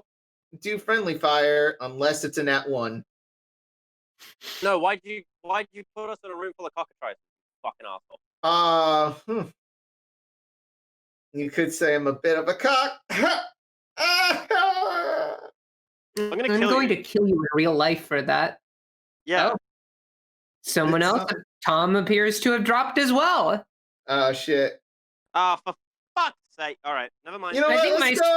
[SPEAKER 1] do friendly fire unless it's a nat 1.
[SPEAKER 2] No, why'd you put us in a room full of cockatrices? Fucking asshole.
[SPEAKER 1] You could say I'm a bit of a cock.
[SPEAKER 2] I'm
[SPEAKER 3] going
[SPEAKER 2] kill
[SPEAKER 3] to kill you in real life for that.
[SPEAKER 2] Yeah.
[SPEAKER 3] Oh. Someone else, Tom, appears to have dropped as well.
[SPEAKER 1] Oh, shit.
[SPEAKER 2] For fuck's say, all right, never mind.
[SPEAKER 1] You know
[SPEAKER 3] I
[SPEAKER 1] what?
[SPEAKER 3] think my
[SPEAKER 1] Let's go.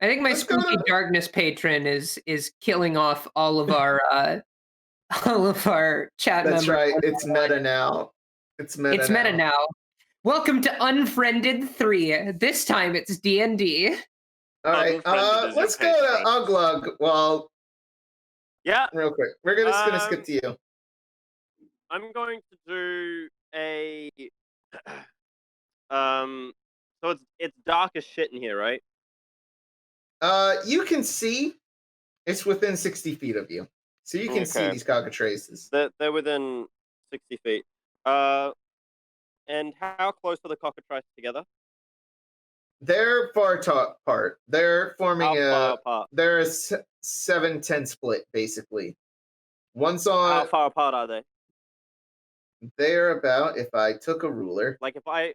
[SPEAKER 1] Let's go
[SPEAKER 3] spooky
[SPEAKER 1] to-
[SPEAKER 3] darkness patron is killing off all of our chat
[SPEAKER 1] That's
[SPEAKER 3] members.
[SPEAKER 1] right. It's meta now. It's meta
[SPEAKER 3] now. Welcome to Unfriended 3. This time it's D&D.
[SPEAKER 1] All right.
[SPEAKER 2] Unfriended is your
[SPEAKER 1] Let's go to
[SPEAKER 2] patron.
[SPEAKER 1] Oulug. Well,
[SPEAKER 2] Yeah,
[SPEAKER 1] real quick. We're gonna skip to you.
[SPEAKER 2] I'm going to do a. So it's dark as shit in here, right?
[SPEAKER 1] You can see it's within 60 feet of you. So you can see
[SPEAKER 2] Okay.
[SPEAKER 1] these cockatrices.
[SPEAKER 2] They're within 60 feet. And how close are the cockatrices together?
[SPEAKER 1] They're far apart. They're forming
[SPEAKER 2] How far apart?
[SPEAKER 1] they're a 7-10 split, basically. One's
[SPEAKER 2] How
[SPEAKER 1] on
[SPEAKER 2] far apart are they?
[SPEAKER 1] they're about, if I took a ruler,
[SPEAKER 2] Like if I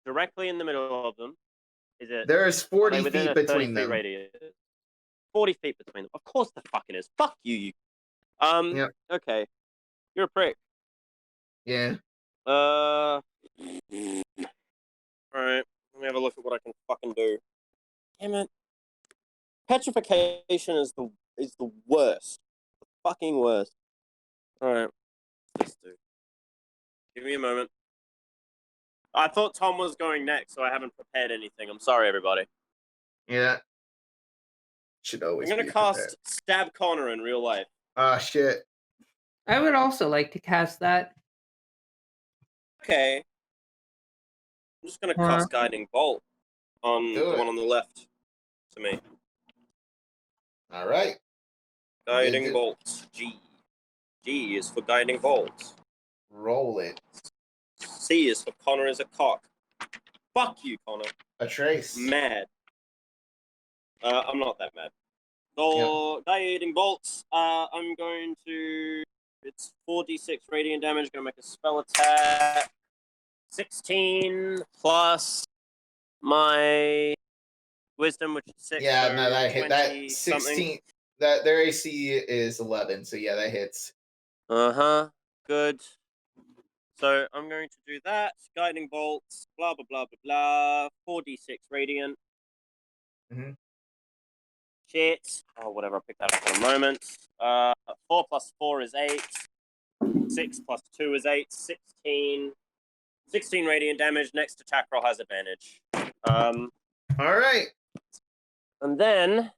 [SPEAKER 2] directly in the middle of them, is it?
[SPEAKER 1] there's
[SPEAKER 2] Are
[SPEAKER 1] 40
[SPEAKER 2] they within
[SPEAKER 1] feet
[SPEAKER 2] a 30
[SPEAKER 1] between
[SPEAKER 2] feet
[SPEAKER 1] them.
[SPEAKER 2] radius? 40 feet between them. Of course the fucking is. Fuck you.
[SPEAKER 1] Yep.
[SPEAKER 2] Okay. You're a prick.
[SPEAKER 1] Yeah.
[SPEAKER 2] Alright. Let me have a look at what I can fucking do. Damn it. Petrification is the worst. The fucking worst. Alright. Let's do. Give me a moment. I thought Tom was going next, so I haven't prepared anything. I'm sorry, everybody.
[SPEAKER 1] Yeah. Should always
[SPEAKER 2] I'm gonna
[SPEAKER 1] be
[SPEAKER 2] cast
[SPEAKER 1] prepared.
[SPEAKER 2] Stab Connar in real life.
[SPEAKER 1] Ah, shit.
[SPEAKER 3] I would also like to cast that.
[SPEAKER 2] Okay. I'm just gonna cast Guiding Bolt on
[SPEAKER 1] Do
[SPEAKER 2] the
[SPEAKER 1] it.
[SPEAKER 2] one on the left to me.
[SPEAKER 1] All right.
[SPEAKER 2] Guiding
[SPEAKER 1] Good.
[SPEAKER 2] Bolt. G. G is for Guiding Bolt.
[SPEAKER 1] Roll it.
[SPEAKER 2] C is for Connar is a cock. Fuck you, Connar.
[SPEAKER 1] A trace.
[SPEAKER 2] Mad. I'm not that mad. So, Guiding Bolts. I'm going to. It's 4d6 radiant damage. Gonna make a spell attack. 16 plus my wisdom, which is 6.
[SPEAKER 1] Yeah,
[SPEAKER 2] so
[SPEAKER 1] no, that hit. That
[SPEAKER 2] 20
[SPEAKER 1] 16.
[SPEAKER 2] something.
[SPEAKER 1] That their AC is 11, so yeah, that hits.
[SPEAKER 2] Good. So I'm going to do that. Guiding bolts. Blah blah blah blah blah. 4d6 radiant.
[SPEAKER 1] Mhm.
[SPEAKER 2] Shit. Oh, whatever. I'll pick that up in a moment. 4 plus 4 is 8. 6 plus 2 is 8. 16. 16 radiant damage. Next attack roll has advantage.
[SPEAKER 1] All right.
[SPEAKER 2] And then,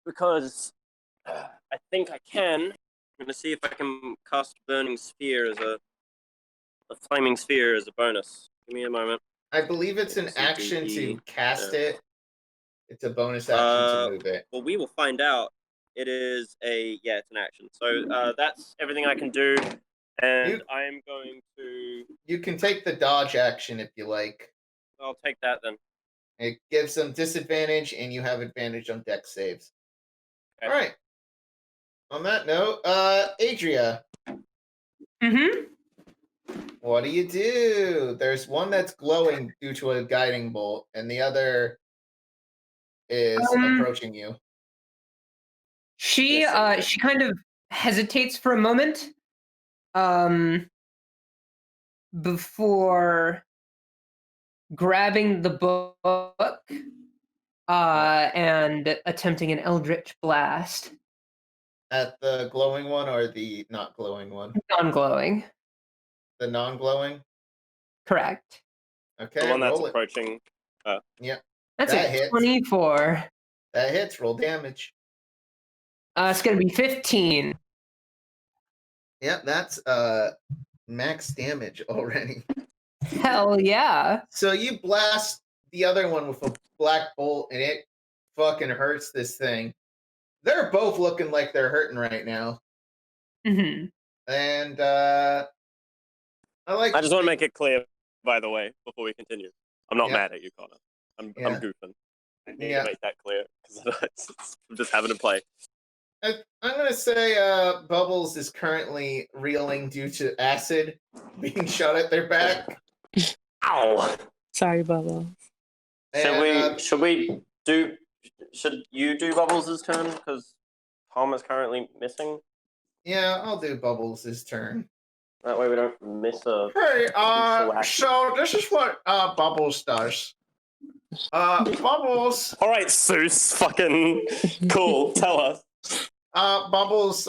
[SPEAKER 2] because I think I can, I'm going to see if I can cast Burning Sphere as a Flaming Sphere as a bonus. Give me a moment.
[SPEAKER 1] I believe it's an action to cast it. It's a bonus action to move it.
[SPEAKER 2] Well, we will find out. It is it's an action. So that's everything I can do. And I am going to...
[SPEAKER 1] You can take the dodge action if you like.
[SPEAKER 2] I'll take that then.
[SPEAKER 1] It gives them disadvantage, and you have advantage on dex saves.
[SPEAKER 2] Okay.
[SPEAKER 1] All right. On that note, Adria,
[SPEAKER 3] Mm-hmm.
[SPEAKER 1] what do? There's one that's glowing due to a guiding bolt, and the other is approaching you.
[SPEAKER 3] She kind of hesitates for a moment, before grabbing the book, and attempting an Eldritch Blast.
[SPEAKER 1] At the glowing one or the not glowing one?
[SPEAKER 3] Non-glowing.
[SPEAKER 1] The non-glowing?
[SPEAKER 3] Correct.
[SPEAKER 1] Okay,
[SPEAKER 2] The one that's
[SPEAKER 1] roll it.
[SPEAKER 2] approaching.
[SPEAKER 1] Yeah.
[SPEAKER 3] That's
[SPEAKER 1] That
[SPEAKER 3] a
[SPEAKER 1] hits.
[SPEAKER 3] 24.
[SPEAKER 1] That hits. Roll damage.
[SPEAKER 3] It's gonna be 15.
[SPEAKER 1] Yep, that's max damage already.
[SPEAKER 3] Hell yeah.
[SPEAKER 1] So you blast the other one with a black bolt, and it fucking hurts this thing. They're both looking like they're hurting right now.
[SPEAKER 3] Mm-hmm.
[SPEAKER 1] And I
[SPEAKER 2] just want to make it clear, by the way, before we continue. I'm not
[SPEAKER 1] Yeah.
[SPEAKER 2] mad at you, Connar. I'm goofing. I need to make that clear because I'm just having to play.
[SPEAKER 1] I'm gonna say Bubbles is currently reeling due to acid being shot at their back.
[SPEAKER 2] Ow!
[SPEAKER 5] Sorry, Bubba.
[SPEAKER 2] Should you do Bubbles' turn? Because Tom is currently missing.
[SPEAKER 1] Yeah, I'll do Bubbles' turn.
[SPEAKER 2] That way we don't miss a.
[SPEAKER 1] Hey,
[SPEAKER 2] action.
[SPEAKER 1] so this is what Bubbles does. Bubbles.
[SPEAKER 2] All right, Seuss. Fucking cool. Tell us.
[SPEAKER 1] Bubbles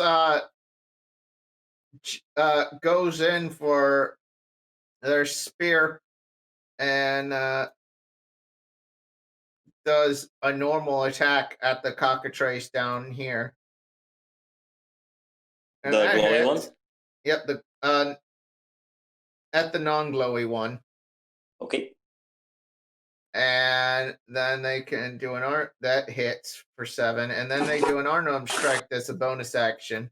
[SPEAKER 1] goes in for their spear and does a normal attack at the cockatrice down here. And
[SPEAKER 2] The
[SPEAKER 1] that
[SPEAKER 2] glowy
[SPEAKER 1] hits.
[SPEAKER 2] one?
[SPEAKER 1] Yep, the at the non-glowy one.
[SPEAKER 2] Okay.
[SPEAKER 1] And then they can do an art that hits for 7, and then they do an unarmed strike that's a bonus action.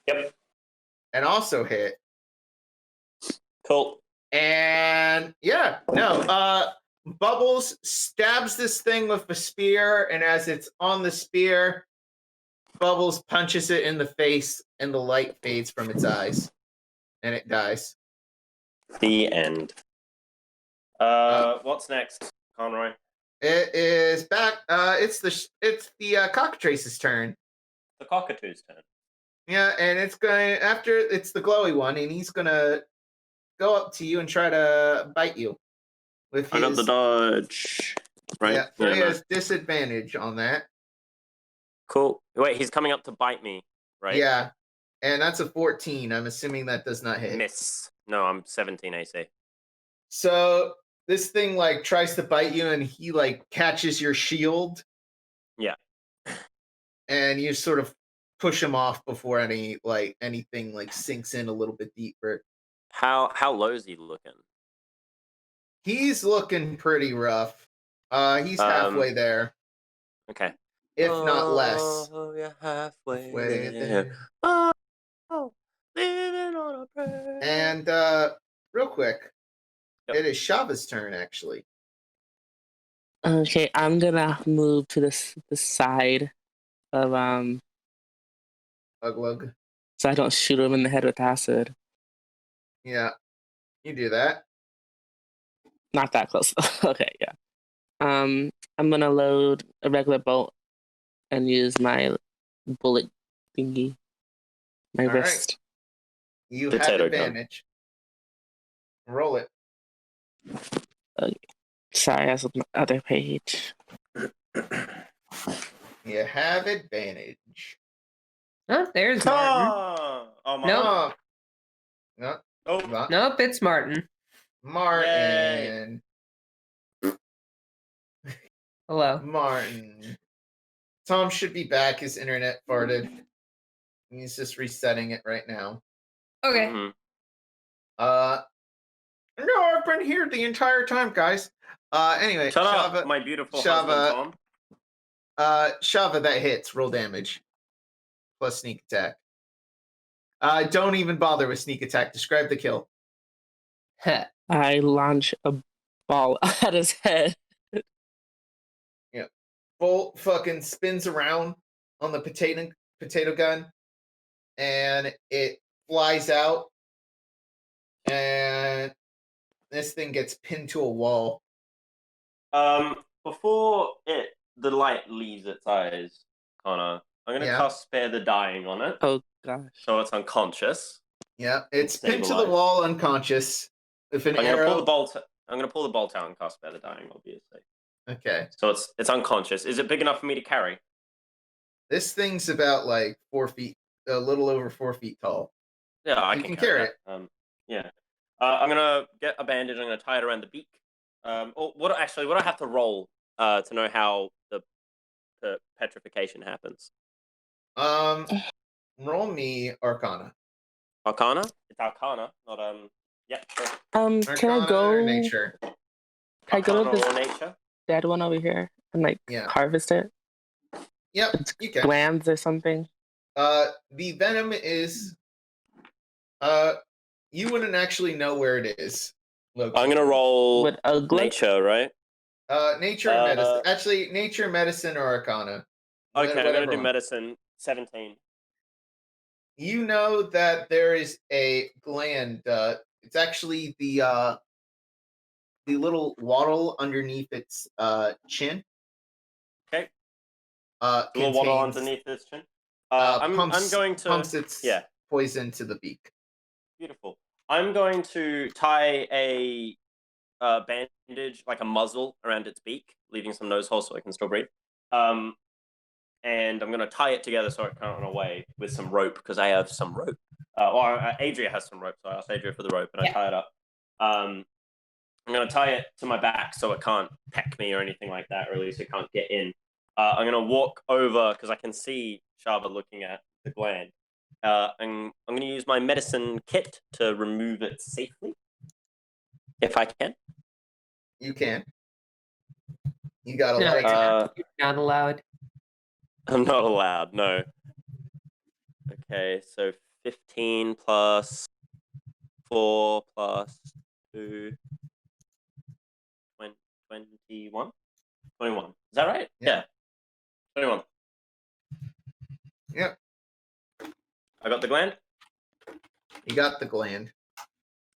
[SPEAKER 2] Yep.
[SPEAKER 1] And also hit.
[SPEAKER 2] Cool.
[SPEAKER 1] And yeah, no, Bubbles stabs this thing with a spear, and as it's on the spear, Bubbles punches it in the face, and the light fades from its eyes, and it dies.
[SPEAKER 2] The end. What's next, Conroy?
[SPEAKER 1] It is back. It's the cockatrice's turn.
[SPEAKER 2] The cockatoo's turn.
[SPEAKER 1] Yeah, and it's going after it's the glowy one, and he's gonna go up to you and try to bite you with his.
[SPEAKER 2] I got the dodge. Right.
[SPEAKER 1] Yeah, so he
[SPEAKER 2] no.
[SPEAKER 1] has disadvantage on that.
[SPEAKER 2] Cool. Wait, he's coming up to bite me, right?
[SPEAKER 1] Yeah, and that's a 14. I'm assuming that does not hit.
[SPEAKER 2] Miss. No, I'm 17 AC.
[SPEAKER 1] So this thing like tries to bite you, and he like catches your shield.
[SPEAKER 2] Yeah.
[SPEAKER 1] And you sort of push him off before anything like sinks in a little bit deeper.
[SPEAKER 2] How low is he looking?
[SPEAKER 1] He's looking pretty rough. He's halfway there,
[SPEAKER 2] Okay.
[SPEAKER 1] if not less.
[SPEAKER 2] Oh, you're halfway
[SPEAKER 1] Way
[SPEAKER 2] there. Oh, living on a prayer.
[SPEAKER 1] And real quick,
[SPEAKER 2] Yep.
[SPEAKER 1] it is Shava's turn actually.
[SPEAKER 5] Okay, I'm gonna move to the side of
[SPEAKER 1] Oulug.
[SPEAKER 5] so I don't shoot him in the head with acid.
[SPEAKER 1] Yeah, you do that.
[SPEAKER 5] Not that close. Okay, yeah. I'm gonna load a regular bolt and use my bullet thingy. My
[SPEAKER 1] All right.
[SPEAKER 5] wrist.
[SPEAKER 1] You
[SPEAKER 2] Potato
[SPEAKER 1] have
[SPEAKER 2] gun.
[SPEAKER 1] advantage. Roll it.
[SPEAKER 5] Okay. Sorry, I was on the other page.
[SPEAKER 1] You have advantage.
[SPEAKER 3] Oh, there's Martin.
[SPEAKER 2] Oh, my
[SPEAKER 3] Nope.
[SPEAKER 2] God.
[SPEAKER 1] No,
[SPEAKER 2] Oh,
[SPEAKER 1] not
[SPEAKER 3] Nope, it's Martin.
[SPEAKER 1] Martin.
[SPEAKER 3] Hello.
[SPEAKER 1] Martin. Tom should be back. His internet farted. He's just resetting it right now.
[SPEAKER 3] Okay.
[SPEAKER 2] mhm.
[SPEAKER 1] No, I've been here the entire time, guys. Anyway,
[SPEAKER 2] Shut
[SPEAKER 1] Shava,
[SPEAKER 2] up, my beautiful
[SPEAKER 1] Shava.
[SPEAKER 2] husband, Tom.
[SPEAKER 1] Shava, that hits. Roll damage. Plus sneak attack. Don't even bother with sneak attack. Describe the kill.
[SPEAKER 3] Heh.
[SPEAKER 5] I launch a ball at his head.
[SPEAKER 1] Bolt fucking spins around on the potato gun, and it flies out, and this thing gets pinned to a wall.
[SPEAKER 2] Before the light leaves its eyes, Connor, I'm gonna
[SPEAKER 1] Yeah.
[SPEAKER 2] cast Spare the Dying on it,
[SPEAKER 5] Oh gosh.
[SPEAKER 2] so it's unconscious.
[SPEAKER 1] Yeah, it's pinned to the
[SPEAKER 2] Stabilized.
[SPEAKER 1] wall, unconscious. With an
[SPEAKER 2] I'm gonna
[SPEAKER 1] arrow.
[SPEAKER 2] pull the bolt. I'm gonna pull the bolt out and cast Spare the Dying, obviously.
[SPEAKER 1] Okay,
[SPEAKER 2] So it's unconscious. Is it big enough for me to carry?
[SPEAKER 1] this thing's about like 4 feet, a little over 4 feet tall.
[SPEAKER 2] Yeah, I
[SPEAKER 1] You
[SPEAKER 2] can
[SPEAKER 1] can
[SPEAKER 2] carry
[SPEAKER 1] carry
[SPEAKER 2] it. Yeah. I'm gonna get a bandage. I'm gonna tie it around the beak. Or what do I have to roll to know how the petrification happens?
[SPEAKER 1] Roll me Arcana.
[SPEAKER 2] Arcana? It's Arcana, not yeah. Sure.
[SPEAKER 5] Can
[SPEAKER 1] Arcana
[SPEAKER 5] I go?
[SPEAKER 1] or nature?
[SPEAKER 5] Can I go
[SPEAKER 2] Arcana
[SPEAKER 5] to
[SPEAKER 2] or
[SPEAKER 5] this
[SPEAKER 2] nature?
[SPEAKER 5] dead one over here and like
[SPEAKER 1] Yeah.
[SPEAKER 5] harvest it?
[SPEAKER 1] Yep,
[SPEAKER 5] It's
[SPEAKER 1] you can.
[SPEAKER 5] glands or something.
[SPEAKER 1] The venom is you wouldn't actually know where it is. Located.
[SPEAKER 2] I'm gonna roll
[SPEAKER 5] With a glint.
[SPEAKER 2] nature, right?
[SPEAKER 1] Nature or medicine. Actually, nature, medicine, or Arcana.
[SPEAKER 2] Okay, I'm gonna
[SPEAKER 1] Whatever
[SPEAKER 2] do
[SPEAKER 1] one.
[SPEAKER 2] medicine. 17.
[SPEAKER 1] You know that there is a gland. It's actually the little wattle underneath its chin.
[SPEAKER 2] Okay. A little waddle
[SPEAKER 1] contains,
[SPEAKER 2] underneath this chin. I'm going to
[SPEAKER 1] pumps its
[SPEAKER 2] yeah.
[SPEAKER 1] poison to the beak.
[SPEAKER 2] Beautiful. I'm going to tie a bandage, like a muzzle, around its beak, leaving some nose holes so I can still breathe. And I'm going to tie it together so it can't run away with some rope, because I have some rope. Adria has some rope, so I asked Adria for the rope, and I tie it up. I'm going to tie it to my back so it can't peck me or anything like that, or at least it can't get in. I'm going to walk over, because I can see Shava looking at the gland. And I'm going to use my medicine kit to remove it safely, if I can.
[SPEAKER 1] You can. You got a
[SPEAKER 3] No,
[SPEAKER 1] lot.
[SPEAKER 3] you're not allowed.
[SPEAKER 2] I'm not allowed, no. Okay, so 15 plus 4 plus 2, 21? 21. Is that right? Yeah. 21.
[SPEAKER 1] Yep.
[SPEAKER 2] I got the gland.
[SPEAKER 1] You got the gland.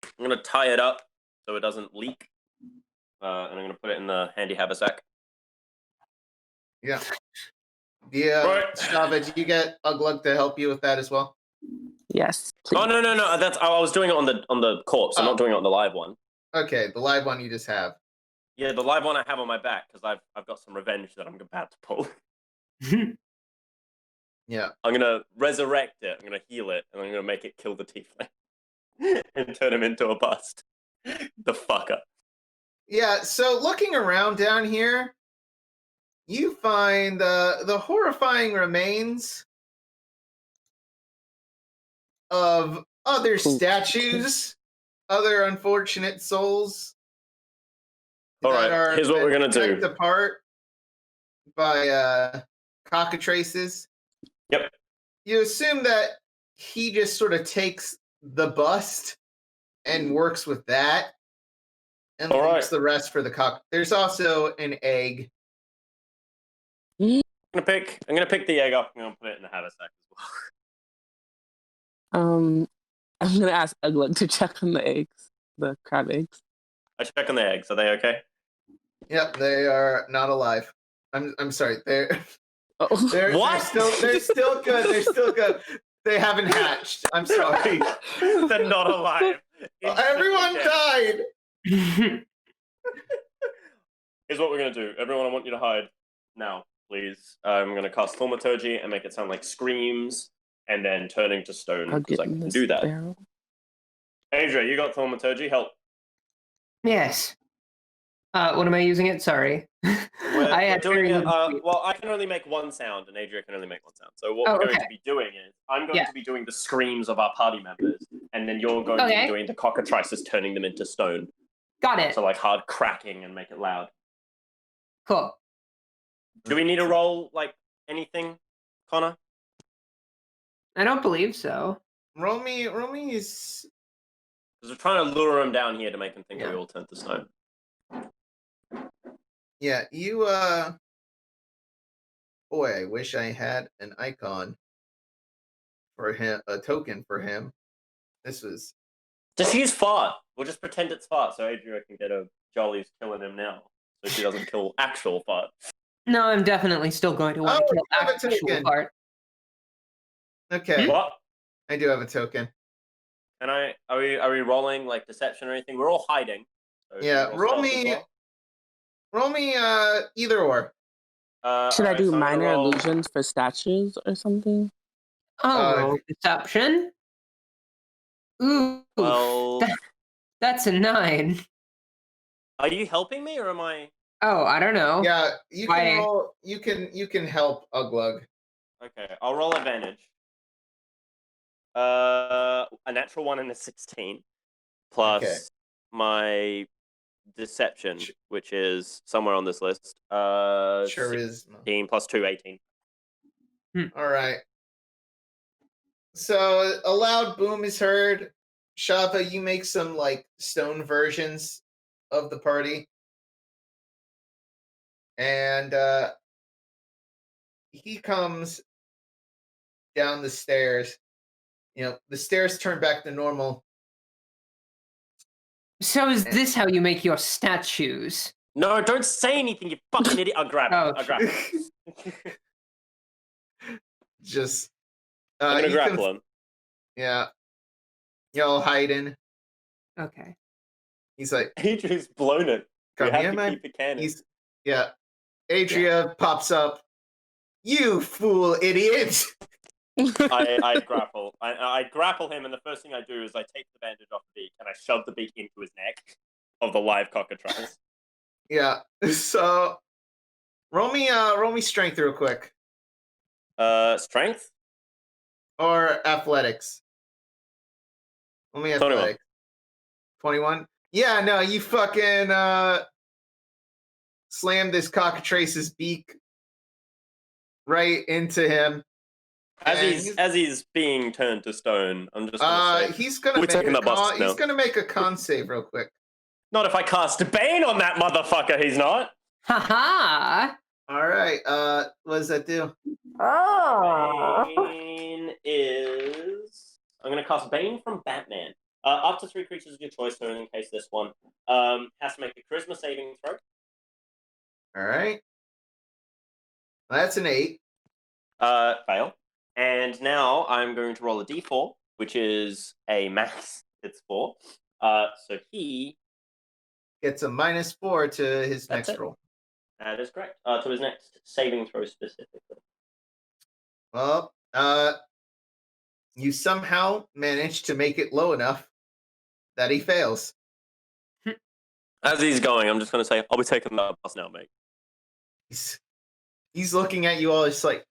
[SPEAKER 2] I'm going to tie it up so it doesn't leak. And I'm going to put it in the handy haversack.
[SPEAKER 1] Yeah.
[SPEAKER 2] Right.
[SPEAKER 1] Shava, did you get Uglug to help you with that as well?
[SPEAKER 5] Yes. Please.
[SPEAKER 2] Oh, no. I was doing it on the corpse. I'm not doing it on the live one.
[SPEAKER 1] Okay, the live one you just have.
[SPEAKER 2] Yeah, the live one I have on my back, because I've got some revenge that I'm about to pull.
[SPEAKER 1] Yeah.
[SPEAKER 2] I'm going to resurrect it. I'm going to heal it, and I'm going to make it kill the tiefling and turn him into a bust. The fucker.
[SPEAKER 1] Yeah, so looking around down here, you find the horrifying remains of other statues, other unfortunate souls.
[SPEAKER 2] All right, here's what we're going to do.
[SPEAKER 1] Ripped apart by cockatrices.
[SPEAKER 2] Yep.
[SPEAKER 1] You assume that he just sort of takes the bust and works with that, and leaves the rest for the cock. There's also an egg.
[SPEAKER 2] I'm gonna pick the egg up. I'm gonna put it in the haversack as
[SPEAKER 5] I'm gonna ask Uglug to check on the eggs, the crab eggs.
[SPEAKER 2] I check on the eggs. Are they okay?
[SPEAKER 1] Yep, they are not alive. I'm sorry. They're
[SPEAKER 5] Oh.
[SPEAKER 2] What?
[SPEAKER 1] They're still good. They're still good. They haven't hatched. I'm sorry.
[SPEAKER 2] They're not alive.
[SPEAKER 1] Everyone died.
[SPEAKER 2] Here's what we're gonna do. Everyone, I want you to hide now, please. I'm gonna cast Thaumaturgy and make it sound like screams, and then turning to stone, because I can do that.
[SPEAKER 5] Barrel.
[SPEAKER 2] Adria, you got Thaumaturgy. Help.
[SPEAKER 3] Yes. What am I using it? Sorry.
[SPEAKER 2] We're doing it. Well, I can only make one sound, and Adria can only make one sound. So what we're going to be doing is, I'm going to be doing the screams of our party members, and then you're going to be doing the cockatrices, turning them into stone.
[SPEAKER 3] Got it.
[SPEAKER 2] So like hard cracking and make it loud.
[SPEAKER 3] Cool.
[SPEAKER 2] Do we need to roll like anything, Connar?
[SPEAKER 3] I don't believe so.
[SPEAKER 1] Roll me is.
[SPEAKER 2] Because we're trying to lure them down here to make them think that we all turned to stone.
[SPEAKER 1] Yeah, you boy, I wish I had an icon for him, a token for him. This was
[SPEAKER 2] Just use fart. We'll just pretend it's fart, so Adria can get a jollies killing him now, so she doesn't kill actual fart.
[SPEAKER 3] No, I'm definitely still going to want to kill
[SPEAKER 1] I have a
[SPEAKER 3] actual
[SPEAKER 1] token.
[SPEAKER 3] part.
[SPEAKER 1] Okay.
[SPEAKER 2] What?
[SPEAKER 1] I do have a token.
[SPEAKER 2] And are we rolling like deception or anything? We're all hiding. So
[SPEAKER 1] Yeah, roll
[SPEAKER 2] stealth as
[SPEAKER 1] me.
[SPEAKER 2] well?
[SPEAKER 1] Roll me either or.
[SPEAKER 5] Should I
[SPEAKER 2] alright,
[SPEAKER 5] do
[SPEAKER 2] so I'm gonna
[SPEAKER 5] minor
[SPEAKER 2] roll-
[SPEAKER 5] illusions for statues or something?
[SPEAKER 3] Oh, deception. Ooh,
[SPEAKER 2] Well,
[SPEAKER 3] that's a 9.
[SPEAKER 2] are you helping me or am I?
[SPEAKER 3] Oh, I don't know.
[SPEAKER 1] Yeah, you can
[SPEAKER 3] Why-
[SPEAKER 1] roll. You can help Uglug.
[SPEAKER 2] Okay, I'll roll advantage. A natural 1 and a 16, plus my deception, which is somewhere on this list.
[SPEAKER 1] Sure is.
[SPEAKER 2] 16 plus 2, 18.
[SPEAKER 1] All right. So a loud boom is heard. Shava, you make some like stone versions of the party, and he comes down the stairs. You know, the stairs turn back to normal.
[SPEAKER 3] So is this how you make your statues?
[SPEAKER 2] No, don't say anything, you fucking idiot. I'll grab it.
[SPEAKER 3] Oh,
[SPEAKER 2] I'll grab it.
[SPEAKER 1] Just
[SPEAKER 2] I'm gonna
[SPEAKER 1] he
[SPEAKER 2] grapple
[SPEAKER 1] comes,
[SPEAKER 2] him.
[SPEAKER 1] Yeah. Y'all hiding.
[SPEAKER 3] Okay.
[SPEAKER 1] He's like,
[SPEAKER 2] Adria's blown it. We
[SPEAKER 1] come
[SPEAKER 2] have
[SPEAKER 1] here,
[SPEAKER 2] to
[SPEAKER 1] man.
[SPEAKER 2] keep it canon.
[SPEAKER 1] Yeah. Adria pops up. You fool idiot!
[SPEAKER 2] I grapple. I grapple him, and the first thing I do is I take the bandage off the beak and I shove the beak into his neck of the live cockatrice.
[SPEAKER 1] Yeah. So roll me strength real quick.
[SPEAKER 2] Strength?
[SPEAKER 1] Or athletics. Roll me
[SPEAKER 2] 21.
[SPEAKER 1] athletics. 21? Yeah, no, you fucking slam this cockatrice's beak right into him.
[SPEAKER 2] As he's being turned to stone, I'm just gonna say
[SPEAKER 1] he's gonna
[SPEAKER 2] we're
[SPEAKER 1] make
[SPEAKER 2] taking
[SPEAKER 1] a
[SPEAKER 2] the bus now.
[SPEAKER 1] he's gonna make a con save real quick.
[SPEAKER 2] Not if I cast Bane on that motherfucker, he's not.
[SPEAKER 3] Haha.
[SPEAKER 1] All right. What does that do?
[SPEAKER 2] Bane is... I'm gonna cast Bane from Batman. Up to 3 creatures of your choice, so in case this one has to make a charisma saving throw.
[SPEAKER 1] All right. Well, that's an 8.
[SPEAKER 2] Fail. And now I'm going to roll a d4, which is a max. It's 4. So he
[SPEAKER 1] Gets a -4 to his
[SPEAKER 2] That's
[SPEAKER 1] next
[SPEAKER 2] it.
[SPEAKER 1] roll.
[SPEAKER 2] That is correct. To his next saving throw specifically.
[SPEAKER 1] Well, you somehow managed to make it low enough that he fails.
[SPEAKER 2] As he's going, I'm just going to say, I'll be taking that bus now, mate.
[SPEAKER 1] He's looking at you all. It's like,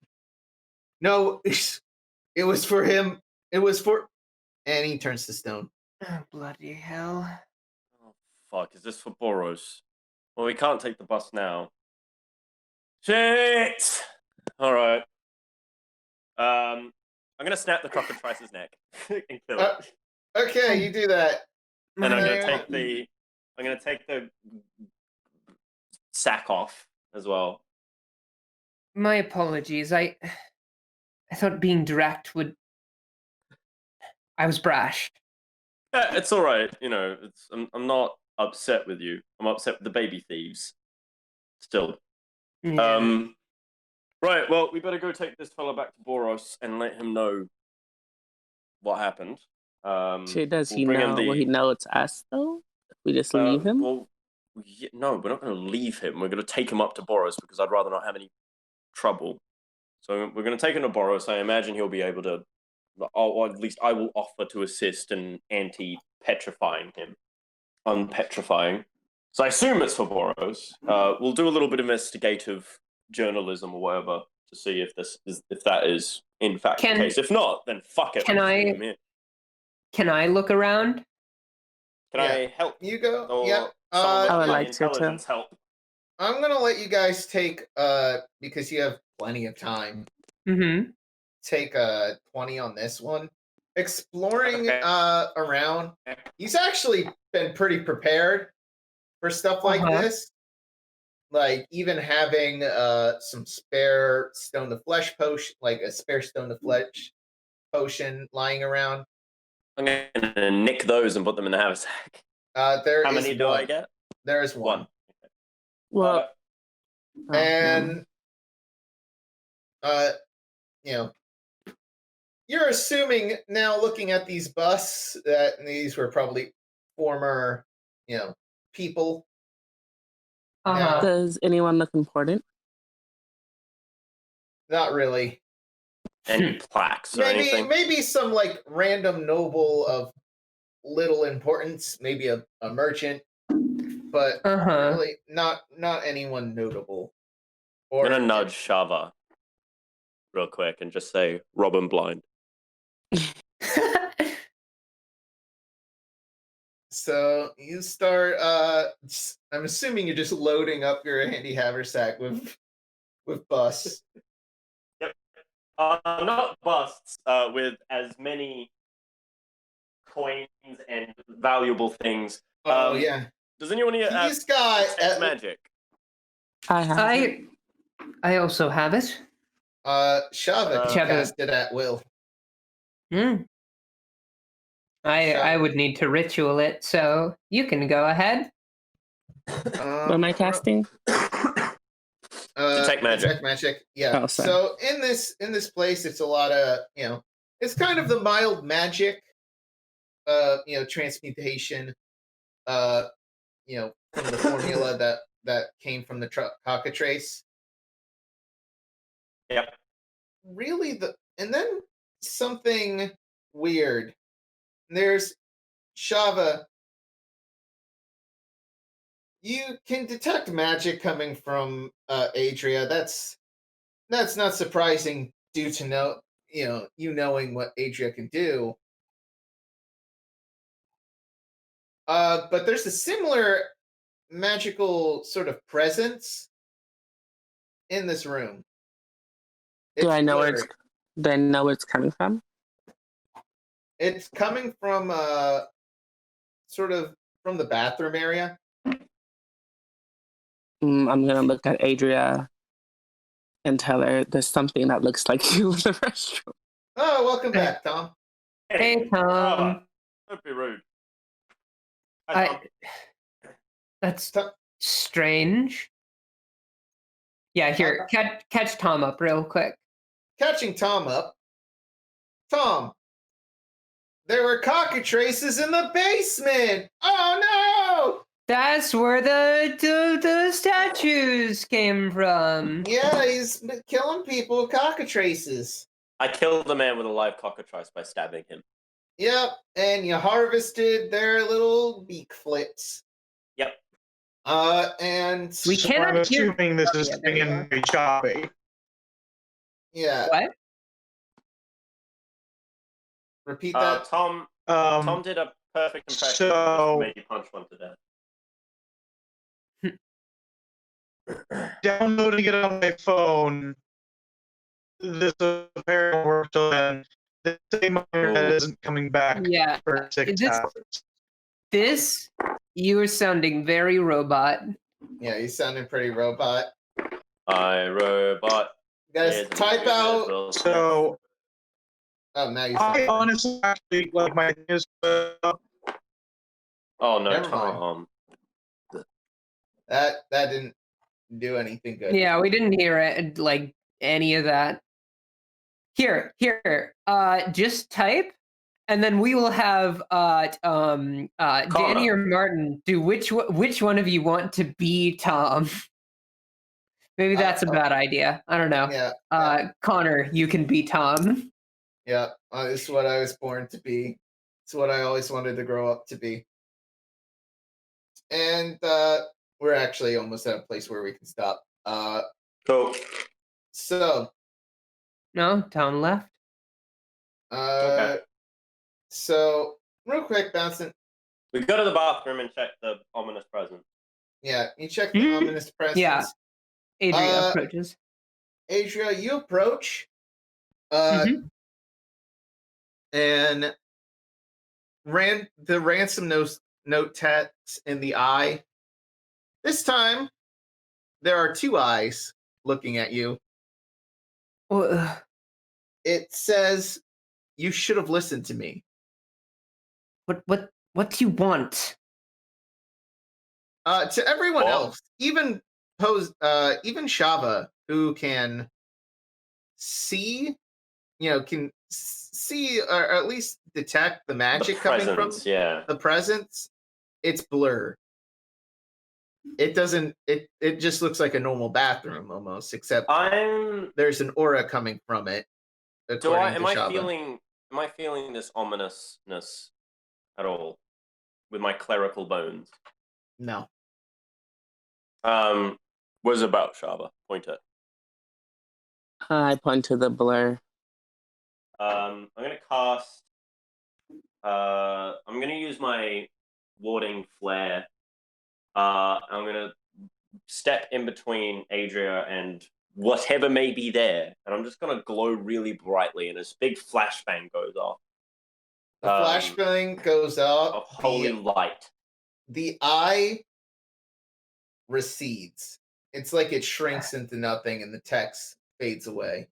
[SPEAKER 1] no, it was for him. It was for, and he turns to stone.
[SPEAKER 3] Oh, bloody hell.
[SPEAKER 2] Oh, fuck. Is this for Boros? Well, we can't take the bus now. Shit! Alright. I'm going to snap the cockatrice's neck and kill it.
[SPEAKER 1] Okay, you do that.
[SPEAKER 2] And I'm going
[SPEAKER 1] Yeah.
[SPEAKER 2] to take the sack off as well.
[SPEAKER 3] My apologies. I thought being direct would. I was brash.
[SPEAKER 2] Yeah, it's all right. You know, I'm not upset with you. I'm upset with the baby thieves. Still.
[SPEAKER 3] Yeah.
[SPEAKER 2] Right. Well, we better go take this fella back to Boros and let him know what happened.
[SPEAKER 5] So does
[SPEAKER 2] we'll
[SPEAKER 5] he
[SPEAKER 2] bring him
[SPEAKER 5] know?
[SPEAKER 2] the-
[SPEAKER 5] Will he know it's us though? If we just leave him?
[SPEAKER 2] Well, no, we're not going to leave him. We're going to take him up to Boros because I'd rather not have any trouble. So we're going to take him to Boros. I imagine he'll be able to, or at least I will offer to assist in anti-petrifying him, unpetrifying. So I assume it's for Boros. We'll do a little bit of investigative journalism or whatever to see if that is in fact the case. If not, then fuck it.
[SPEAKER 3] Can I look around?
[SPEAKER 2] Can I help?
[SPEAKER 1] You go.
[SPEAKER 2] Or
[SPEAKER 1] Yep.
[SPEAKER 5] I would
[SPEAKER 2] my
[SPEAKER 5] like to, too.
[SPEAKER 2] intelligence help?
[SPEAKER 1] I'm gonna let you guys take because you have plenty of time.
[SPEAKER 3] Mm-hmm.
[SPEAKER 1] Take 20 on this one. Exploring
[SPEAKER 2] Okay.
[SPEAKER 1] Around. He's actually been pretty prepared for stuff like this. Like even having some spare stone to flesh potion, like a spare stone to flesh potion lying around.
[SPEAKER 2] I'm gonna nick those and put them in the haversack.
[SPEAKER 1] There
[SPEAKER 2] How
[SPEAKER 1] is
[SPEAKER 2] many do
[SPEAKER 1] one.
[SPEAKER 2] I get?
[SPEAKER 1] There is one.
[SPEAKER 5] Well,
[SPEAKER 1] And you know, you're assuming now looking at these busts that these were probably former, people.
[SPEAKER 3] Uh-huh.
[SPEAKER 5] does anyone look important?
[SPEAKER 1] Not really.
[SPEAKER 2] Any plaques or anything?
[SPEAKER 1] Maybe some like random noble of little importance, maybe a merchant, but really not anyone notable.
[SPEAKER 2] I'm gonna nudge Shava real quick and just say Robin blind.
[SPEAKER 1] So you start. I'm assuming you're just loading up your handy haversack with busts.
[SPEAKER 2] Yep. Not busts. With as many coins and valuable things.
[SPEAKER 1] Oh yeah.
[SPEAKER 2] Does anyone here have
[SPEAKER 1] These guys
[SPEAKER 2] magic?
[SPEAKER 5] I have.
[SPEAKER 3] I also have it.
[SPEAKER 1] Shava can cast it at will.
[SPEAKER 3] I would need to ritual it, so you can go ahead.
[SPEAKER 5] What am I casting?
[SPEAKER 2] Detect magic.
[SPEAKER 1] Detect magic. Yeah.
[SPEAKER 5] Oh, sorry.
[SPEAKER 1] So in this place, it's a lot of It's kind of the mild magic, transmutation, from the formula that came from the cockatrice.
[SPEAKER 2] Yep.
[SPEAKER 1] Really, and then something weird. There's Shava. You can detect magic coming from Adria. That's not surprising due to you knowing what Adria can do. But there's a similar magical sort of presence in this room.
[SPEAKER 5] Do I know
[SPEAKER 1] blurry.
[SPEAKER 5] where it's coming from?
[SPEAKER 1] It's coming from sort of from the bathroom area.
[SPEAKER 5] I'm gonna look at Adria and tell her there's something that looks like you in the restroom.
[SPEAKER 1] Oh, welcome back, Tom.
[SPEAKER 3] Hey, Tom.
[SPEAKER 2] Don't be rude. Hi, Tom.
[SPEAKER 3] That's strange. Yeah, here, catch Tom up real quick.
[SPEAKER 1] Catching Tom up. Tom, there were cockatrices in the basement. Oh no!
[SPEAKER 3] That's where the statues came from.
[SPEAKER 1] Yeah, he's been killing people with cockatrices.
[SPEAKER 2] I killed the man with a live cockatrice by stabbing him.
[SPEAKER 1] Yep, and you harvested their little beak flips.
[SPEAKER 2] Yep.
[SPEAKER 1] And
[SPEAKER 3] We
[SPEAKER 4] So
[SPEAKER 3] cannot
[SPEAKER 4] I'm
[SPEAKER 3] hear-
[SPEAKER 4] assuming this is
[SPEAKER 3] Yeah, there you
[SPEAKER 4] being choppy.
[SPEAKER 1] yeah,
[SPEAKER 3] What?
[SPEAKER 1] repeat that.
[SPEAKER 2] Tom did a perfect impression
[SPEAKER 4] so-
[SPEAKER 2] of made you punch one to death.
[SPEAKER 4] Downloading it on my phone, this apparently worked till then. The same internet isn't coming back
[SPEAKER 3] Yeah,
[SPEAKER 4] for 6
[SPEAKER 3] this-
[SPEAKER 4] hours.
[SPEAKER 3] You were sounding very robot.
[SPEAKER 1] Yeah, he's sounding pretty robot.
[SPEAKER 2] I robot.
[SPEAKER 1] Guys, type out.
[SPEAKER 4] So
[SPEAKER 1] Oh, now you.
[SPEAKER 4] I honestly actually like my news.
[SPEAKER 2] Oh no,
[SPEAKER 1] Never
[SPEAKER 2] Tom.
[SPEAKER 1] That didn't do anything good.
[SPEAKER 3] Yeah, we didn't hear it, like any of that. Here, just type, and then we will have Danny or Martin do which one of you want to be Tom. Maybe that's a bad idea. I don't know.
[SPEAKER 1] Yeah.
[SPEAKER 3] Connar, you can be Tom.
[SPEAKER 1] Yeah. This is what I was born to be. It's what I always wanted to grow up to be. And we're actually almost at a place where we can stop.
[SPEAKER 2] Cool.
[SPEAKER 1] So.
[SPEAKER 3] No, Tom left.
[SPEAKER 1] Okay. So real quick, bouncing.
[SPEAKER 2] We go to the bathroom and check the ominous presence.
[SPEAKER 1] Yeah, you check the ominous presence.
[SPEAKER 3] Yeah. Adria approaches.
[SPEAKER 1] Adria, you approach. And the ransom note text in the eye. This time, there are two eyes looking at you. It says, "You should have listened to me."
[SPEAKER 3] What do you want?
[SPEAKER 1] To everyone else, even Shava, who can see, can see or at least detect the magic coming from the presence. It's blur. It doesn't. It just looks like a normal bathroom almost, except there's an aura coming from it.
[SPEAKER 2] Am I feeling this ominousness at all with my clerical bones?
[SPEAKER 1] No.
[SPEAKER 2] What is it about, Shava? Point it.
[SPEAKER 5] I point to the blur.
[SPEAKER 2] I'm gonna cast. I'm gonna use my warding flare. I'm gonna step in between Adria and whatever may be there, and I'm just gonna glow really brightly, and this big flashbang goes off.
[SPEAKER 1] The flashbang goes off.
[SPEAKER 2] Of holy light.
[SPEAKER 1] The eye recedes. It's like it shrinks into nothing, and the text fades away.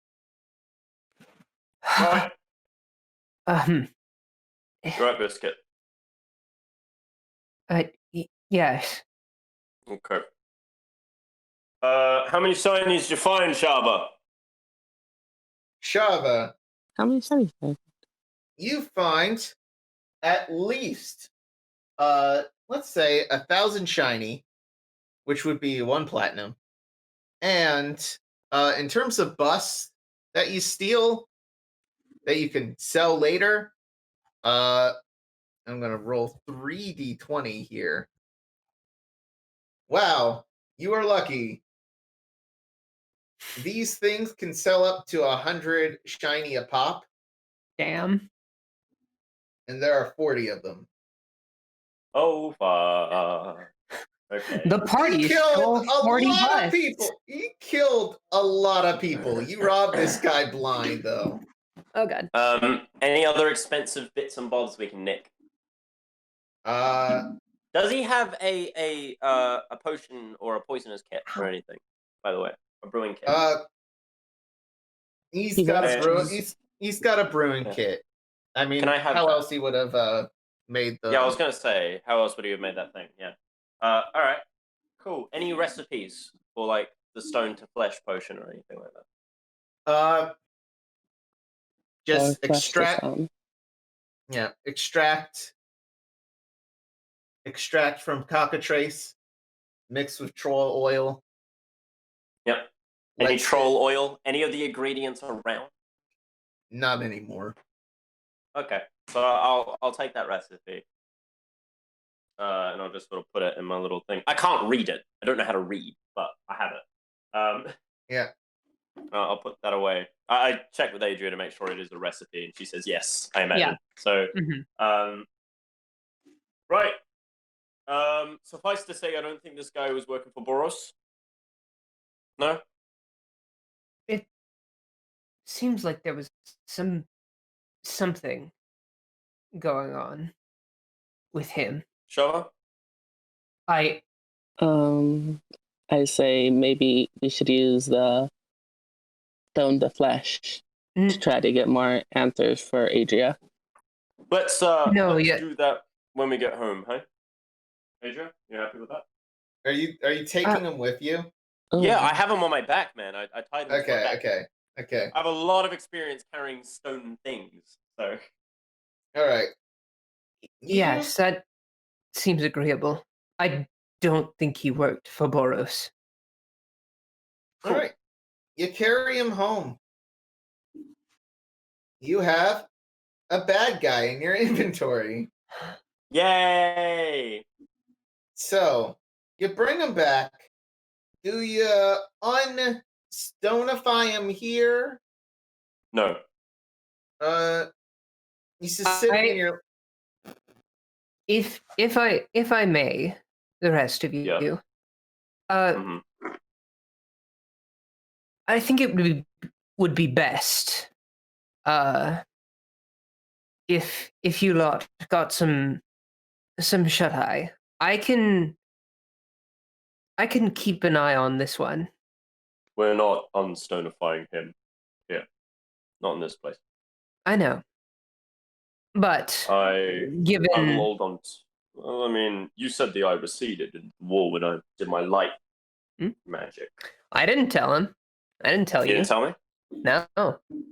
[SPEAKER 2] Right.
[SPEAKER 3] You're
[SPEAKER 2] right, Biscuit.
[SPEAKER 3] Yes.
[SPEAKER 2] Okay. How many signs did you find, Shava?
[SPEAKER 1] Shava.
[SPEAKER 5] How many shinies?
[SPEAKER 1] you find at least, let's say 1,000 shiny, which would be 1 platinum. And in terms of busts that you steal, that you can sell later, I'm going to roll 3d20 here. Wow, you are lucky. These things can sell up to 100 shiny a pop,
[SPEAKER 3] Damn.
[SPEAKER 1] and there are 40 of them.
[SPEAKER 2] Oh, fuck. Okay.
[SPEAKER 3] The party
[SPEAKER 1] You killed
[SPEAKER 3] stole
[SPEAKER 1] a
[SPEAKER 3] 40
[SPEAKER 1] lot of
[SPEAKER 3] bucks.
[SPEAKER 1] people. You killed a lot of people. You robbed this guy blind, though.
[SPEAKER 3] Oh god.
[SPEAKER 2] Any other expensive bits and bobs we can nick? Does he have a potion or a poisonous kit or anything? By the way, a brewing kit.
[SPEAKER 1] He's got a brewing
[SPEAKER 2] Yeah.
[SPEAKER 1] kit. I mean,
[SPEAKER 2] Can I have
[SPEAKER 1] how
[SPEAKER 2] that?
[SPEAKER 1] else he would have made the?
[SPEAKER 2] Yeah, I was gonna say, how else would he have made that thing? Yeah. All right. Cool. Any recipes for like the stone to flesh potion or anything like that?
[SPEAKER 1] Just
[SPEAKER 5] Or flesh the
[SPEAKER 1] extract.
[SPEAKER 5] stone.
[SPEAKER 1] Yeah, extract from cockatrice, mixed with troll oil.
[SPEAKER 2] Yep. Any
[SPEAKER 1] Let's
[SPEAKER 2] troll oil? Any of the ingredients around?
[SPEAKER 1] Not anymore.
[SPEAKER 2] Okay, so I'll take that recipe, and I'll just sort of put it in my little thing. I can't read it. I don't know how to read, but I have it.
[SPEAKER 1] Yeah.
[SPEAKER 2] I'll put that away. I checked with Adria to make sure it is a recipe, and she says yes. I imagine.
[SPEAKER 3] Yeah.
[SPEAKER 2] So,
[SPEAKER 3] Mhm.
[SPEAKER 2] right. Suffice to say, I don't think this guy was working for Boros. No.
[SPEAKER 3] It seems like there was something going on with him.
[SPEAKER 2] Shava?
[SPEAKER 3] I
[SPEAKER 5] I say maybe we should use the stone to flesh to try to get more answers for Adria.
[SPEAKER 2] Let's
[SPEAKER 3] No,
[SPEAKER 2] let's
[SPEAKER 3] yeah.
[SPEAKER 2] do that when we get home, hey? Adria, you happy with that?
[SPEAKER 1] Are you taking them with you?
[SPEAKER 2] Yeah, I have them on my back, man. I tied them to my back.
[SPEAKER 1] Okay.
[SPEAKER 2] I have a lot of experience carrying stone things, so.
[SPEAKER 1] All right.
[SPEAKER 3] Yes, that seems agreeable. I don't think he worked for Boros.
[SPEAKER 1] All right. You carry him home. You have a bad guy in your inventory.
[SPEAKER 2] Yay!
[SPEAKER 1] So you bring him back. Do you unstonify him here?
[SPEAKER 2] No.
[SPEAKER 1] He's just sitting in your.
[SPEAKER 3] If I may, the rest of you,
[SPEAKER 2] Yeah.
[SPEAKER 3] I think it would be best, if you lot got some shut eye. I can keep an eye on this one.
[SPEAKER 2] We're not unstonifying him here. Not in this place.
[SPEAKER 3] I know, but
[SPEAKER 2] I'm
[SPEAKER 3] given
[SPEAKER 2] hold on. Well, I mean, you said the eye receded in the wall when I did my light magic.
[SPEAKER 3] I didn't tell him. I didn't tell
[SPEAKER 2] You
[SPEAKER 3] you.
[SPEAKER 2] didn't tell me?
[SPEAKER 3] No.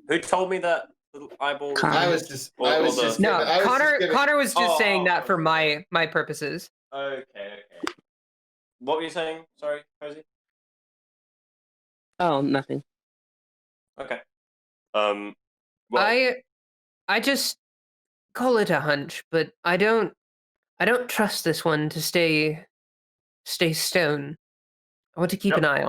[SPEAKER 2] Who told me that the eyeball?
[SPEAKER 1] I was just.
[SPEAKER 3] No, Connar was just saying that for
[SPEAKER 2] okay.
[SPEAKER 3] my purposes.
[SPEAKER 2] Okay. What were you saying? Sorry, Posie?
[SPEAKER 5] Oh, nothing.
[SPEAKER 2] Okay.
[SPEAKER 3] Well, I just call it a hunch, but I don't trust this one to stay stone. I want to keep an eye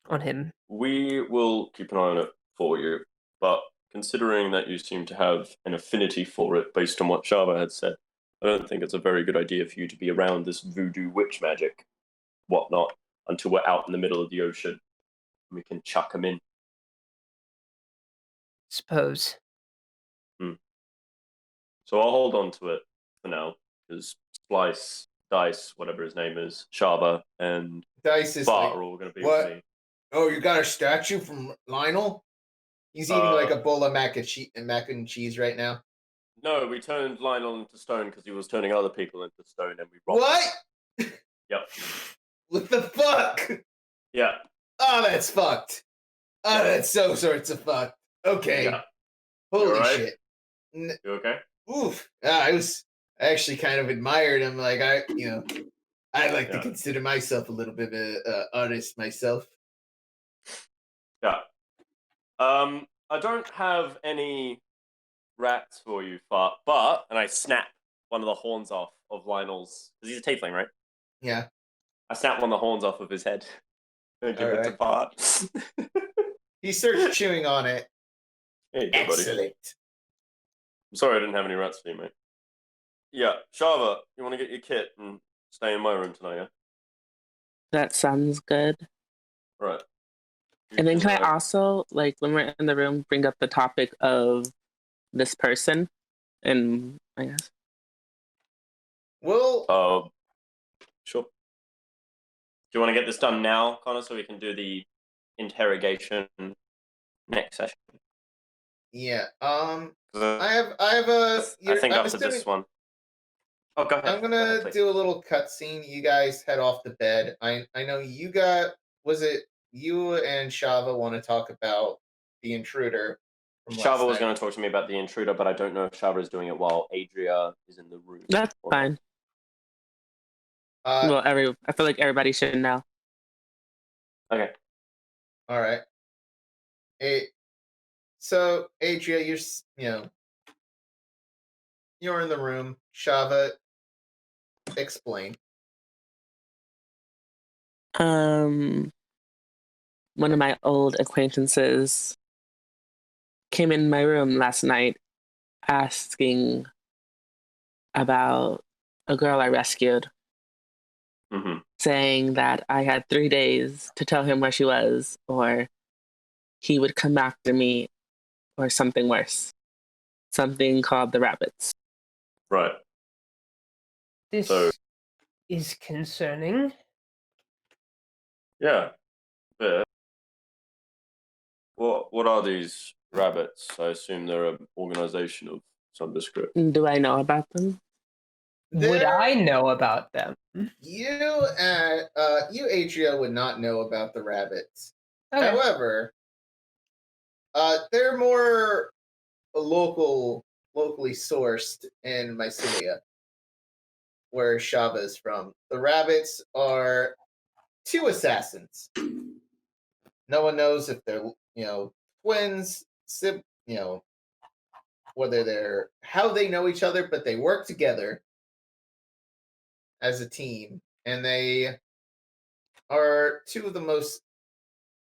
[SPEAKER 3] on him.
[SPEAKER 2] We will keep an eye on it for you, but considering that you seem to have an affinity for it based on what Shava had said, I don't think it's a very good idea for you to be around this voodoo witch magic, whatnot, until we're out in the middle of the ocean. We can chuck him in.
[SPEAKER 3] Suppose.
[SPEAKER 2] So I'll hold on to it for now, because Splice, Dice, whatever his name is, Shava, and
[SPEAKER 1] Dice is
[SPEAKER 2] Bart
[SPEAKER 1] like,
[SPEAKER 2] are all going to be
[SPEAKER 1] what?
[SPEAKER 2] with me.
[SPEAKER 1] Oh, you got a statue from Lionel? He's eating like a bowl of mac and cheese right now.
[SPEAKER 2] No, we turned Lionel into stone because he was turning other people into stone, and we robbed
[SPEAKER 1] What?
[SPEAKER 2] him. Yep.
[SPEAKER 1] What the fuck?
[SPEAKER 2] Yeah.
[SPEAKER 1] Oh, that's fucked. Oh, that's so sorts of fucked. Okay.
[SPEAKER 2] Yeah.
[SPEAKER 1] Holy
[SPEAKER 2] right?
[SPEAKER 1] shit. N-
[SPEAKER 2] You okay?
[SPEAKER 1] Oof. I actually kind of admired him. Like I like to
[SPEAKER 2] Yeah.
[SPEAKER 1] consider myself a little bit of an artist myself.
[SPEAKER 2] Yeah. I don't have any rats for you, but and I snap one of the horns off of Lionel's, because he's a tiefling, right?
[SPEAKER 1] Yeah.
[SPEAKER 2] I snap one of the horns off of his head and give it to
[SPEAKER 1] Alright.
[SPEAKER 2] Bart.
[SPEAKER 1] He starts chewing on it.
[SPEAKER 2] Hey, good buddy.
[SPEAKER 1] Excellent.
[SPEAKER 2] I'm sorry I didn't have any rats for you, mate. Yeah, Shava, you want to get your kit and stay in my room tonight, yeah?
[SPEAKER 5] That sounds good.
[SPEAKER 2] Right.
[SPEAKER 5] And then can I also, like, when we're in the room, bring up the topic of this person? And I guess.
[SPEAKER 1] Well,
[SPEAKER 2] Sure. Do you want to get this done now, Connor, so we can do the interrogation next session?
[SPEAKER 1] yeah.
[SPEAKER 2] 'Cause,
[SPEAKER 1] I have a.
[SPEAKER 2] I think
[SPEAKER 1] I'm
[SPEAKER 2] after this
[SPEAKER 1] assuming
[SPEAKER 2] one. Oh, go ahead.
[SPEAKER 1] I'm
[SPEAKER 2] Go ahead,
[SPEAKER 1] gonna
[SPEAKER 2] please.
[SPEAKER 1] do a little cutscene. You guys head off to bed. I know you got. Was it you and Shava want to talk about the intruder? From last
[SPEAKER 2] Shava was
[SPEAKER 1] night?
[SPEAKER 2] going to talk to me about the intruder, but I don't know if Shava is doing it while Adria is in the room.
[SPEAKER 5] That's
[SPEAKER 2] or not.
[SPEAKER 5] fine.
[SPEAKER 1] Uh,
[SPEAKER 5] Well, I feel like everybody should know.
[SPEAKER 2] Okay.
[SPEAKER 1] all right. So Adria, you're in the room. Shava, explain.
[SPEAKER 5] One of my old acquaintances came in my room last night asking about a girl I rescued,
[SPEAKER 2] Mm-hmm.
[SPEAKER 5] saying that I had 3 days to tell him where she was, or he would come after me, or something worse. Something called the rabbits.
[SPEAKER 2] Right.
[SPEAKER 3] This
[SPEAKER 2] So-
[SPEAKER 3] is concerning.
[SPEAKER 2] Yeah. Fair. What are these rabbits? I assume they're an organization of some description.
[SPEAKER 5] Do I know about them?
[SPEAKER 3] Would
[SPEAKER 1] There-
[SPEAKER 3] I know about them?
[SPEAKER 1] You Adria would not know about the rabbits.
[SPEAKER 3] Okay.
[SPEAKER 1] However, they're more locally sourced in Mycelia, where Shava is from. The rabbits are 2 assassins. No one knows if they're twins, whether they're how they know each other, but they work together as a team, and they are 2 of the most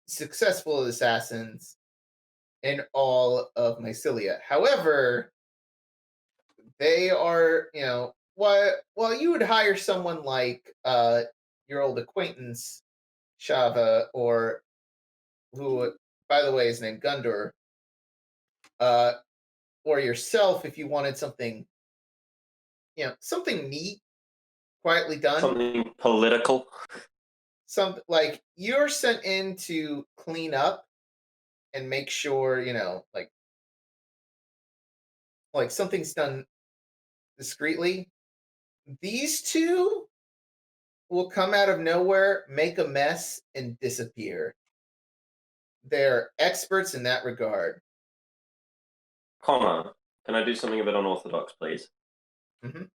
[SPEAKER 1] successful assassins in all of Mycelia. However, they are, while you would hire someone like your old acquaintance Shava, or who, by the way, is named Gundur, or yourself, if you wanted something, something neat, quietly done,
[SPEAKER 2] Something political.
[SPEAKER 1] like you're sent in to clean up and make sure, like something's done discreetly. These 2 will come out of nowhere, make a mess, and disappear. They're experts in that regard.
[SPEAKER 2] Connor, can I do something a bit unorthodox, please?
[SPEAKER 1] Mhm.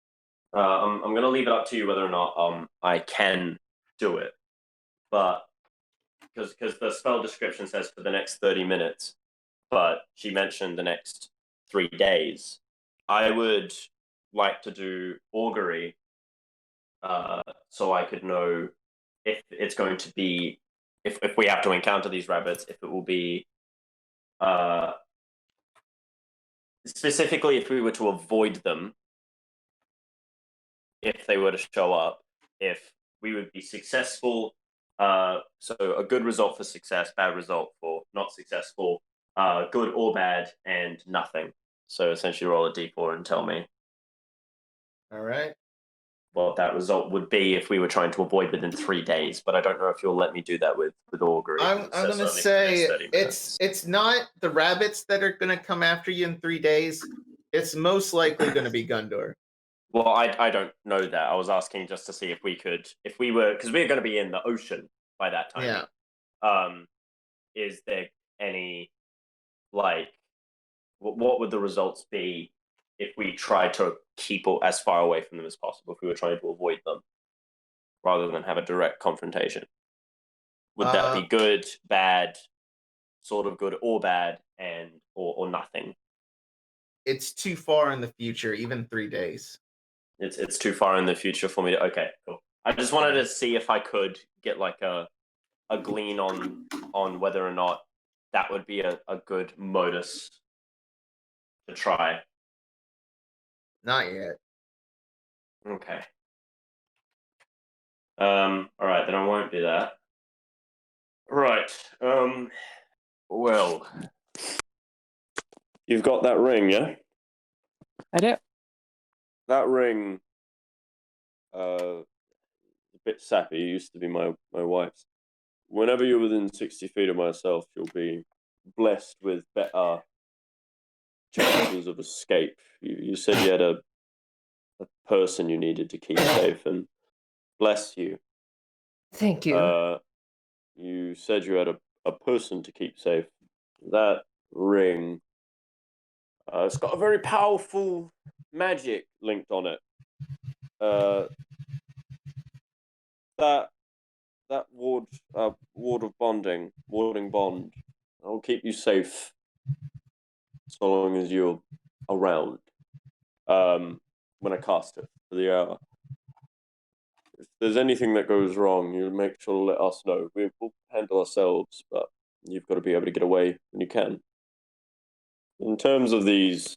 [SPEAKER 2] I'm going to leave it up to you whether or not I can do it, but because the spell description says for the next 30 minutes, but she mentioned the next 3 days, I would like to do augury, so I could know if it's going to be, if we have to encounter these rabbits, if it will be, specifically if we were to avoid them, if they were to show up, if we would be successful. So a good result for success, bad result for not successful, good or bad, and nothing. So essentially roll a d4 and tell me
[SPEAKER 1] All right.
[SPEAKER 2] what that result would be if we were trying to avoid within 3 days. But I don't know if you'll let me do that with augury.
[SPEAKER 1] I'm going to say it's not the rabbits that are going to come after you in 3 days. It's most likely going to be Gundur.
[SPEAKER 2] Well, I don't know that. I was asking just to see if we were, because we're going to be in the ocean by that time.
[SPEAKER 1] Yeah.
[SPEAKER 2] Is there any, like, what would the results be if we try to keep as far away from them as possible, if we were trying to avoid them, rather than have a direct confrontation? Would that be good, bad, sort of good or bad, and or nothing?
[SPEAKER 1] It's too far in the future, even 3 days.
[SPEAKER 2] It's too far in the future for me to. Okay, cool. I just wanted to see if I could get like a glean on whether or not that would be a good modus to try.
[SPEAKER 1] Not yet.
[SPEAKER 2] Okay. All right, then I won't do that. Right. Well, you've got that ring, yeah?
[SPEAKER 5] I do.
[SPEAKER 2] That ring, a bit sappy. It used to be my wife's. Whenever you're within 60 feet of myself, you'll be blessed with better chances of escape. You said you had a person you needed to keep safe, and bless you.
[SPEAKER 3] Thank you.
[SPEAKER 2] You said you had a person to keep safe. That ring, it's got a very powerful magic linked on it. That ward of bonding, warding bond, will keep you safe so long as you're around. When I cast it for the hour. If there's anything that goes wrong, you make sure to let us know. We'll handle ourselves, but you've got to be able to get away when you can. In terms of these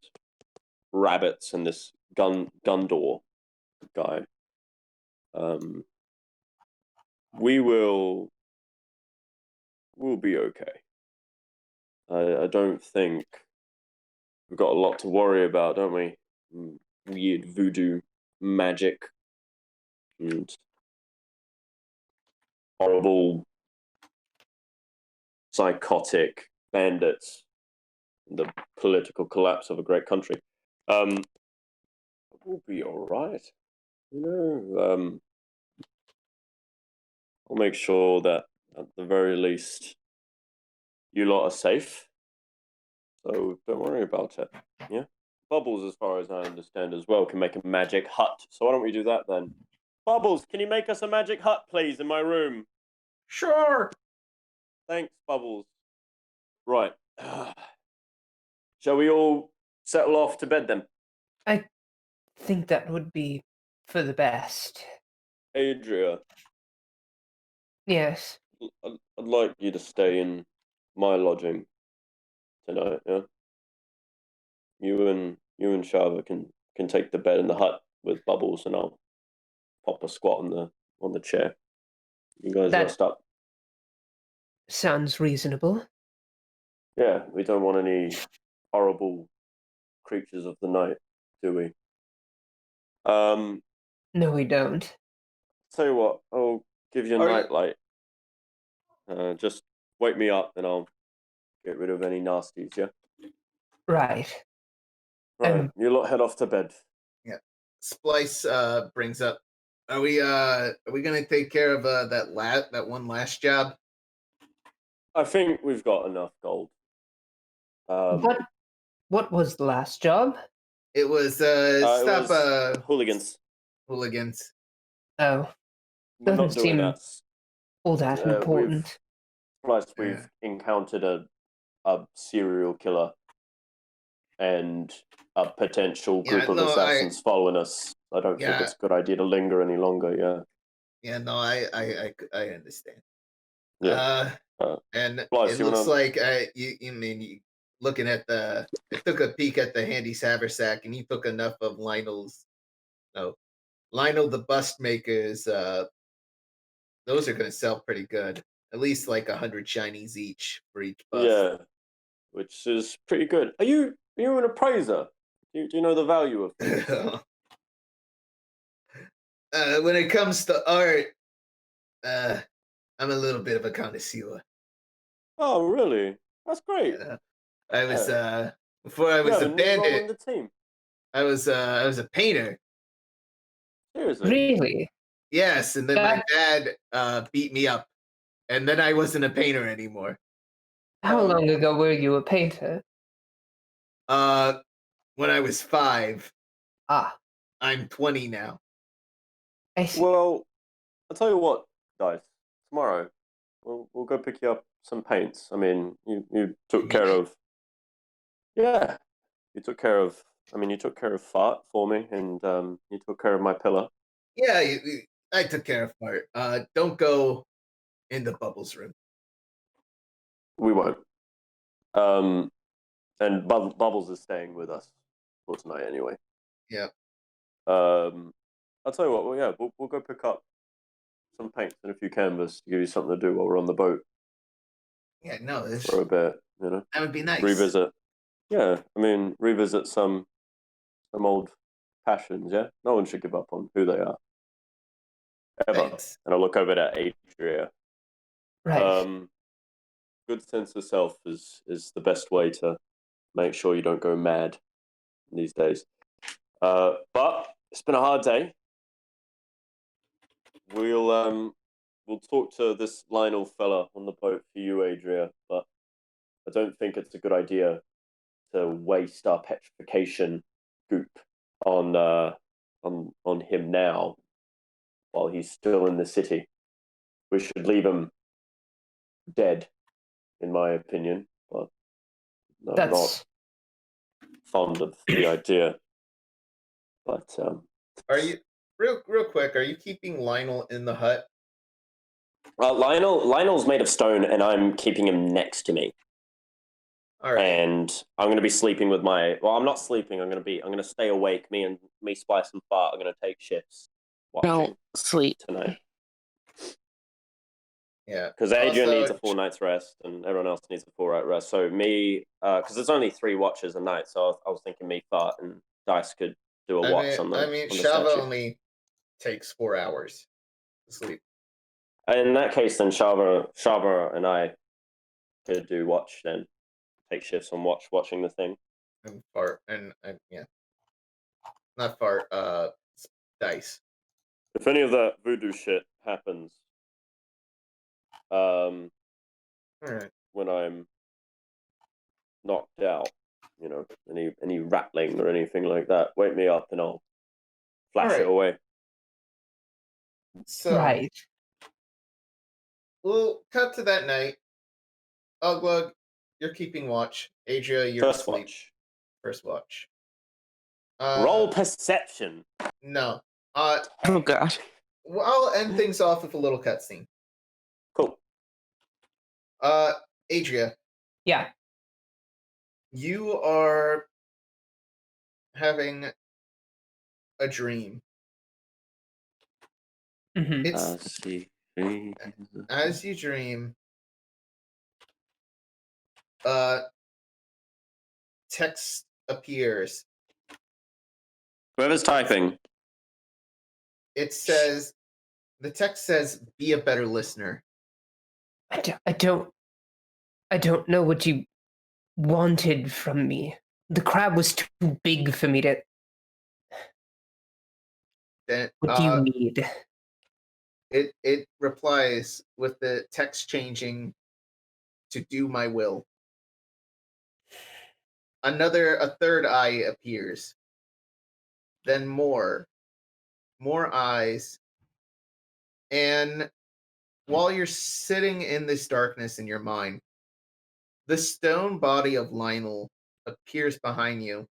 [SPEAKER 2] rabbits and this Gundor guy, we'll be okay. I don't think we've got a lot to worry about, don't we? Weird voodoo magic and horrible psychotic bandits, the political collapse of a great country. We'll be all right. I'll make sure that at the very least you lot are safe. So don't worry about it. Yeah. Bubbles, as far as I understand as well, can make a magic hut. So why don't we do that then? Bubbles, can you make us a magic hut, please, in my room?
[SPEAKER 1] Sure.
[SPEAKER 2] Thanks, Bubbles. Right. Shall we all settle off to bed then?
[SPEAKER 3] I think that would be for the best.
[SPEAKER 2] Adria,
[SPEAKER 3] Yes.
[SPEAKER 2] I'd like you to stay in my lodging tonight, yeah? You and Shava can take the bed in the hut with Bubbles, and I'll pop a squat on the chair. You guys rest up.
[SPEAKER 3] Sounds reasonable.
[SPEAKER 2] Yeah, we don't want any horrible creatures of the night, do we?
[SPEAKER 3] No, we don't.
[SPEAKER 2] Tell you what, I'll give you a nightlight. Just wake me up, and I'll get rid of any nasties, yeah?
[SPEAKER 3] Right.
[SPEAKER 2] Right, you lot head off to bed.
[SPEAKER 1] Yeah. Splice brings up. Are we gonna take care of that one last job?
[SPEAKER 2] I think we've got enough gold.
[SPEAKER 3] What was the last job?
[SPEAKER 1] It was stop
[SPEAKER 2] hooligans.
[SPEAKER 1] Hooligans.
[SPEAKER 3] Oh,
[SPEAKER 2] We're not
[SPEAKER 3] doesn't
[SPEAKER 2] doing
[SPEAKER 3] seem
[SPEAKER 2] that.
[SPEAKER 3] all that important.
[SPEAKER 2] We've encountered a serial killer and a potential group of assassins following us. I don't think it's a good idea to linger any longer. Yeah.
[SPEAKER 1] Yeah. No, I understand.
[SPEAKER 2] Yeah.
[SPEAKER 1] And
[SPEAKER 2] Splice,
[SPEAKER 1] it looks like you looking at I took a peek at the handy haversack, and you took enough of Lionel the bust makers. Those are going to sell pretty good. At least like 100 shinies each for each bust.
[SPEAKER 2] Yeah, which is pretty good. Are you an appraiser? Do you know the value of things?
[SPEAKER 1] When it comes to art, I'm a little bit of a connoisseur.
[SPEAKER 2] Oh, really? That's great.
[SPEAKER 1] I was before I was a bandit.
[SPEAKER 2] The team.
[SPEAKER 1] I was a painter.
[SPEAKER 2] Seriously?
[SPEAKER 3] Really?
[SPEAKER 1] Yes, and then my dad beat me up, and then I wasn't a painter anymore.
[SPEAKER 3] How long ago were you a painter?
[SPEAKER 1] when I was 5.
[SPEAKER 3] Ah,
[SPEAKER 1] I'm 20 now.
[SPEAKER 3] I see.
[SPEAKER 2] Well, I'll tell you what, guys. Tomorrow, we'll go pick you up some paints. I mean, you took care of. Yeah, you took care of. I mean, you took care of Fart for me, and you took care of my pillar.
[SPEAKER 1] Yeah, I took care of part. Don't go in the Bubbles room.
[SPEAKER 2] We won't. And Bubbles is staying with us for tonight anyway.
[SPEAKER 1] Yeah.
[SPEAKER 2] I'll tell you what. Well, yeah, we'll go pick up some paints and a few canvas to give you something to do while we're on the boat
[SPEAKER 1] Yeah, no, this
[SPEAKER 2] for a bit. You know,
[SPEAKER 1] that would be nice.
[SPEAKER 2] revisit. Yeah, I mean, revisit some old passions. Yeah, no one should give up on who they are ever.
[SPEAKER 1] Thanks.
[SPEAKER 2] And I'll look over at Adria.
[SPEAKER 3] Right.
[SPEAKER 2] Good sense of self is the best way to make sure you don't go mad these days. But it's been a hard day. We'll talk to this Lionel fella on the boat for you, Adria. But I don't think it's a good idea to waste our petrification goop on him now while he's still in the city. We should leave him dead, in my opinion. But I'm
[SPEAKER 3] That's
[SPEAKER 2] not fond of the idea. But
[SPEAKER 1] Are you real quick? Are you keeping Lionel in the hut?
[SPEAKER 2] Lionel's made of stone, and I'm keeping him next to me.
[SPEAKER 1] All right.
[SPEAKER 2] And I'm going to be sleeping with my. Well, I'm not sleeping. I'm going to stay awake. Me, Spice, and Fart are going to take shifts watching
[SPEAKER 5] Don't sleep.
[SPEAKER 2] tonight.
[SPEAKER 1] Yeah.
[SPEAKER 2] Because Adria
[SPEAKER 1] Also,
[SPEAKER 2] needs a full night's rest, and everyone else needs a full night rest. So me, because there's only 3 watches a night, so I was thinking me, Fart, and Dice could do a watch on the.
[SPEAKER 1] I mean,
[SPEAKER 2] on the
[SPEAKER 1] Shava
[SPEAKER 2] statue.
[SPEAKER 1] only takes 4 hours to sleep.
[SPEAKER 2] In that case, then Shava and I could do watch then. Take shifts on watching the thing.
[SPEAKER 1] And fart and yeah, not fart. Dice.
[SPEAKER 2] If any of that voodoo shit happens,
[SPEAKER 1] All right.
[SPEAKER 2] when I'm knocked out, you know, any rattling or anything like that, wake me up and I'll flash
[SPEAKER 1] Alright.
[SPEAKER 2] it away.
[SPEAKER 1] So
[SPEAKER 3] right.
[SPEAKER 1] we'll cut to that night. Oulug, you're keeping watch. Adria, you're
[SPEAKER 2] First
[SPEAKER 1] asleep.
[SPEAKER 2] watch.
[SPEAKER 1] First watch.
[SPEAKER 2] Roll perception.
[SPEAKER 1] No.
[SPEAKER 5] Oh god.
[SPEAKER 1] Well, I'll end things off with a little cutscene.
[SPEAKER 2] Cool.
[SPEAKER 1] Adria,
[SPEAKER 3] Yeah.
[SPEAKER 1] you are having a dream.
[SPEAKER 3] Hmm.
[SPEAKER 1] It's
[SPEAKER 2] See.
[SPEAKER 1] as you dream. Text appears.
[SPEAKER 2] Whoever's typing.
[SPEAKER 1] It says, the text says, "Be a better listener."
[SPEAKER 3] I don't know what you wanted from me. The crab was too big for me to.
[SPEAKER 1] Then
[SPEAKER 3] What do you need?
[SPEAKER 1] it replies with the text changing to "Do my will." A third eye appears. Then more eyes. And while you're sitting in this darkness in your mind, the stone body of Lionel appears behind you.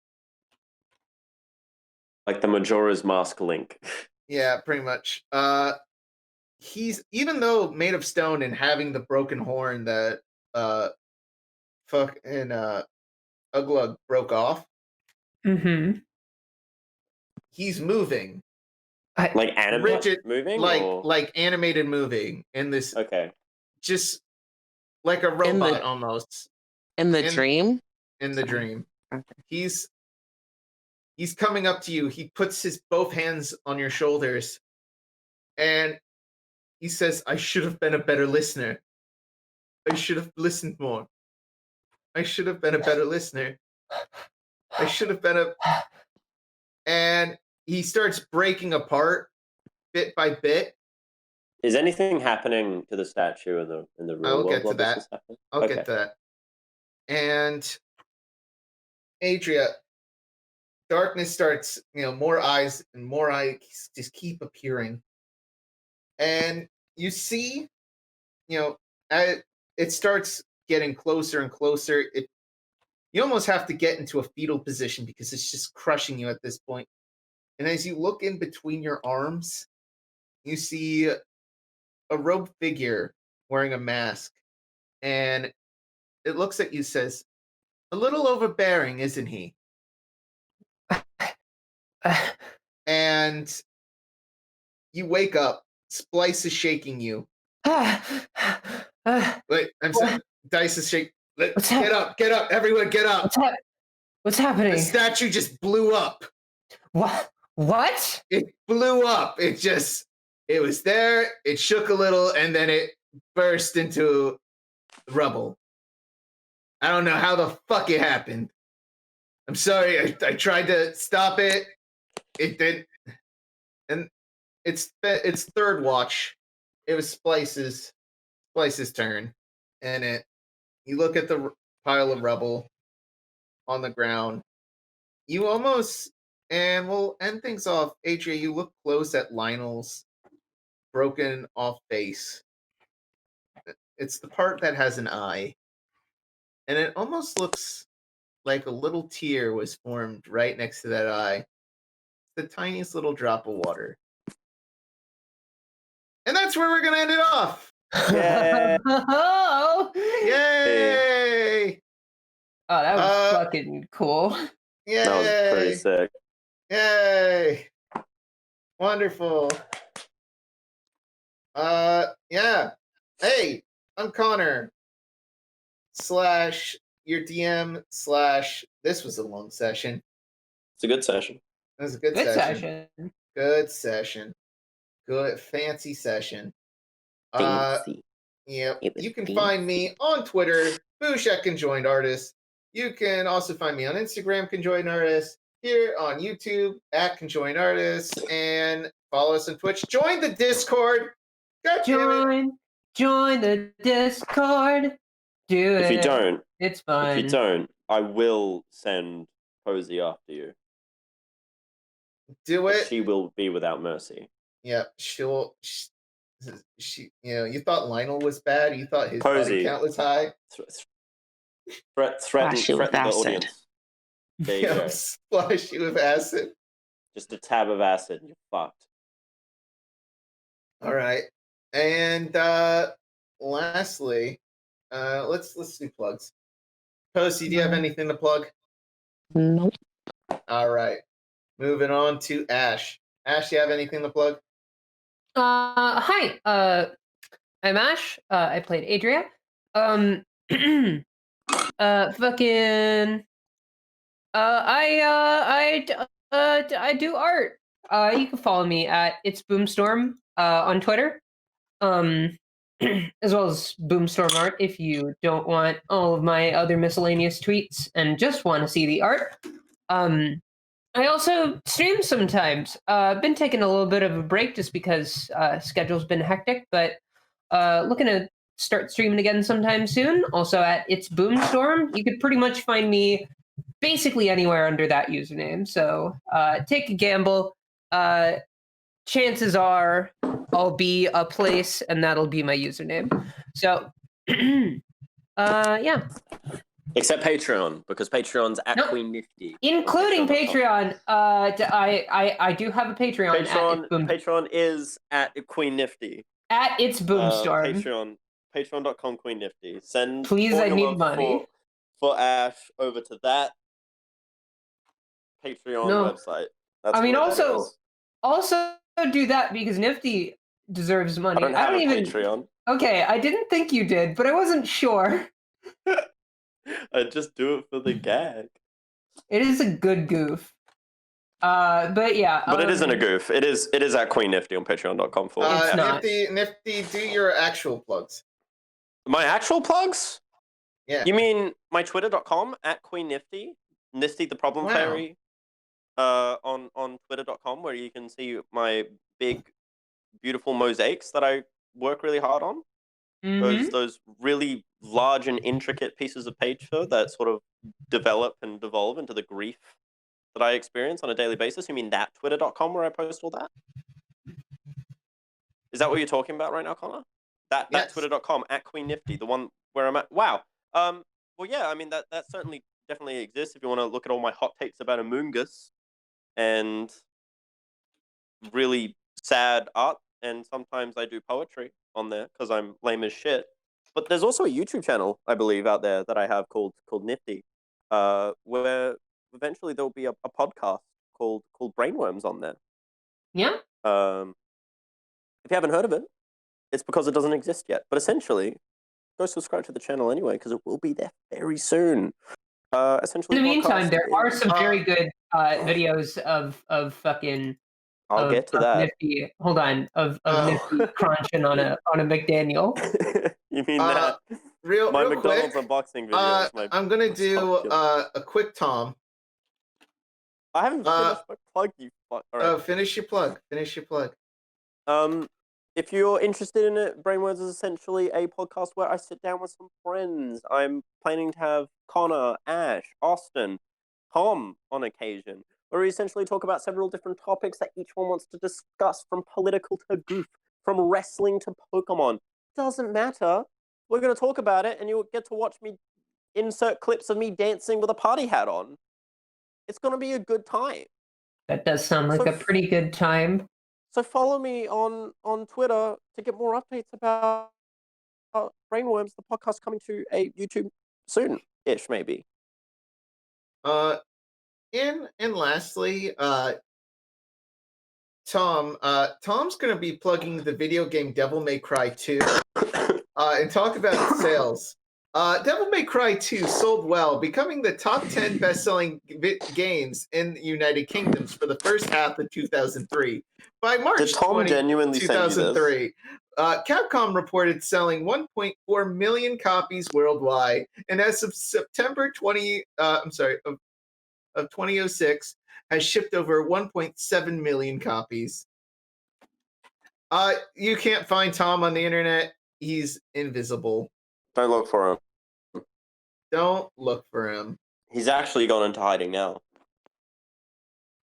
[SPEAKER 2] Like the Majora's Mask link.
[SPEAKER 1] Yeah, pretty much. He's, even though made of stone and having the broken horn that Oulug broke off,
[SPEAKER 3] Mm-hmm.
[SPEAKER 1] he's moving.
[SPEAKER 2] Like animate
[SPEAKER 1] Rigid,
[SPEAKER 2] moving?
[SPEAKER 1] like animated moving in this,
[SPEAKER 2] Okay.
[SPEAKER 1] just like a robot almost.
[SPEAKER 5] In the dream?
[SPEAKER 1] In the dream.
[SPEAKER 5] Okay.
[SPEAKER 1] He's coming up to you. He puts his both hands on your shoulders and he says, "I should have been a better listener. I should have listened more. I should have been a better listener. I should have been a..." And he starts breaking apart bit by bit.
[SPEAKER 2] Is anything happening to the statue in the real
[SPEAKER 1] I'll
[SPEAKER 2] world?
[SPEAKER 1] get to
[SPEAKER 2] while this
[SPEAKER 1] that.
[SPEAKER 2] is happening?
[SPEAKER 1] I'll
[SPEAKER 2] Okay.
[SPEAKER 1] get to that. And Adria, darkness starts, more eyes and more eyes just keep appearing. And you see, as it starts getting closer and closer. You almost have to get into a fetal position because it's just crushing you at this point. And as you look in between your arms, you see a robed figure wearing a mask. And it looks at you, says, "A little overbearing, isn't he?" And you wake up. Splice is shaking you. Wait, I'm sorry. Dice is shaking. Get up, everyone, get up.
[SPEAKER 3] What's happening?
[SPEAKER 1] The statue just blew up.
[SPEAKER 3] What?
[SPEAKER 1] It blew up. It was there, it shook a little, and then it burst into rubble. I don't know how the fuck it happened. I'm sorry, I tried to stop it. It did. And it's third watch. It was Splice's turn. And you look at the pile of rubble on the ground. You almost, and we'll end things off. Adria, you look close at Lionel's broken off face. It's the part that has an eye. And it almost looks like a little tear was formed right next to that eye. The tiniest little drop of water. And that's where we're going to end it off.
[SPEAKER 2] Yeah.
[SPEAKER 1] Yay!
[SPEAKER 3] Oh, that was fucking cool.
[SPEAKER 1] Yay!
[SPEAKER 2] That was pretty sick.
[SPEAKER 1] Yay! Wonderful. Yeah. Hey, I'm Connar. / your DM / this was a long session.
[SPEAKER 2] It's a good session.
[SPEAKER 1] It was a good session. Good session. Good fancy session.
[SPEAKER 2] Fancy.
[SPEAKER 1] Yeah.
[SPEAKER 2] It was
[SPEAKER 1] You can
[SPEAKER 2] fancy.
[SPEAKER 1] find me on Twitter, Boosh at Conjoined Artist. You can also find me on Instagram, Conjoined Artist, here on YouTube at Conjoined Artist, and follow us on Twitch. Join the Discord. God damn it.
[SPEAKER 3] Join the Discord. Do it.
[SPEAKER 2] If you don't,
[SPEAKER 3] It's fun.
[SPEAKER 2] I will send Posie after you.
[SPEAKER 1] Do it.
[SPEAKER 2] She will be without mercy.
[SPEAKER 1] Yeah, she you thought Lionel was bad? You thought his
[SPEAKER 2] Posie.
[SPEAKER 1] body count was high?
[SPEAKER 2] Threaten
[SPEAKER 5] Splash you with
[SPEAKER 2] the
[SPEAKER 5] acid.
[SPEAKER 2] audience. There you
[SPEAKER 1] Yeah,
[SPEAKER 2] go.
[SPEAKER 1] splash you with acid.
[SPEAKER 2] Just a tab of acid and you're fucked.
[SPEAKER 1] All right. And lastly, let's do plugs. Posie, do you have anything to plug?
[SPEAKER 5] Nope.
[SPEAKER 1] All right. Moving on to Ashe. Ashe, you have anything to plug?
[SPEAKER 3] Hi. I'm Ashe. I played Adria. Fucking. I do art. You can follow me at It's Boomstorm on Twitter. As well as Boomstorm Art if you don't want all of my other miscellaneous tweets and just want to see the art. I also stream sometimes. Been taking a little bit of a break just because schedule's been hectic, but looking to start streaming again sometime soon. Also at It's Boomstorm. You could pretty much find me basically anywhere under that username. So take a gamble. Chances are I'll be a place and that'll be my username. So yeah.
[SPEAKER 2] Except Patreon, because Patreon's at
[SPEAKER 3] Nope.
[SPEAKER 2] Queen Nifty.
[SPEAKER 3] Including Patreon. I do have a Patreon.
[SPEAKER 2] Patreon is at Queen Nifty.
[SPEAKER 3] At It's Boomstorm.
[SPEAKER 2] Patreon.com Queen Nifty. Send
[SPEAKER 3] Please,
[SPEAKER 2] all
[SPEAKER 3] I
[SPEAKER 2] your
[SPEAKER 3] need
[SPEAKER 2] love
[SPEAKER 3] money.
[SPEAKER 2] for Ashe over to that Patreon website. That's
[SPEAKER 3] I mean,
[SPEAKER 2] where that
[SPEAKER 3] also do that because Nifty deserves money.
[SPEAKER 2] I don't have a Patreon.
[SPEAKER 3] Okay, I didn't think you did, but I wasn't sure.
[SPEAKER 2] I just do it for the gag.
[SPEAKER 3] It is a good goof. But yeah.
[SPEAKER 2] But it isn't a goof. It is at Queen Nifty on patreon.com.
[SPEAKER 3] It's not.
[SPEAKER 1] Nifty, do your actual plugs.
[SPEAKER 2] My actual plugs?
[SPEAKER 1] Yeah.
[SPEAKER 2] You mean my twitter.com at Queen Nifty? Nifty the Problem
[SPEAKER 1] Wow.
[SPEAKER 2] Fairy on twitter.com, where you can see my big, beautiful mosaics that I work really hard on.
[SPEAKER 3] Mhm.
[SPEAKER 2] Those really large and intricate pieces of page fur that sort of develop and devolve into the grief that I experience on a daily basis? You mean that twitter.com where I post all that? Is that what you're talking about right now, Connar? That
[SPEAKER 1] Yes.
[SPEAKER 2] twitter.com at Queen Nifty, the one where I'm at. Wow. Well, yeah. I mean, that certainly definitely exists. If you want to look at all my hot takes about Amoongus and really sad art, and sometimes I do poetry on there because I'm lame as shit. But there's also a YouTube channel, I believe, out there that I have called Nifty, where eventually there'll be a podcast called Brainworms on there.
[SPEAKER 3] Yeah.
[SPEAKER 2] If you haven't heard of it, it's because it doesn't exist yet. But essentially, go subscribe to the channel anyway, because it will be there very soon. Essentially,
[SPEAKER 3] In the meantime,
[SPEAKER 2] podcast
[SPEAKER 3] there are
[SPEAKER 2] is-
[SPEAKER 3] some very good videos of fucking.
[SPEAKER 2] I'll get to that.
[SPEAKER 3] Nifty, hold on, of Nifty crunching on a McDaniel.
[SPEAKER 2] You mean that?
[SPEAKER 1] My
[SPEAKER 2] Real McDonald's
[SPEAKER 1] quick,
[SPEAKER 2] unboxing video. Is
[SPEAKER 1] I'm gonna do
[SPEAKER 2] fuck
[SPEAKER 1] a quick Tom.
[SPEAKER 2] I haven't finished my plug. You fuck. All right.
[SPEAKER 1] Finish your plug. Finish your plug.
[SPEAKER 2] If you're interested in it, Brainwords is essentially a podcast where I sit down with some friends. I'm planning to have Connar, Ashe, Austin, Tom on occasion, where we essentially talk about several different topics that each one wants to discuss, from political to goof, from wrestling to Pokemon. Doesn't matter. We're going to talk about it, and you'll get to watch me insert clips of me dancing with a party hat on. It's going to be a good time.
[SPEAKER 3] That does sound like a pretty good time.
[SPEAKER 2] So follow me on Twitter to get more updates about Brainworms, the podcast coming to a YouTube soon-ish, maybe.
[SPEAKER 1] And lastly, Tom's going to be plugging the video game Devil May Cry 2 and talk about its sales. Devil May Cry 2 sold well, becoming the top 10 best-selling games in the United Kingdoms for the first half of 2003. By March
[SPEAKER 2] Did Tom
[SPEAKER 1] 20,
[SPEAKER 2] genuinely
[SPEAKER 1] 2003, Capcom reported selling 1.4 million copies worldwide, and as of September 2006, has shipped over 1.7 million copies. You can't find Tom on the internet. He's invisible.
[SPEAKER 2] Don't look for him.
[SPEAKER 1] Don't look for him.
[SPEAKER 2] He's actually gone into hiding now.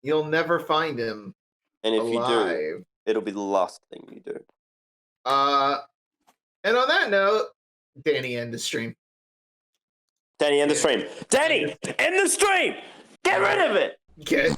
[SPEAKER 1] You'll never find him
[SPEAKER 2] And if
[SPEAKER 1] alive.
[SPEAKER 2] you do, it'll be the last thing you do.
[SPEAKER 1] And on that note, Danny, end the stream.
[SPEAKER 2] Danny, end the stream. Danny, end the stream! Get rid of it!
[SPEAKER 1] Okay.